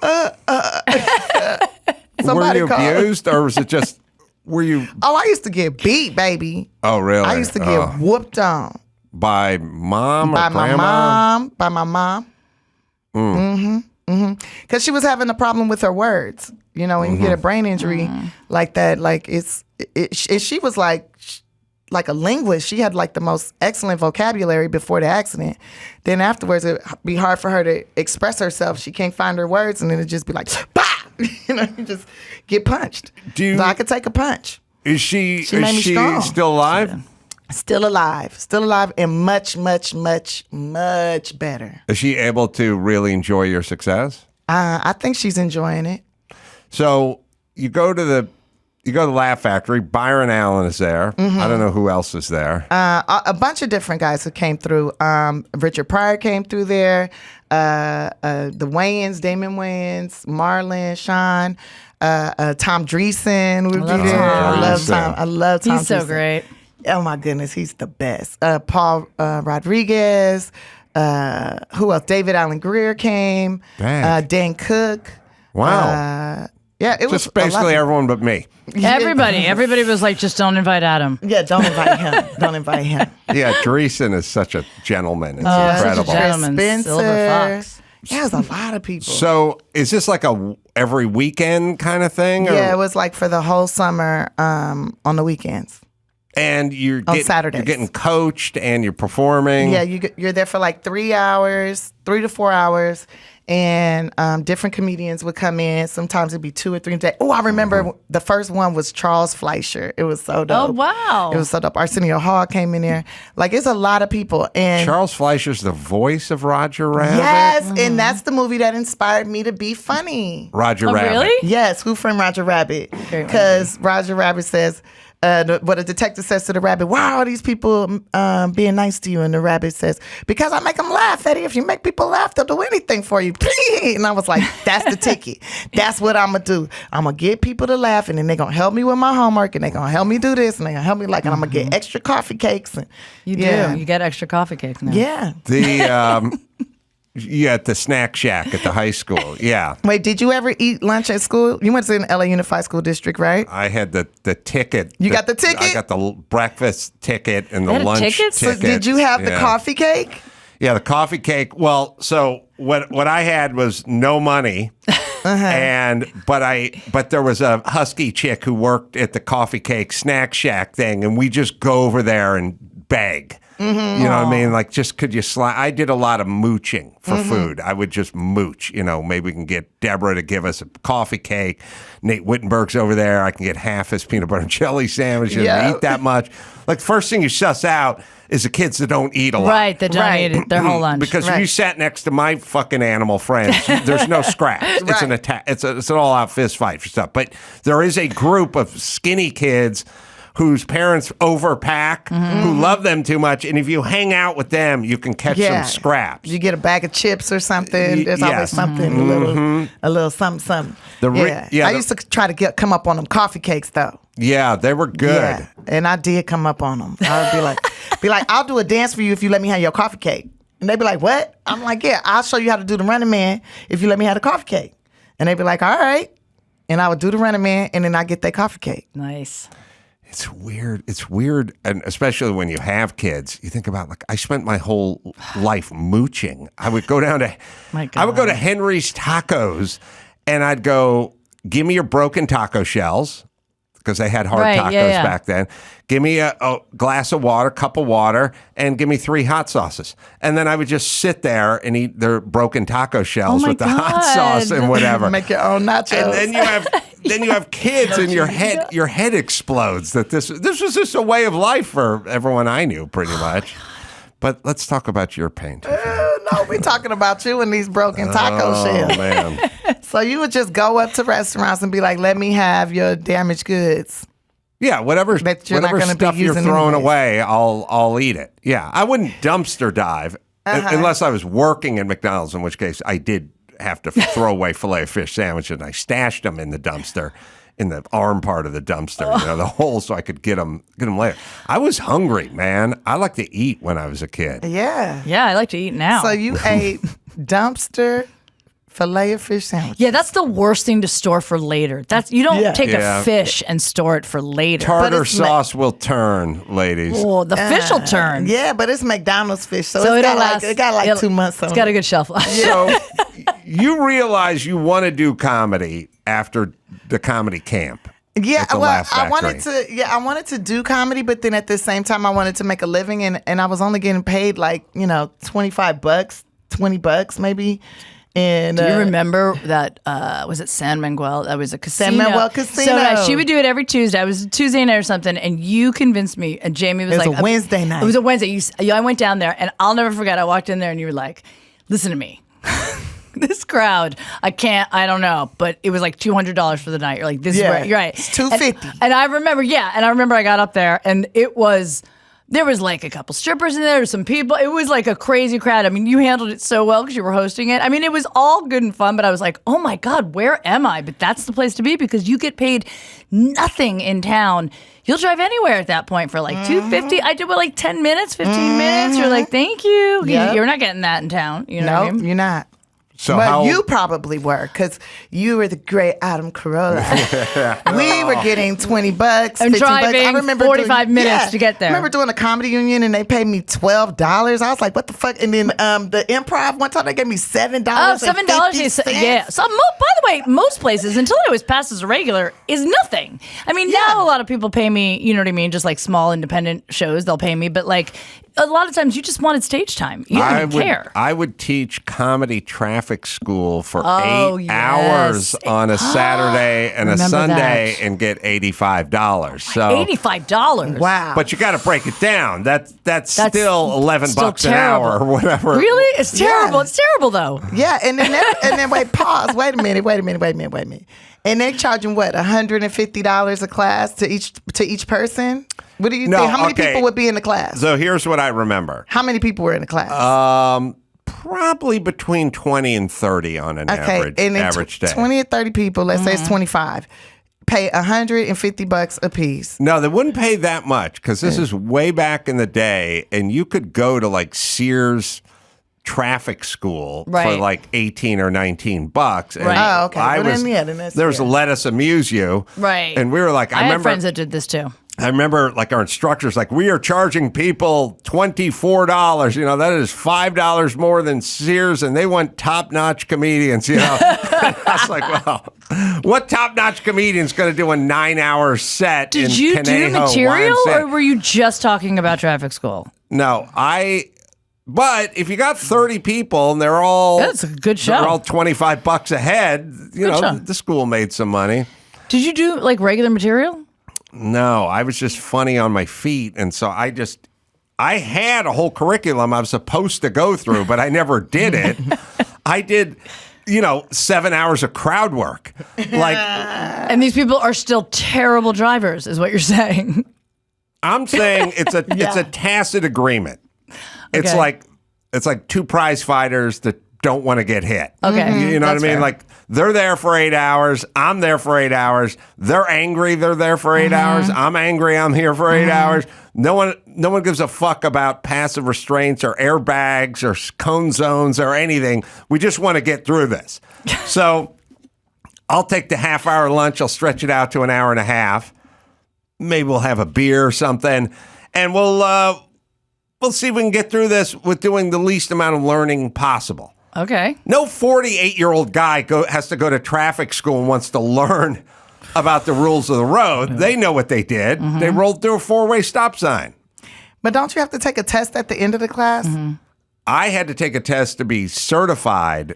Were you abused, or was it just, were you? Oh, I used to get beat, baby. Oh, really? I used to get whooped on. By mom or grandma? By my mom. Because she was having a problem with her words. When you get a brain injury like that, like she was like a linguist. She had like the most excellent vocabulary before the accident. Then afterwards, it'd be hard for her to express herself. She can't find her words, and then it'd just be like, bah! You just get punched. So I could take a punch. Is she still alive? Still alive, and much, much, much, much better. Is she able to really enjoy your success? I think she's enjoying it. So you go to the Laugh Factory. Byron Allen is there. I don't know who else is there. A bunch of different guys who came through. Richard Pryor came through there. The Wayans, Damon Wayans, Marlon, Sean, Tom Dreesen would be there. I love Tom. He's so great. Oh my goodness, he's the best. Paul Rodriguez. Who else? David Allen Greer came. Dan Cook. Wow. Yeah, it was just basically everyone but me. Everybody was like, just don't invite Adam. Yeah, don't invite him. Don't invite him. Yeah, Dreesen is such a gentleman. It's incredible. Such a gentleman. Spencer. Silver Fox. Yeah, it was a lot of people. So is this like a every weekend kind of thing? Yeah, it was like for the whole summer on the weekends. And on Saturdays. You're getting coached and you're performing. Yeah, you're there for like 3 to 4 hours, and different comedians would come in. Sometimes it'd be 2 or 3 days. Oh, I remember the first one was Charles Fleischer. It was so dope. Oh, wow. It was so dope. Arsenio Hall came in there. Like, it's a lot of people. And Charles Fleischer's the voice of Roger Rabbit? Yes, and that's the movie that inspired me to be funny. Roger Rabbit. Really? Yes, Who Framed Roger Rabbit? Because Roger Rabbit says, what a detective says to the rabbit, why are all these people being nice to you? And the rabbit says, because I make them laugh, Eddie. If you make people laugh, they'll do anything for you. And I was like, that's the ticket. That's what I'm going to do. I'm going to get people to laugh, and then they're going to help me with my homework, and they're going to help me do this, and they're going to help me and I'm going to get extra coffee cakes. And You do. You get extra coffee cakes now. Yeah. Yeah, at the snack shack at the high school. Yeah. Wait, did you ever eat lunch at school? You went to the LA Unified School District, right? I had the ticket. You got the ticket? I got the breakfast ticket and the had a lunch ticket? ticket. So did you have the coffee cake? Yeah, the coffee cake. Well, so what I had was no money. But there was a husky chick who worked at the coffee cake snack shack thing, and we just go over there and beg. Mm-hmm. You know what I mean? Like, just could you slide? I did a lot of mooching for food. I would just mooch. You know, maybe we can get Deborah to give us a coffee cake. Nate Wittenberg's over there. I can get half his peanut butter and jelly sandwich. You don't eat that much. Like, first thing you suss out is the kids that don't eat a lot. Right, that don't eat their whole lunch. Because if you sat next to my fucking animal friends, there's no scraps. It's an attack. It's an all-out fist fight for stuff. But there is a group of skinny kids whose parents overpack, who love them too much, and if you hang out with them, you can catch some scraps. You get a bag of chips or something. There's always something, a little something. I used to try to come up on them coffee cakes, though. Yeah, they were good. Yeah, and I did come up on them. I would be like, I'll do a dance for you if you let me have your coffee cake. And they'd be like, what? I'm like, yeah, I'll show you how to do the Running Man if you let me have the coffee cake. And they'd be like, all right. And I would do the Running Man, and then I get their coffee cake. Nice. It's weird. It's weird, and especially when you have kids, you think about, like, I spent my whole life mooching. I would go down to, I would go to Henry's Tacos, and I'd go, give me your broken taco shells, because they had hard tacos back then. Give me a glass of water, cup of water, and give me 3 hot sauces. And then I would just sit there and eat their broken taco shells with the hot sauce and whatever. Make your own nachos. And then you have kids, and your head explodes. That this was just a way of life for everyone I knew, pretty much. But let's talk about your pain, Tiffany. No, we're talking about you and these broken taco shells. Oh, man. So you would just go up to restaurants and be like, let me have your damaged goods. Yeah, whatever stuff you're throwing away, I'll eat it. Yeah, I wouldn't dumpster dive unless I was working at McDonald's, in which case I did have to throw away filet of fish sandwiches, and I stashed them in the dumpster, in the arm part of the dumpster, the hole, so I could get them later. I was hungry, man. I like to eat when I was a kid. Yeah. Yeah, I like to eat now. So you ate dumpster filet of fish sandwich. Yeah, that's the worst thing to store for later. You don't take a fish and store it for later. Tartar sauce will turn, ladies. Oh, the fish will turn. Yeah, but it's McDonald's fish, so it got like 2 months on it. It's got a good shelf life. So you realize you want to do comedy after the comedy camp. Yeah, well, I wanted to do comedy, but then at the same time I wanted to make a living, and I was only getting paid like, $25, $20 maybe. And do you remember that? Was it San Manuel? That was a casino. San Manuel Casino. So she would do it every Tuesday. It was a Tuesday night or something, and you convinced me. And Jamie was like, "It was a Wednesday night." It was a Wednesday. I went down there, and I'll never forget. I walked in there, and you were like, "Listen to me." This crowd, I don't know, but it was like $200 for the night. You're like, this is where you're right. It's $250. And I remember I got up there, and there was like a couple strippers in there, some people. It was like a crazy crowd. I mean, you handled it so well because you were hosting it. I mean, it was all good and fun, but I was like, oh my God, where am I? But that's the place to be because you get paid nothing in town. You'll drive anywhere at that point for like $250. I did like 10 minutes, 15 minutes. You're like, thank you. Yep. You're not getting that in town. You know what I mean? You're not. So well, you probably were, because you were the great Adam Carolla. We were getting $20, and driving I remember 45 minutes to get there. I remember doing a comedy union, and they paid me $12. I was like, what the fuck? And then the Improv, one time they gave me $7. Oh, $7. Yeah. So, by the way, most places, until I was passed as a regular, is nothing. I mean, now a lot of people pay me, you know what I mean, just like small independent shows, they'll pay me. But like, a lot of times you just wanted stage time. You didn't even care. I would teach comedy traffic school for 8 hours on a Saturday and a Sunday and get $85. So $85. Wow. But you got to break it down. That's still $11 an hour or whatever. Really? It's terrible. It's terrible though. Yeah, and then wait, pause. Wait a minute. And they're charging what, $150 a class to each person? What do you think? How many people would be in the class? So here's what I remember. How many people were in the class? Probably between 20 and 30 on an average day. 20 or 30 people, let's say it's 25. Pay $150 a piece. No, they wouldn't pay that much because this is way back in the day, and you could go to like Sears traffic school Right. for like 18 or 19 bucks. And Right. Oh, okay. Then that's there's fair. Let Us Amuse You. Right. And we were like, I had remember friends that did this too. I remember like our instructors, like, we are charging people $24. You know, that is $5 more than Sears, and they want top-notch comedians, you know. I was like, well, what top-notch comedian's going to do a 9-hour set in Did you do Conejo, material, YMCA? or were you just talking about traffic school? No, but if you got 30 people and they're all... That's a good show. They're all $25 a head, you know, show. the school made some money. Did you do like regular material? No, I was just funny on my feet. And so I had a whole curriculum I was supposed to go through, but I never did it. I did, 7 hours of crowd work. And these people are still terrible drivers, is what you're saying. I'm saying it's a tacit agreement. It's Okay. like two prize fighters that don't want to get hit. Okay. You know what I That's mean? fair. Like, they're there for 8 hours. I'm there for 8 hours. They're angry. They're there for 8 hours. I'm angry. I'm here for 8 hours. No one gives a fuck about passive restraints or airbags or cone zones or anything. We just want to get through this. So I'll take the half-hour lunch. I'll stretch it out to an hour and a half. Maybe we'll have a beer or something, and we'll see if we can get through this with doing the least amount of learning possible. Okay. No 48-year-old guy has to go to traffic school and wants to learn about the rules of the road. They know what they did. They rolled through a 4-way stop sign. But don't you have to take a test at the end of the class? I had to take a test to be certified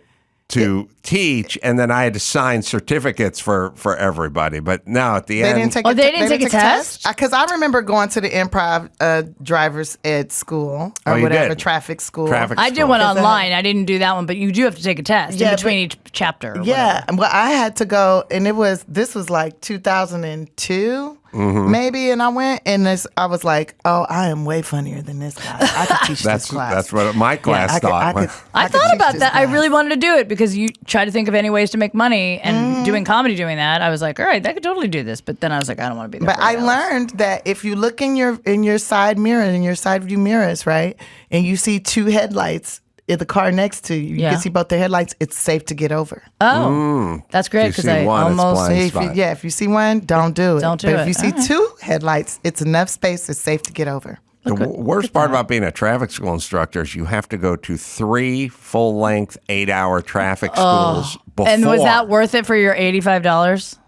to teach, and then I had to sign certificates for everybody. But now at the end... they didn't take a test? Because I remember going to the improv driver's ed school or you whatever, did? traffic school. I did one online. I didn't do that one, but you do have to take a test in between each chapter. or Yeah. whatever. Well, I had to go, and this was like 2002. Maybe, and I went, and I was like, "Oh, I am way funnier than this guy. I could teach this class." That's what my class thought. I thought about that. I really wanted to do it because you try to think of any ways to make money, and doing comedy, doing that, I was like, all right, I could totally do this. But then I was like, I don't want to be there. But I learned that if you look in your side mirror, in your side view mirrors, right, and you see two headlights in the car next to you, you can see both the headlights. It's safe to get over. Oh, that's great because I almost. If you see one, don't do it. Don't do but it. if you see All right. two headlights, it's enough space. It's safe to get over. The worst part about being a traffic school instructor is you have to go to 3 full-length 8-hour traffic schools before. And was that worth it for your $85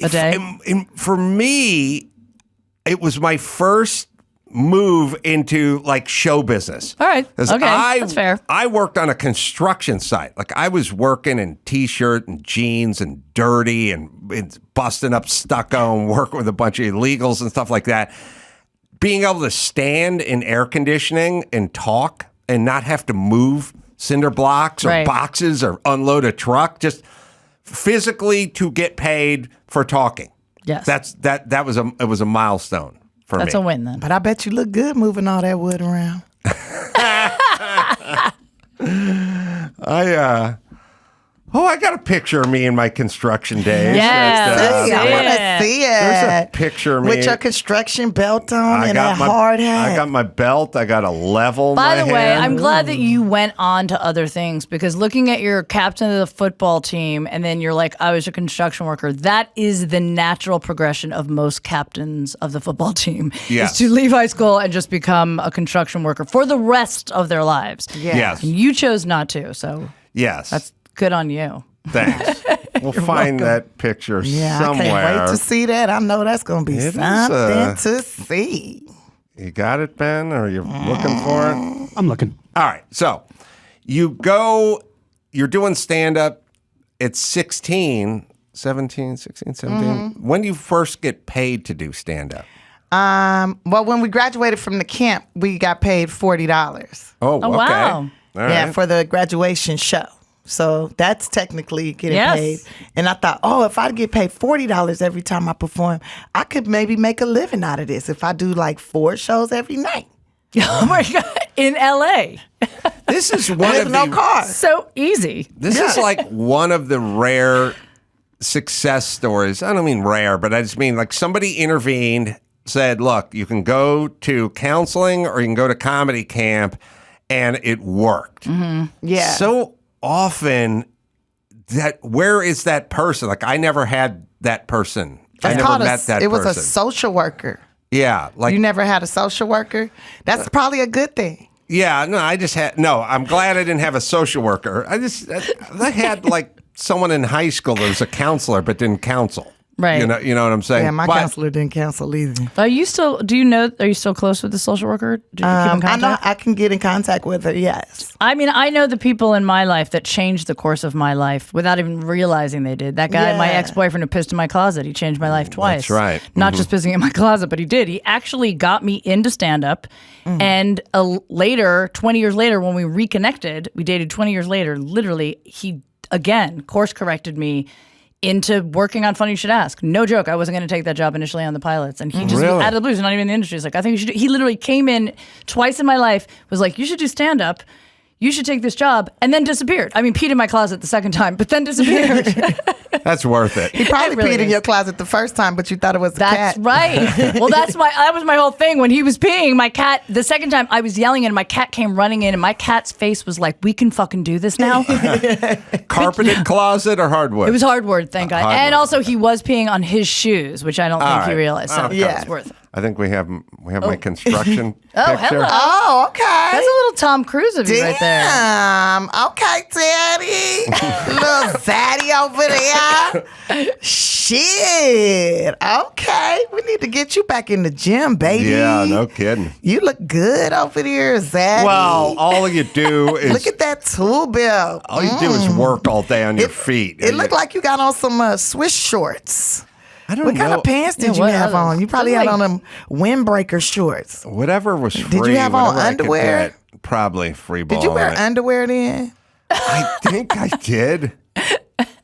a day? For me, it was my first move into like show business. All right. Okay. That's fair. I worked on a construction site. Like, I was working in t-shirt and jeans and dirty and busting up stucco and working with a bunch of illegals and stuff like that. Being able to stand in air conditioning and talk and not have to move cinder blocks or boxes or unload a truck, just physically to get paid for talking. Yes. That was a milestone for me. That's a win then. But I bet you look good moving all that wood around. I got a picture of me in my construction days. Yeah. I want to see it. There's a picture of me with your construction belt on and a hard hat. I got my belt. I got a level. By my the way, hand. I'm glad that you went on to other things because looking at your captain of the football team and then you're like, I was a construction worker. That is the natural progression of most captains of the football team. Yes. Is to leave high school and just become a construction worker for the rest of their lives. Yes. And you chose not to, so yes. that's good on you. Thanks. We'll find that picture somewhere. I can't wait to see that. I know that's going to be something to see. You got it, Ben? Or you're looking for it? I'm looking. All right. So you're doing stand-up at 17, 16, 17. When do you first get paid to do stand-up? Well, when we graduated from the camp, we got paid $40. Oh, okay. Wow. All Yeah, right. for the graduation show. So that's technically getting paid. And I thought, if I get paid $40 every time I perform, I could maybe make a living out of this if I do like 4 shows every night. Oh my God. In LA. This is one of no the car. So easy. This is like one of the rare success stories. I don't mean rare, but I just mean like somebody intervened, said, look, you can go to counseling or you can go to comedy camp. and it worked. Yeah. So often where is that person? Like, I never had that person. I never met that person. It was a social worker. Yeah. Like, you never had a social worker? That's probably a good thing. Yeah, no, I'm glad I didn't have a social worker. I had like someone in high school that was a counselor but didn't counsel. Right. You know what I'm saying? Yeah, my counselor didn't counsel either. Are you still close with the social worker? Do you keep in contact? I know I can get in contact with her, yes. I mean, I know the people in my life that changed the course of my life without even realizing they did. That guy, my ex-boyfriend who pissed in my closet, he changed my life twice. That's right. Not just pissing in my closet, but he did. He actually got me into stand-up. And later, 20 years later, when we reconnected, we dated 20 years later, literally, he, again, course-corrected me into working on Funny You Should Ask. No joke. I wasn't going to take that job initially on the pilots. And he just, out of the blue, he's not even in the industry. He's like, I think you should do. He literally came in twice in my life, was like, you should do stand-up. You should take this job, and then disappeared. I mean, peed in my closet the second time, but then disappeared. That's worth it. He probably peed in your closet the first time, but you thought it was a cat. That's right. Well, that was my whole thing. When he was peeing, my cat, the second time I was yelling and my cat came running in and my cat's face was like, we can fucking do this now. Carpeted closet or hardwood? It was hardwood, thank God. Hardwood. And also he was peeing on his shoes, which I don't think he realized. So it was worth it. I think we have my construction picture. Hello. Oh, okay. That's a little Tom Cruise of you right there. Damn. Okay, Daddy. Little Zaddy over there. Shit. Okay. We need to get you back in the gym, baby. Yeah, no kidding. You look good over there, Zaddy. Well, all you do is... Look at that tool belt. All you do is work all day on your feet. It looked like you got on some Swiss shorts. I don't know. What kind of pants did you have on? You probably had on them windbreaker shorts. Whatever was free. Did you have on underwear? Probably free ball. Did you wear underwear then? I think I did.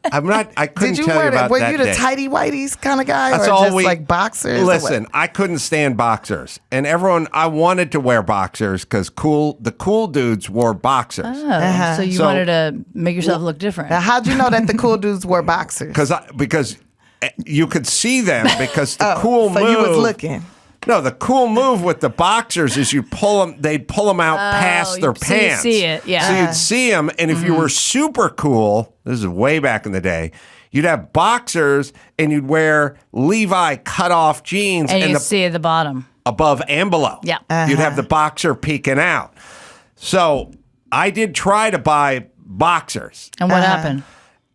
I couldn't tell you about that. Were you the tighty whities kind of guy? That's or all just like boxers? Listen, I couldn't stand boxers. And I wanted to wear boxers because the cool dudes wore boxers. Oh, so you wanted to make yourself look different. Now, how'd you know that the cool dudes wore boxers? Because you could see them because the cool move. So you was looking. No, the cool move with the boxers is they'd pull them out past their pants. So you see it, yeah. So you'd see them, and if you were super cool, this is way back in the day, you'd have boxers and you'd wear Levi cut-off jeans. And you'd see at the bottom. Above and below. Yeah. You'd have the boxer peeking out. So I did try to buy boxers. And what happened?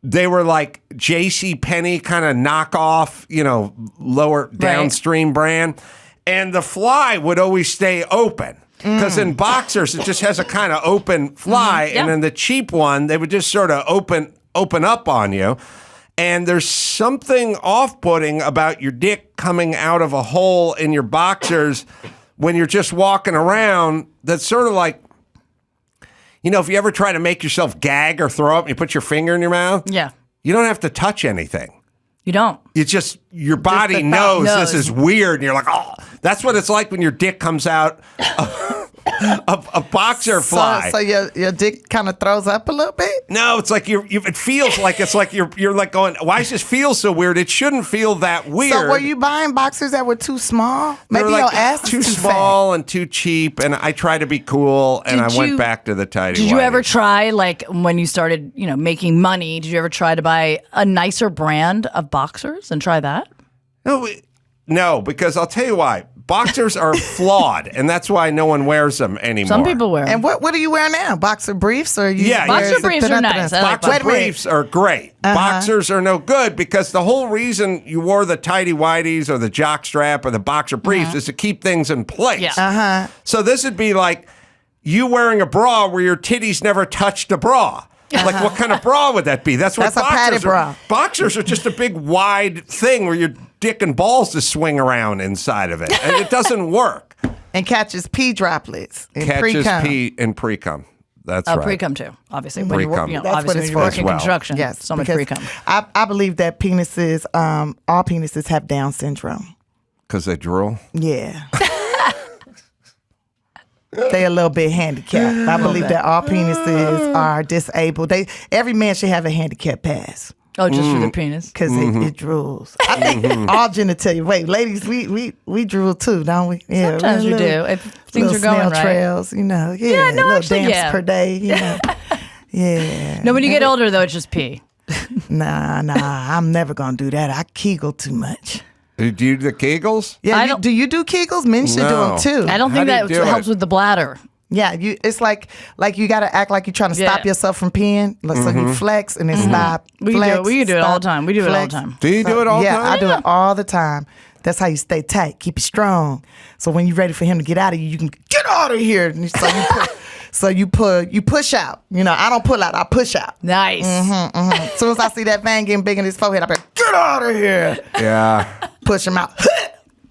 They were like JCPenney kind of knockoff, lower downstream brand. And the fly would always stay open. Because in boxers, it just has a kind of open fly. And then the cheap one, they would just sort of open up on you. And there's something off-putting about your dick coming out of a hole in your boxers when you're just walking around that's sort of like, if you ever try to make yourself gag or throw up and you put your finger in your mouth, you don't have to touch anything. You don't. It's just your body knows this is weird. And you're like, oh, that's what it's like when your dick comes out of a boxer fly. So your dick kind of throws up a little bit? No, it's like it feels like it's like you're like going, why does this feel so weird? It shouldn't feel that weird. So were you buying boxers that were too small? Maybe like your ass was too small and too cheap. And I tried to be cool, and I went back to the tidy. Did you ever try, like when you started, making money? Did you ever try to buy a nicer brand of boxers and try that? No, because I'll tell you why. Boxers are flawed, and that's why no one wears them anymore. Some people wear them. And what do you wear now? Boxer briefs or you? Yeah, boxer briefs are nice. Boxer briefs are great. Boxers are no good because the whole reason you wore the tighty whities or the jock strap or the boxer briefs is to keep things in place. Yeah. So this would be like you wearing a bra where your titties never touched a bra. Like, what kind of bra would that be? That's what a padded bra. Boxers are just a big, wide thing where your dick and balls just swing around inside of it. And it doesn't work. And catches pee droplets. Catches pee and pre-cum. That's right. Pre-cum, too, obviously. Pre-cum. Obviously, when you're working construction. Yes. So much pre-cum. I believe that penises, all penises have Down syndrome. Because they drool? Yeah. They a little bit handicapped. I believe that all penises are disabled. Every man should have a handicap pass. Oh, just for the penis? Because it drools. I think all genitalia. Wait, ladies, we drool too, don't we? Yeah, sometimes we do. If things are going snail right. trails, you know. Yeah, no, little actually, dance per day, you know. Yeah. No, when you get older, though, it's just pee. Nah, I'm never going to do that. I Kegel too much. Do you do the Kegels? Yeah, do you do Kegels? Men should do them too. I don't think that helps with the bladder. Yeah, it's like you got to act like you're trying to stop yourself from peeing. So you flex and then stop. We can do it all the time. We do it all the time. Do you do it all the time? Yeah, I do it all the time. That's how you stay tight, keep it strong. So when you're ready for him to get out of you can get out of here. And so you push out. You know, I don't pull out, I push out. Nice. As soon as I see that vein getting big in his forehead, I be like, get out of here. Yeah. Push him out.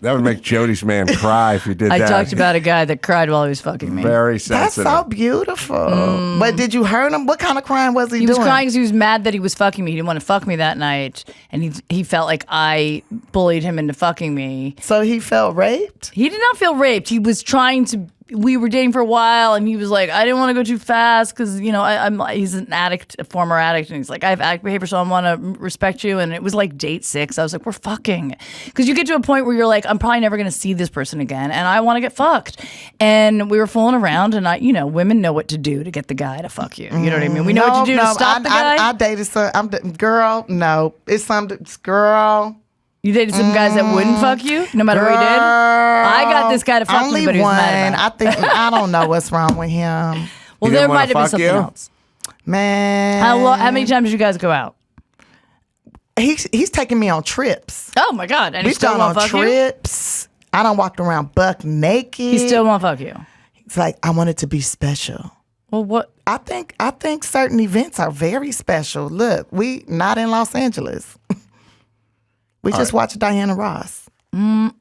That would make Jody's man cry if you did that. I talked about a guy that cried while he was fucking me. Very sensitive. That's so beautiful. But did you hurt him? What kind of crying was he doing? He was crying because he was mad that he was fucking me. He didn't want to fuck me that night. And he felt like I bullied him into fucking me. So he felt raped? He did not feel raped. He was trying to... We were dating for a while, and he was like, I didn't want to go too fast because, you know, he's an addict, a former addict, and he's like, I have addict behavior, so I want to respect you. And it was like date 6. I was like, we're fucking. Because you get to a point where you're like, I'm probably never going to see this person again, and I want to get fucked. And we were fooling around, and women know what to do to get the guy to fuck you. You know what I mean? We know what to do to stop the guy. I dated some, girl, no. It's some, girl. You dated some guys that wouldn't fuck you, no matter what he did? I got this guy to fuck me, but he was mad about it. I don't know what's wrong with him. Well, there might have been something else. Man. How many times did you guys go out? He's taking me on trips. Oh, my God. And he We've still gone won't on fuck trips. I done walked around buck naked. He still won't fuck you. It's like, I want it to be special. Well, what? I think certain events are very special. Look, we not in Los Angeles. We just watched Diana Ross. The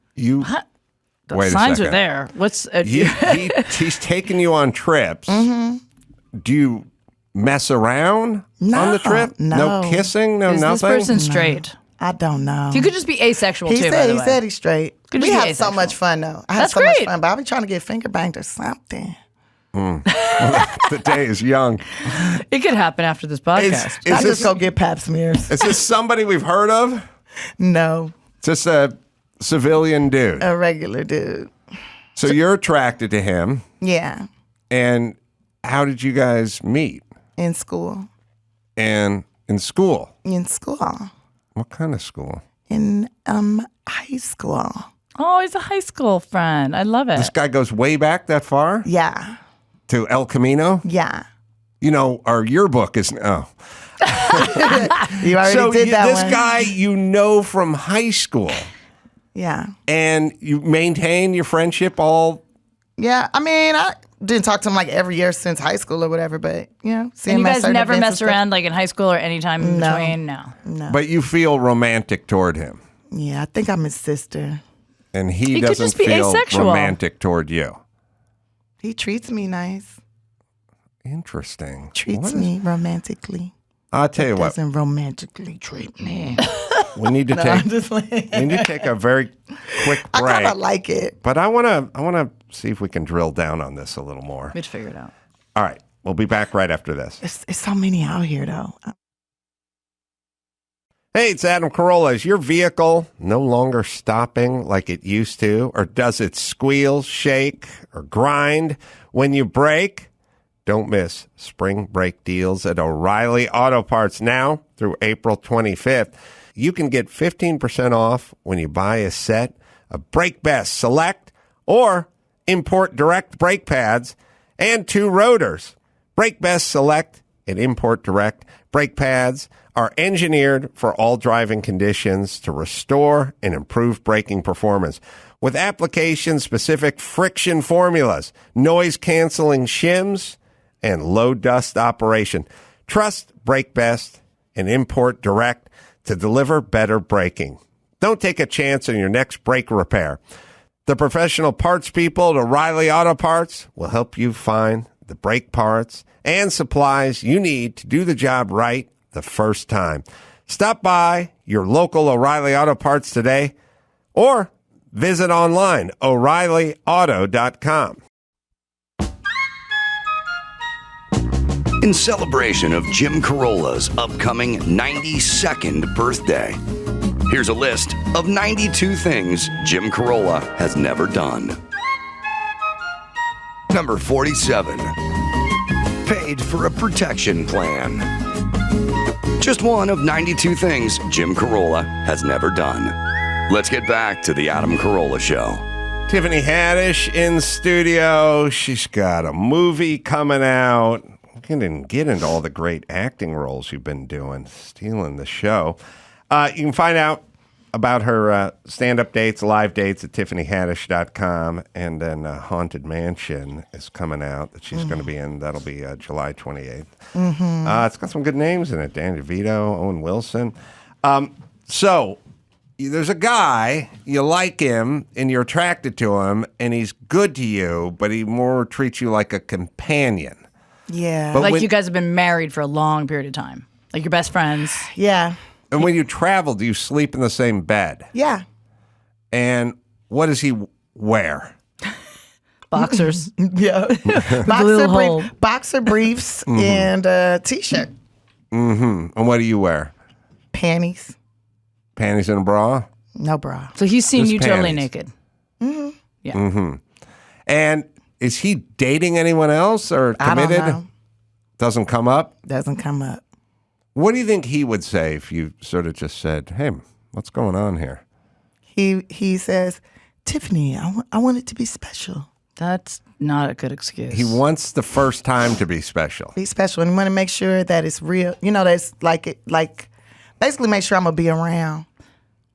Wait signs a second. are there. What's he's taking you on trips. Do you mess around on the trip? No kissing? No Is nothing? this person straight? I don't know. He could just be asexual too. He said he's straight. Could we just be have so asexual. much fun though. I have That's so great. much fun, but I'll be trying to get finger banged or something. The day is young. It could happen after this podcast. I just go get pap smears. Is this somebody we've heard of? No. Just a civilian dude. A regular dude. So you're attracted to him. Yeah. And how did you guys meet? In school. And in school? In school. What kind of school? In high school. Oh, he's a high school friend. I love it. This guy goes way back that far? Yeah. To El Camino? Yeah. You know, our yearbook is... Oh. You already did that this one. guy you know from high school. Yeah. And you maintain your friendship all... Yeah. I mean, I didn't talk to him like every year since high school or whatever, but, you know. And you guys never messed around like in high school or any time in between? No. But you feel romantic toward him. Yeah, I think I'm his sister. And he could doesn't just be feel asexual. romantic toward you. He treats me nice. Interesting. Treats me romantically. I'll tell you what. Doesn't romantically treat me. We need to take a very quick break. I kind of like it. But I want to see if we can drill down on this a little more. Let's figure it out. All right. We'll be back right after this. It's so many out here, though. Hey, it's Adam Carolla. Is your vehicle no longer stopping like it used to? Or does it squeal, shake, or grind when you brake? Don't miss spring brake deals at O'Reilly Auto Parts now through April 25th. You can get 15% off when you buy a set of Brake Best Select or Import Direct brake pads and 2 rotors. Brake Best Select and Import Direct brake pads are engineered for all driving conditions to restore and improve braking performance. With application-specific friction formulas, noise-canceling shims, and low dust operation. Trust Brake Best and Import Direct to deliver better braking. Don't take a chance on your next brake repair. The professional parts people at O'Reilly Auto Parts will help you find the brake parts and supplies you need to do the job right the first time. Stop by your local O'Reilly Auto Parts today or visit online, O'ReillyAuto.com. in celebration of Jim Carolla's upcoming 92nd birthday. Here's a list of 92 things Jim Carolla has never done. Number 47. Paid for a protection plan. Just one of 92 things Jim Carolla has never done. Let's get back to the Adam Carolla Show. Tiffany Haddish in studio. She's got a movie coming out. We didn't get into all the great acting roles you've been doing, stealing the show. You can find out about her stand-up dates, live dates at tiffanyhaddish.com. And then Haunted Mansion is coming out that she's going to be in. That'll be July 28th. It's got some good names in it. Dan DeVito, Owen Wilson. So there's a guy, you like him, and you're attracted to him, and he's good to you, but he more treats you like a companion. Yeah. But like you guys have been married for a long period of time. Like you're best friends. Yeah. And when you travel, do you sleep in the same bed? Yeah. And what does he wear? Boxers. Yeah. Boxer briefs and a T-shirt. And what do you wear? Panties. Panties and a bra? No bra. So he's seen Just you totally panties. naked. Yeah. And is he dating anyone else or committed? I don't know. Doesn't come up? Doesn't come up. What do you think he would say if you sort of just said, hey, what's going on here? He says, Tiffany, I want it to be special. That's not a good excuse. He wants the first time to be special. Be special. And want to make sure that it's real. You know, that's like basically make sure I'm going to be around.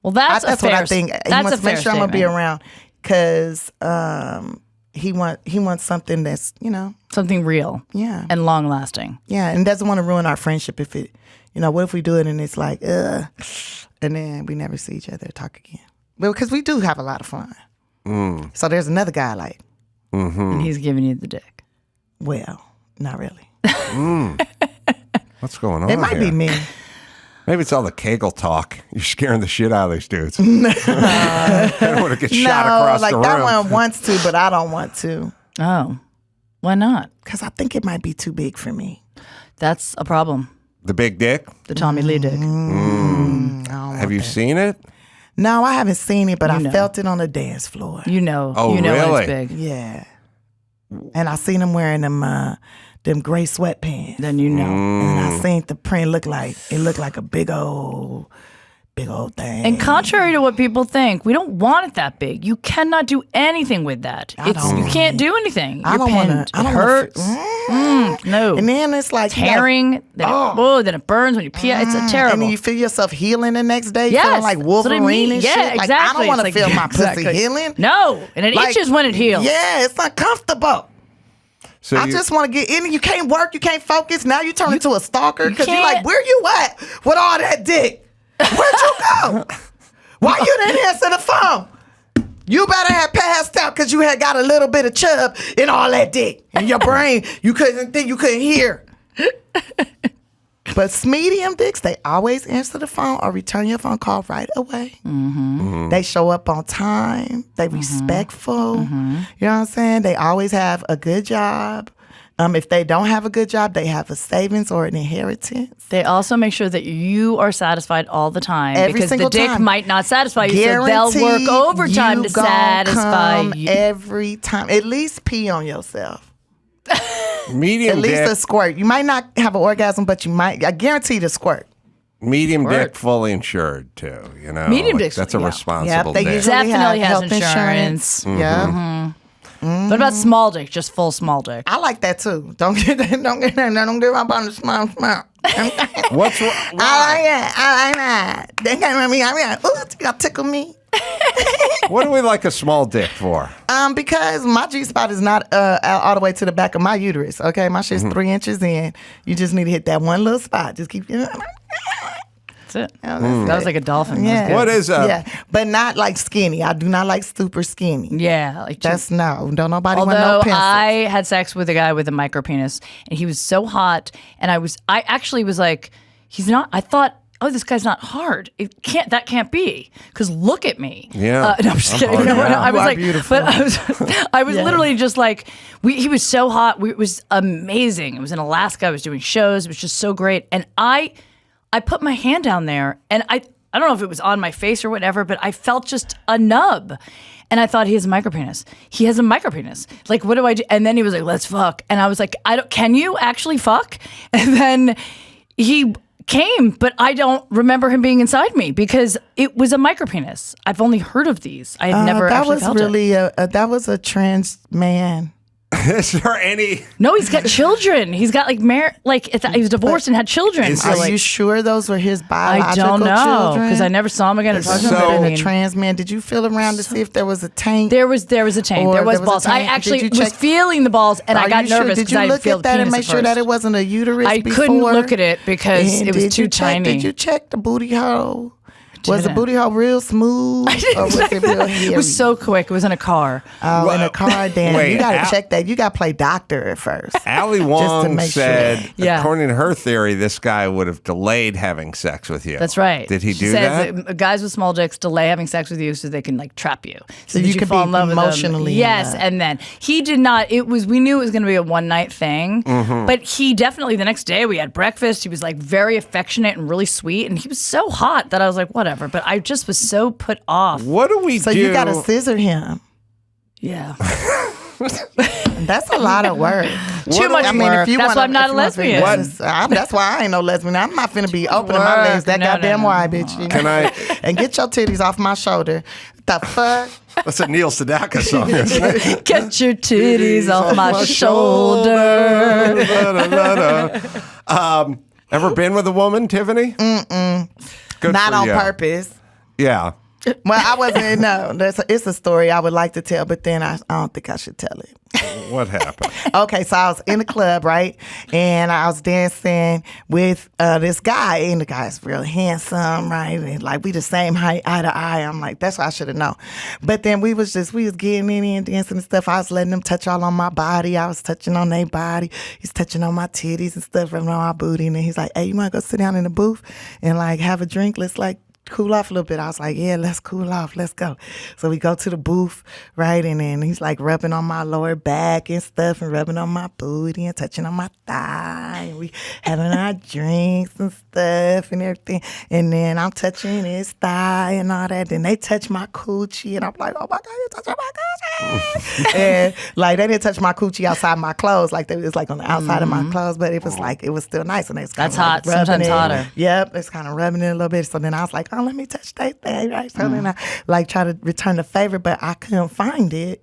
Well, that's what I think. He wants to make sure I'm going to be around because he wants something that's, something real. Yeah. And long lasting. Yeah. And doesn't want to ruin our friendship if it, what if we do it and it's like, and then we never see each other or talk again. Well, because we do have a lot of fun. So there's another guy like. And he's giving you the dick. Well, not really. What's going on It might be me. Maybe it's all the Kegel talk. You're scaring the shit out of these dudes. They don't want to get shot across the room. That one wants to, but I don't want to. Oh. Why not? Because I think it might be too big for me. That's a problem. The big dick? The Tommy Lee dick. Have you seen it? No, I haven't seen it, but I felt it on the dance floor. You know. Oh, you know really? It's big. Yeah. And I seen him wearing them gray sweatpants. Then you know. And I seen the print looked like a big old thing. And contrary to what people think, we don't want it that big. You cannot do anything with that. You can't do anything. I don't want to. It hurts. No. And then it's like tearing. Then it burns when you pee. It's terrible. And then you feel yourself healing the next day. Yes. Feeling like Wolverine and shit. Yeah, exactly. Like, I don't want to feel my pussy healing. No. And it itches when it heals. Yeah, it's uncomfortable. So I just want to get in. You can't work. You can't focus. Now you turn into a stalker because you're like, where you at with all that dick? Where'd you go? Why you didn't answer the phone? You better have passed out because you had got a little bit of chub in all that dick. In your brain, you couldn't think, you couldn't hear. But medium dicks, they always answer the phone or return your phone call right away. They show up on time. They respectful. You know what I'm saying? They always have a good job. If they don't have a good job, they have a savings or an inheritance. They also make sure that you are satisfied all the time. Every because single the dick time. might not satisfy you, Guaranteed so they'll work overtime to satisfy you. Every time. At least pee on yourself. Medium At least dick. a squirt. You might not have an orgasm, but you might. I guarantee the squirt. Medium dick, fully insured too. Medium dick. That's a responsible they dick. usually Definitely have has health insurance. Yeah. What about small dick? Just full small dick. I like that too. Don't get that. Don't give up on the small. What's wrong? I like that. They got me. Ooh, you tickle me. What do we like a small dick for? Because my G spot is not all the way to the back of my uterus. Okay, my shit's 3 inches in. You just need to hit that one little spot. Just keep. That's it. That was like a dolphin. Yeah. What is but not like skinny. I do not like super skinny. Yeah, like that's no. Don't nobody Although want no pencils. I had sex with a guy with a micro penis, and he was so hot, and I actually was like, he's not. I thought oh, this guy's not hard. That can't be, because look at me. Yeah. No, I'm just kidding. I was like, beautiful. but I was literally just like, he was so hot. It was amazing. It was in Alaska. I was doing shows. It was just so great. And I put my hand down there, and I don't know if it was on my face or whatever, but I felt just a nub. And I thought, he has a micropenis. He has a micropenis. Like, what do I do? And then he was like, let's fuck. And I was like, can you actually fuck? And then he came, but I don't remember him being inside me because it was a micropenis. I've only heard of these. I had never actually felt it. That was a trans man. Is there any? No, he's got children. He's got he was divorced and had children. Are you sure those were his biological children? I don't know because I never saw him again or talked to him. So, a trans man. Did you feel around to see if there was a taint? There was a taint. There was balls. I actually was feeling the balls, and I got nervous because I didn't feel the penis. Did you look at that and make sure that it wasn't a uterus? I couldn't look at it because it was too tiny. Did you check the booty hole? Was the booty hole real smooth? Or was it real hairy? It was so quick. It was in a car. Oh, in a car, damn. Wait, you got to check that. You got to play doctor at first. Ali Wong said, according to her theory, this guy would have delayed having sex with you. That's right. Did he she do says that? Guys with small dicks delay having sex with you so they can trap you. So you can fall be in love emotionally. With them. Yes, and then he did not. We knew it was going to be a one night thing, but he definitely the next day we had breakfast. He was very affectionate and really sweet, and he was so hot that I was like, whatever. But I just was so put off. What do we do? So you got to scissor him. Yeah. That's a lot of work. Too much work. That's why I'm not a lesbian. That's why I ain't no lesbian. I'm not finna be opening my legs that goddamn wide, bitch. You know? Can I? And get your titties off my shoulder. The fuck? That's a Neil Sedaka song. Get your titties off my shoulder. Ever been with a woman, Tiffany? Good not on you. Purpose. Yeah. Well, I wasn't. No, it's a story I would like to tell, but then I don't think I should tell it. What happened? Okay, so I was in the club, right, and I was dancing with this guy, and the guy's real handsome, right, and we the same height, eye to eye. I'm like, that's what I should have known. But then we was getting in and dancing and stuff. I was letting them touch all on my body. I was touching on their body. He's touching on my titties and stuff, rubbing on my booty, and then he's like, hey, you want to go sit down in the booth and have a drink? Let's cool off a little bit. I was like, yeah, let's cool off. Let's go. So we go to the booth, right? And then he's rubbing on my lower back and stuff and rubbing on my booty and touching on my thigh. And we having our drinks and stuff and everything. And then I'm touching his thigh and all that. Then they touch my coochie and I'm like, oh my God, you touching my coochie. And they didn't touch my coochie outside my clothes. It was on the outside of my clothes, but it was it was still nice. And it's that's hot. Sometimes hotter. Yep. It's kind of rubbing it a little bit. So then I was like, oh, let me touch that thing, right? So then I try to return the favor, but I couldn't find it.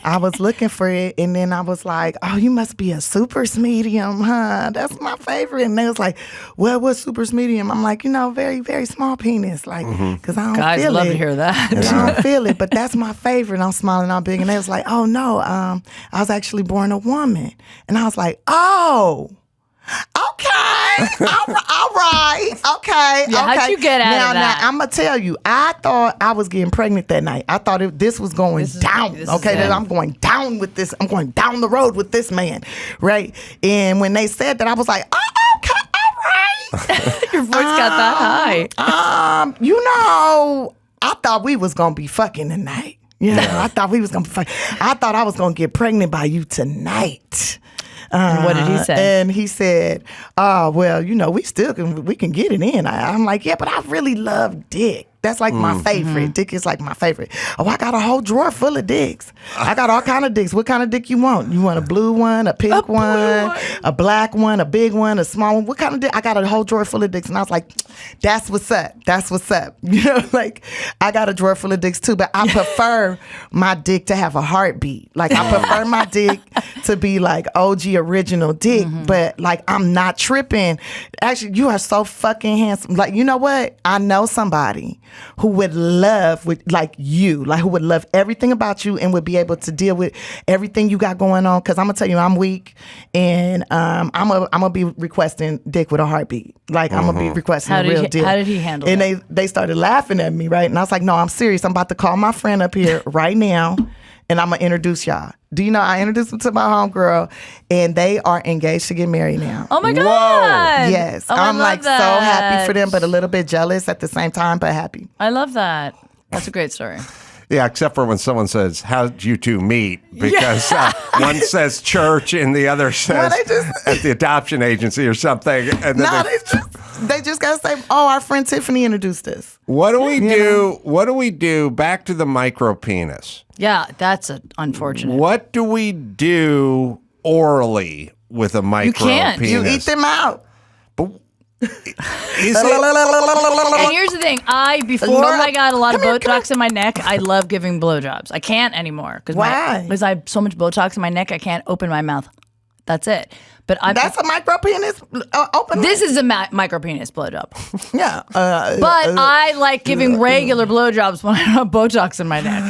I was looking for it, and then I was like, oh, you must be a super medium, huh? That's my favorite. And they was like, well, what's super medium? I'm like, very, very small penis, because I don't feel it. Guys love to hear that. I don't feel it, but that's my favorite. I'm small and I'm big. And they was like, oh, no, I was actually born a woman. And I was like, oh, okay, all right, okay. Yeah, okay. How'd you get out of that? Now, I'm going to tell you, I thought I was getting pregnant that night. I thought this was going down, that I'm going down with this. I'm going down the road with this man, right? And when they said that, I was like, oh, okay, all right. Your voice got that high. I thought we was going to be fucking tonight. I thought we was going to be fucking. I thought I was going to get pregnant by you tonight. And what did he say? And he said, oh, well, we can get it in. I'm like, yeah, but I really love dick. That's my favorite. Dick is my favorite. Oh, I got a whole drawer full of dicks. I got all kind of dicks. What kind of dick you want? You want a blue one, a pink one, a black one, a big one, a small one? What kind of dick? I got a whole drawer full of dicks. And I was like, that's what's up. That's what's up. I got a drawer full of dicks too, but I prefer my dick to have a heartbeat. I prefer my dick to be OG original dick, but I'm not tripping. Actually, you are so fucking handsome. You know what? I know somebody who would love who would love everything about you and would be able to deal with everything you got going on. Because I'm gonna tell you, I'm weak, and I'm gonna be requesting dick with a heartbeat. I'm gonna be requesting a real deal. How did he handle it? And they started laughing at me, right? And I was like, no, I'm serious. I'm about to call my friend up here right now. and I'm going to introduce y'all. Do you know I introduced them to my homegirl, and they are engaged to get married now. Oh my God. Yes. Oh, I'm like that. so happy for them, but a little bit jealous at the same time, but happy. I love that. That's a great story. Yeah, except for when someone says, how'd you two meet? Because one says church and the other says at the adoption agency or something. And then they just got to say, oh, our friend Tiffany introduced us. What do we do? What do we do? Back to the micro penis. Yeah, that's unfortunate. What do we do orally with a micro penis? You can't. You eat them out. And here's the thing. Before I got a lot of Botox in my neck, I love giving blowjobs. I can't anymore. Why? Because I have so much Botox in my neck, I can't open my mouth. That's it. But that's a micro penis. This is a micro penis blowjob. Yeah. But I like giving regular blowjobs when I have Botox in my neck.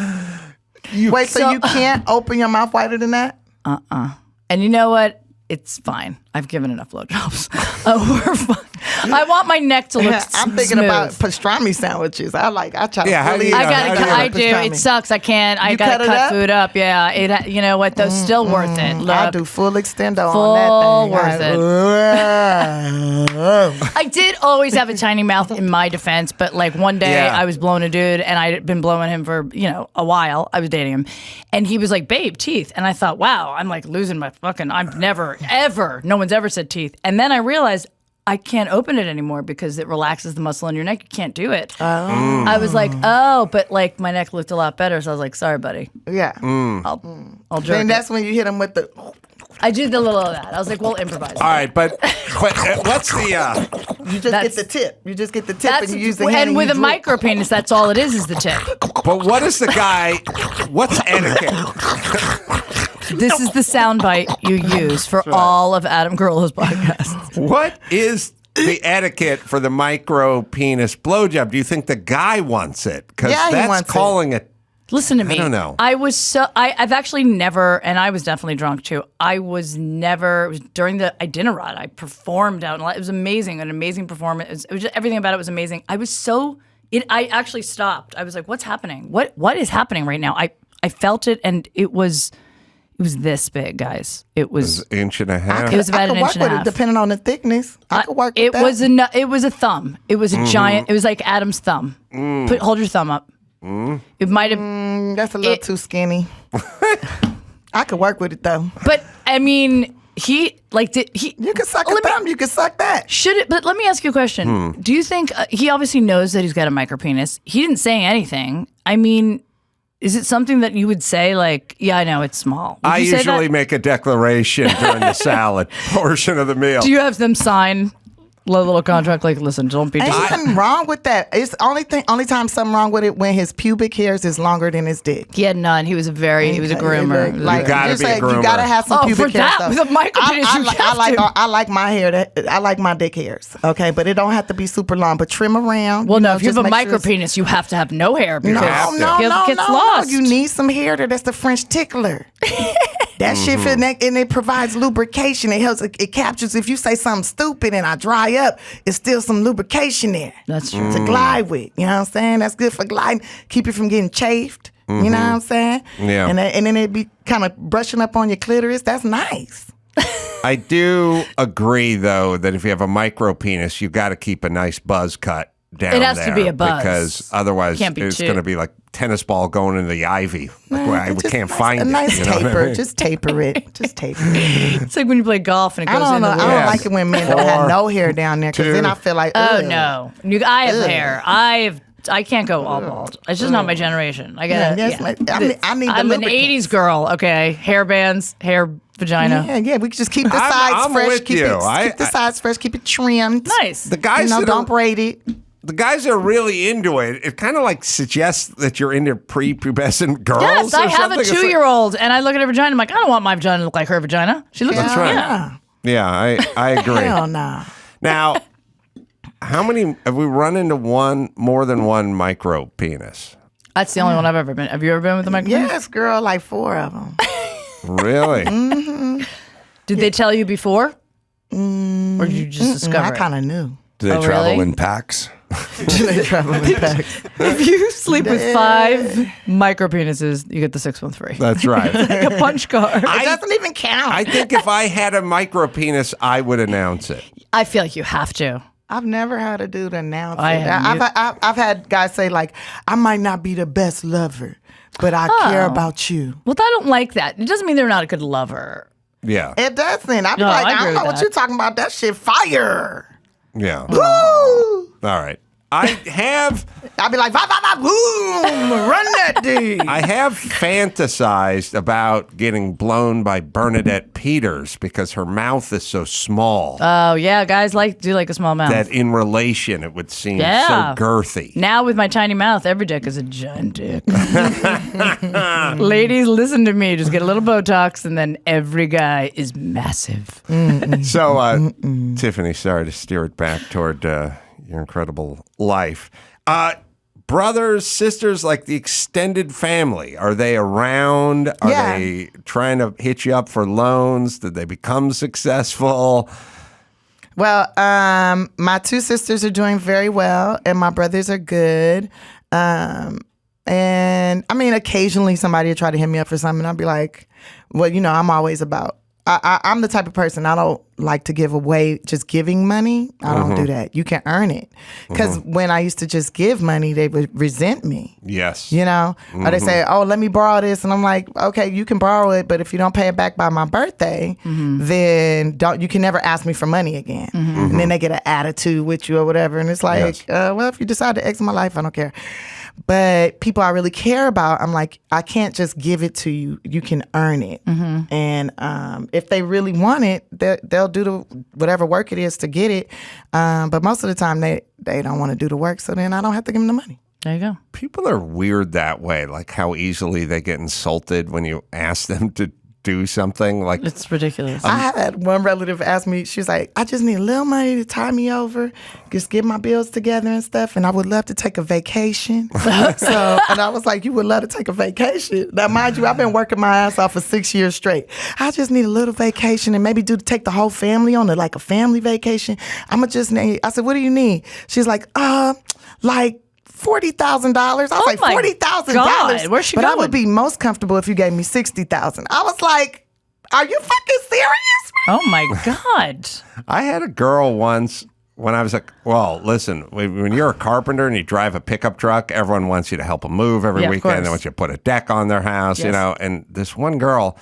Wait, so you can't open your mouth wider than that? And you know what? It's fine. I've given enough blowjobs. We're fine. I want my neck to look I'm thinking smooth. about pastrami sandwiches. I try to fully I do. It sucks. I can't. I gotta cut food up. Yeah. You know what? Though still worth it. Look, I do full extendo on that thing. Worth it. I did always have a tiny mouth in my defense, but like one day I was blowing a dude and I'd been blowing him for, a while. I was dating him. And he was like, babe, teeth. And I thought, wow, I'm like losing my I've never, ever, no one's ever said teeth. And then I realized I can't open it anymore because it relaxes the muscle in your neck. You can't do it. I was like, but like my neck looked a lot better. So I was like, sorry, buddy. Yeah. I'll jerk And that's when you hit him with the... I did the little of that. I was like, we'll improvise. All right, but what's the... You just get the tip. You just get the tip and you use the hand. And with a micro penis, that's all it is the tip. But what is the guy... What's etiquette? This is the soundbite you use for all of Adam Carolla's podcasts. What is the etiquette for the micro penis blowjob? Do you think the guy wants it? Because that's calling it. Listen to me. I don't know. I've actually never, and I was definitely drunk too. I was never, it was during the Iditarod, I performed out. It was amazing, an amazing performance. It was just, everything about it was amazing. I actually stopped. I was like, what's happening? What is happening right now? I felt it and it was this big, guys. It was an inch and a half. It was about an inch and a half. Depending on the thickness, I could work with that. It was a thumb. It was a giant. It was like Adam's thumb. Hold your thumb up. It might have. That's a little too skinny. I could work with it though. But I mean, you can suck a thumb. You can suck that. Should it? But let me ask you a question. Do you think he obviously knows that he's got a micro penis? He didn't say anything. I mean. Is it something that you would say, like, yeah, I know it's small? I usually make a declaration during the salad portion of the meal. Do you have them sign a little contract, like, listen, don't be... Ain't nothing wrong with that. It's only time something wrong with it when his pubic hairs is longer than his dick. He had none. He was a groomer. Like, you gotta be a groomer. You gotta have some pubic hairs. With a micro penis, I like my hair. I like my dick hairs. Okay, but it don't have to be super long. But trim around. Well, no, if you have a micro penis, you have to have no hair because it gets lost. You need some hair. That's the French tickler. That shit for the neck, and it provides lubrication. It helps. It captures. If you say something stupid and I dry up, it's still some lubrication there. That's true. To glide with. You know what I'm saying? That's good for gliding. Keep you from getting chafed. You know what I'm saying? Yeah. And then it be kind of brushing up on your clitoris. That's nice. I do agree, though, that if you have a micro penis, you got to keep a nice buzz cut down. It has to be a buzz because otherwise it's going to be like tennis ball going into the ivy. Like, we can't find it. A nice taper. What I mean? Just taper it. Just taper it. It's like when you play golf and it goes I into the I don't like it when men don't have no hair down there because then I feel like, oh, no. I have hair. I can't go all bald. It's just not my generation. I gotta. I'm an '80s girl. Okay, hair bands, hair, vagina. Yeah. We can just keep the sides fresh. Keep the sides fresh. Keep it trimmed. Nice. The guys, don't braid it. The guys are really into it. It kind of like suggests that you're into prepubescent girls. Yes, I have a 2-year-old, and I look at her vagina. I'm like, I don't want my vagina to look like her vagina. She looks. That's right. Yeah, I agree. Hell no. Now. How many have we run into more than one micro penis? That's the only one I've ever been. Have you ever been with a micro penis? Yes, girl, like 4 of them. Really? Did they tell you before? Or did you just discover I kind of knew. Do they travel in packs? They travel in packs. If you sleep with 5 micro penises, you get the 6th one free. That's right. Like a punch card. It doesn't even count. I think if I had a micro penis, I would announce it. I feel like you have to. I've never had a dude announce it. I've had guys say, like, I might not be the best lover, but I care about you. Well, I don't like that. It doesn't mean they're not a good lover. Yeah. It doesn't. I'd be like, I don't know what you're talking about. That shit fire. Yeah. Woo! All right. I'd be like, boom, run that D. I have fantasized about getting blown by Bernadette Peters because her mouth is so small. Oh, yeah. Guys do like a small mouth. That in relation, it would seem so girthy. Now with my tiny mouth, every dick is a giant dick. Ladies, listen to me. Just get a little Botox and then every guy is massive. So, Tiffany, sorry to steer it back toward your incredible life. Brothers, sisters, like the extended family, are they around? Are they trying to hit you up for loans? Did they become successful? Well, my 2 sisters are doing very well, and my brothers are good. And I mean, occasionally somebody will try to hit me up for something. I'll be like, well, I'm always about, I'm the type of person, I don't like to give away just giving money. I don't do that. You can earn it. Because when I used to just give money, they would resent me. Yes. Or they say, oh, let me borrow this. And I'm like, okay, you can borrow it, but if you don't pay it back by my birthday, then you can never ask me for money again. And then they get an attitude with you or whatever. And it's like, well, if you decide to exit my life, I don't care. But people I really care about, I'm like, I can't just give it to you. You can earn it. And if they really want it, they'll do whatever work it is to get it. But most of the time, they don't want to do the work, so then I don't have to give them the money. There you go. People are weird that way, like how easily they get insulted when you ask them to do something. Like it's ridiculous. I had one relative ask me, she was like, I just need a little money to tie me over, just get my bills together and stuff, and I would love to take a vacation. And I was like, you would love to take a vacation? Now, mind you, I've been working my ass off for 6 years straight. I just need a little vacation and maybe take the whole family on a family vacation. I said, what do you need? She's like, like $40,000. I was like, $40,000. Where's she but going? I would be most comfortable if you gave me $60,000. I was like, are you fucking serious? Oh my God. I had a girl once when I was like, well, listen, when you're a carpenter and you drive a pickup truck, everyone wants you to help them move every weekend. They want you to put a deck on their house, and this one girl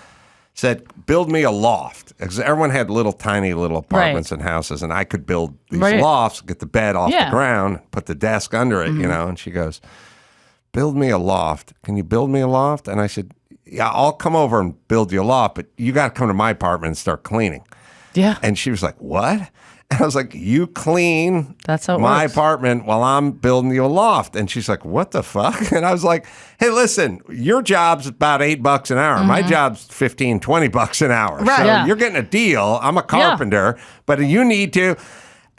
said, build me a loft. Because everyone had tiny little apartments and houses, and I could build these lofts, get the bed off the ground, put the desk under it, and she goes, build me a loft. Can you build me a loft? And I said, yeah, I'll come over and build you a loft, but you got to come to my apartment and start cleaning. Yeah. And she was like, what? And I was like, you clean my apartment while I'm building you a loft. And she's like, what the fuck? And I was like, hey, listen, your job's about $8 an hour. My job's $15, $20 an hour. Right. So you're getting a deal. I'm a carpenter, but you need to.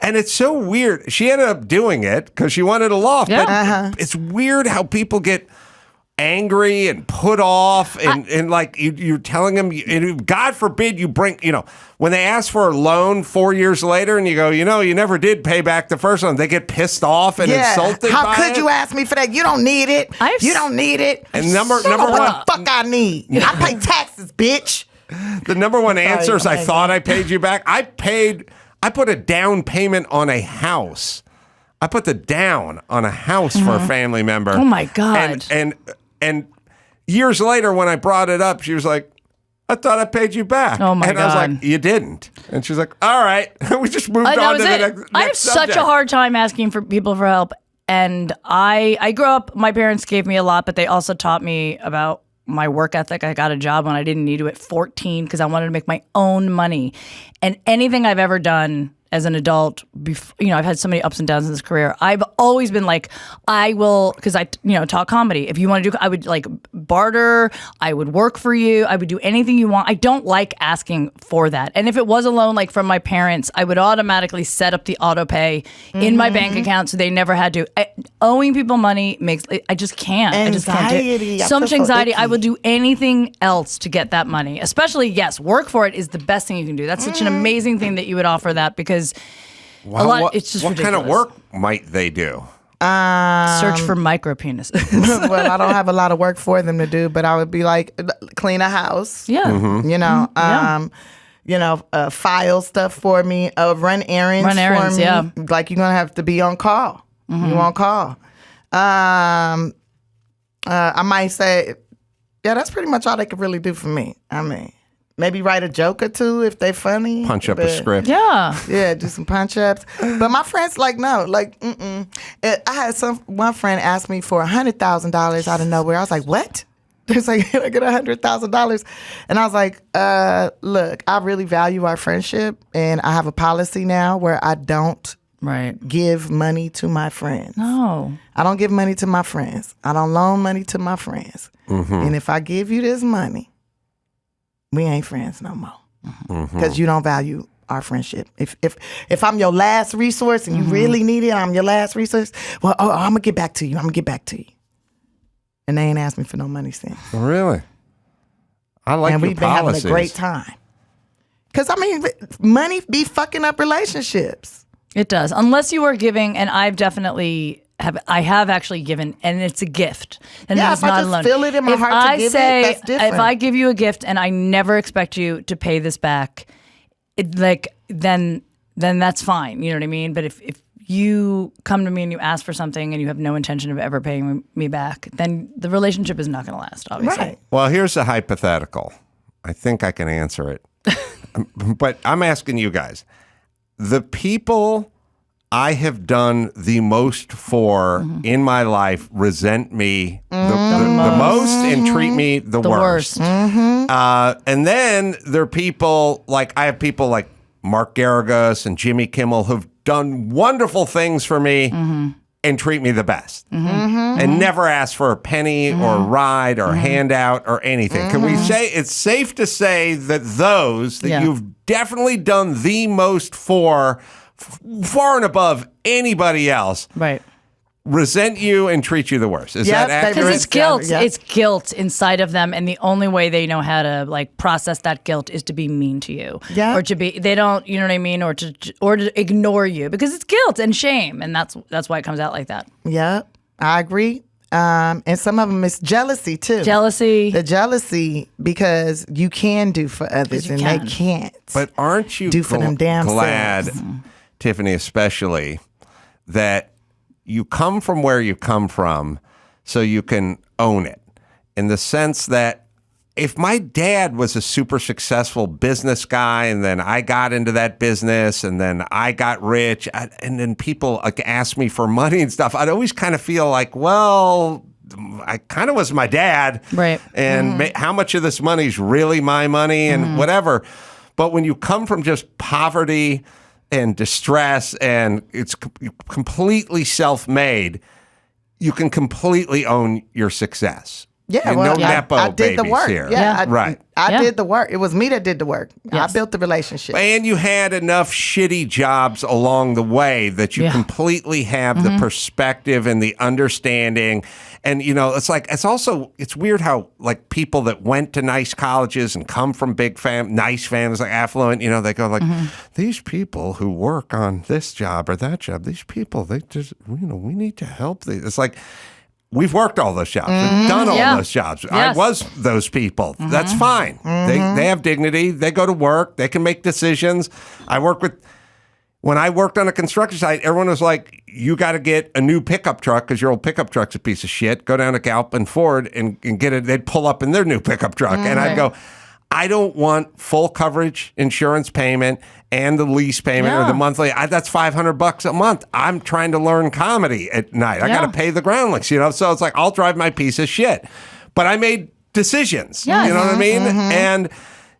And it's so weird. She ended up doing it because she wanted a loft. Yeah. But it's weird how people get angry and put off and like you're telling them, God forbid you bring, when they ask for a loan 4 years later and you go, you never did pay back the first one, they get pissed off and insulted. How could you ask me for that? You don't need it. You don't need it. And number one, what the fuck I need? I pay taxes, bitch. The number one answer is I thought I paid you back. I put a down payment on a house. I put the down on a house for a family member. Oh my God. And years later, when I brought it up, she was like, I thought I paid you back. Oh my God. And I was like, you didn't. And she's like, all right. We just moved on to the next I have such a hard time asking for people for help. And I grew up, my parents gave me a lot, but they also taught me about my work ethic. I got a job when I didn't need to at 14 because I wanted to make my own money. And anything I've ever done as an adult, I've had so many ups and downs in this career. I've always been like, I will, because I taught comedy. If you want to do, I would like barter. I would work for you. I would do anything you want. I don't like asking for that. And if it was a loan, like from my parents, I would automatically set up the auto pay in my bank account so they never had to. Owing people money I just can't. Anxiety. I just can't do it. So much anxiety. I will do anything else to get that money. Especially, yes, work for it is the best thing you can do. That's such an amazing thing that you would offer that because it's just what ridiculous. kind of work might they do? Search for micro penises. Well, I don't have a lot of work for them to do, but I would be like, clean a house. Yeah. Mm-hmm. File stuff for me. Run errands for me. Yeah. Like you're gonna have to be on call. You on call. I might say, yeah, that's pretty much all they could really do for me. I mean, maybe write a joke or two if they funny. Punch up a script. Yeah, do some punch ups. But my friends no, I had one friend ask me for $100,000 out of nowhere. I was like, what? It's like, can I get $100,000? And I was like, look, I really value our friendship, and I have a policy now where I don't give money to my friends. No. I don't give money to my friends. I don't loan money to my friends. Mm-hmm. And if I give you this money, we ain't friends no more. Because you don't value our friendship. If I'm your last resource and you really need it, I'm your last resource, well, I'm going to get back to you. And they ain't asked me for no money since. Really? I like and your we've been policies. having a great time. Because, money be fucking up relationships. It does. Unless you are giving, and I have actually given, and it's a gift. And yeah, it's if not I just alone. feel it in my heart to give it, that's different. If I give you a gift and I never expect you to pay this back, then that's fine. You know what I mean? But if you come to me and you ask for something and you have no intention of ever paying me back, then the relationship is not going to last, obviously. Right. Well, here's a hypothetical. I think I can answer it. But I'm asking you guys. The people I have done the most for in my life resent me the most and treat me the worst. And then there are people I have people like Mark Garagos and Jimmy Kimmel who've done wonderful things for me and treat me the best and never ask for a penny or a ride or a handout or anything. Can we say it's safe to say that those that you've definitely done the most for far and above anybody else resent you and treat you the worst? Is that accurate? Because it's guilt. It's guilt inside of them, and the only way they know how to process that guilt is to be mean to you, or to be they don't, you know what I mean, or to ignore you because it's guilt and shame, and that's why it comes out like that. Yeah, I agree. And some of them is jealousy too. The jealousy because you can do for others and they can't. But aren't you do for them damn glad, Tiffany, especially that you come from where you come from so you can own it, in the sense that if my dad was a super successful business guy and then I got into that business and then I got rich and then people ask me for money and stuff, I'd always kind of feel like, well, I kind of was my dad. Right. And how much of this money is really my money and whatever. But when you come from just poverty and distress and it's completely self-made, you can completely own your success. Yeah, no nepo I did the babies work. here. Yeah, I did the work. It was me that did the work. Yes. I built the relationship. And you had enough shitty jobs along the way that you completely have the perspective and the understanding. And, it's weird how people that went to nice colleges and come from nice families, affluent, they go these people who work on this job or that job, these people, they just, we need to help these. It's like, we've worked all those jobs. We've done all those jobs. Yes. I was those people. That's fine. They have dignity. They go to work. They can make decisions. When I worked on a construction site, everyone was like, you got to get a new pickup truck because your old pickup truck's a piece of shit. Go down to Galp and Ford and get it. They'd pull up in their new pickup truck. And I'd go, I don't want full coverage insurance payment and the lease payment or the monthly. That's $500 a month. I'm trying to learn comedy at night. I got to pay the groundlings, So it's like, I'll drive my piece of shit. But I made decisions. Yes. You know what I mean? And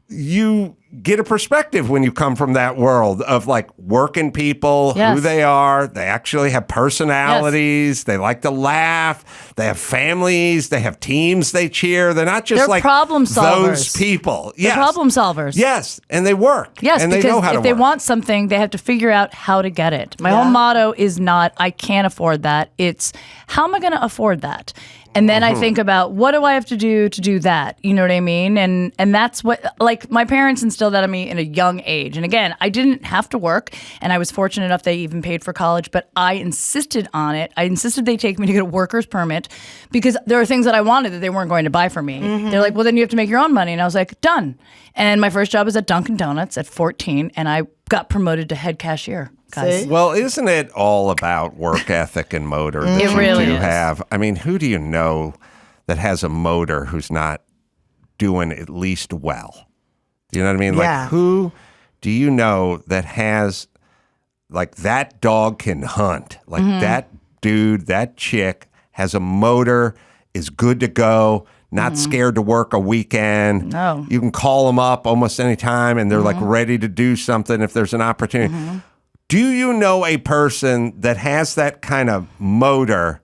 you get a perspective when you come from that world of working people, who they are. They actually have personalities. They like to laugh. They have families. They have teams they cheer. They're not just They're problem solvers. Those people. They're problem solvers. Yes, and they work. Yes, and because they know how to if they work. want something, they have to figure out how to get it. My whole motto is not, I can't afford that. It's, how am I going to afford that? And then I think about, what do I have to do that? You know what I mean? And that's what, like, my parents instilled that in me in a young age. And again, I didn't have to work, and I was fortunate enough they even paid for college, but I insisted on it. I insisted they take me to get a worker's permit because there are things that I wanted that they weren't going to buy for me. They're like, well, then you have to make your own money. And I was like, done. And my first job was at Dunkin' Donuts at 14, and I got promoted to head cashier. Guys. Well, isn't it all about work ethic and motor that you really do is. have? I mean, who do you know that has a motor who's not doing at least well? Do you know what I mean? Yeah. Like, who do you know that has, like, that dog can hunt? Like, that dude, that chick has a motor, is good to go, not scared to work a weekend. No. You can call them up almost any time, and they're, like, ready to do something if there's an opportunity. Do you know a person that has that kind of motor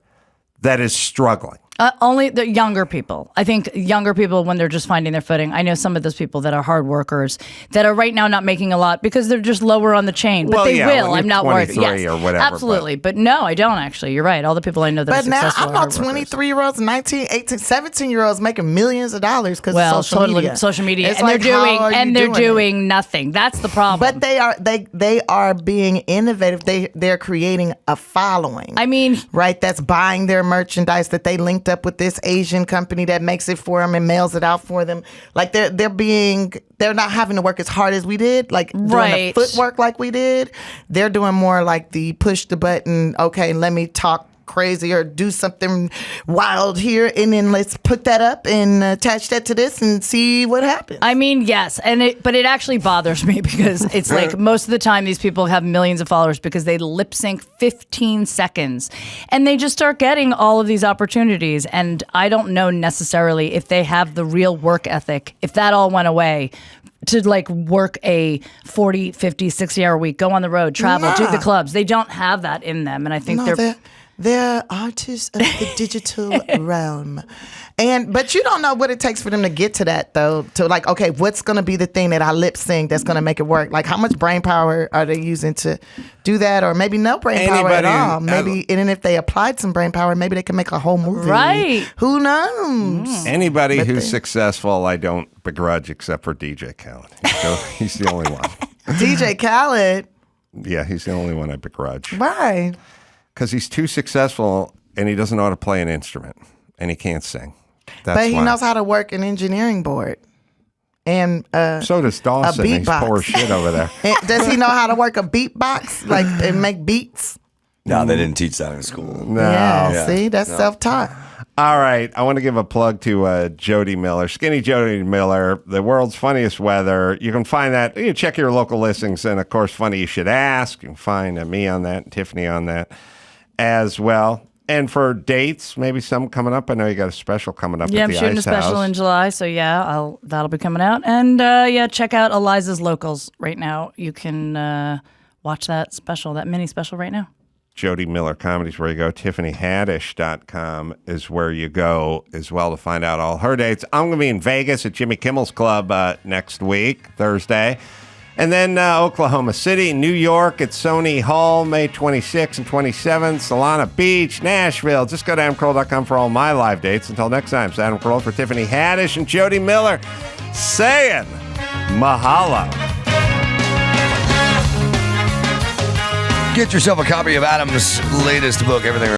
that is struggling? Only the younger people. I think younger people, when they're just finding their footing. I know some of those people that are hard workers that are right now not making a lot because they're just lower on the chain. But Well, they yeah, will. when I'm you're not worried. 23 or whatever, absolutely. But no, I don't actually. You're right. All the people I know that are But now successful I are know hard workers. 23-year-olds, 19, 18, 17-year-olds making millions of dollars because of social media. Social media, It's and like, how are you they're doing doing nothing. That's the problem. But they are being innovative. They're creating a following. I mean, right? That's buying their merchandise that they linked up with this Asian company that makes it for them and mails it out for them. Like they're not having to work as hard as we did, like doing the footwork like we did. They're doing more like the push the button. Okay, let me talk crazy or do something wild here, and then let's put that up and attach that to this and see what happens. I mean, yes, but it actually bothers me because it's like most of the time these people have millions of followers because they lip sync 15 seconds and they just start getting all of these opportunities. And I don't know necessarily if they have the real work ethic, if that all went away, to like work a 40, 50, 60-hour week, go on the road, travel, do the clubs. They don't have that in them. And I think they're artists of the digital realm. But you don't know what it takes for them to get to that, though. To like, okay, what's going to be the thing that I lip sync that's going to make it work? Like, how much brain power are they using to do that? Or maybe no brain power at all. Maybe, and then if they applied some brain power, maybe they can make a whole movie. Right. Who knows? Anybody who's successful, I don't begrudge except for DJ Khaled. He's the only one. DJ Khaled? Yeah, he's the only one I begrudge. Why? Because he's too successful and he doesn't know how to play an instrument and he can't sing. But he knows how to work an engineering board. And so does Dawson. He's poor shit over there. Does he know how to work a beatbox, like and make beats? No, they didn't teach that in school. No. Yeah, see, that's self-taught. All right, I want to give a plug to Jodi Miller, Skinny Jodi Miller, the world's funniest weather. You can find that. You can check your local listings, and of course, Funny You Should Ask. You can find me on that, and Tiffany on that as well. And for dates, maybe some coming up. I know you got a special coming up. Yeah, at I'm the shooting Ice a special House. in July, so yeah, that'll be coming out. And check out Eliza's Locals right now. You can watch that special, that mini special right now. Jodi Miller Comedy is where you go. TiffanyHaddish.com is where you go as well to find out all her dates. I'm going to be in Vegas at Jimmy Kimmel's Club next week, Thursday. And then Oklahoma City, New York at Sony Hall, May 26th and 27th, Solana Beach, Nashville. Just go to AdamCarolla.com for all my live dates. Until next time, it's Adam Carolla for Tiffany Haddish and Jodi Miller saying mahalo. Get yourself a copy of Adam's latest book, Everything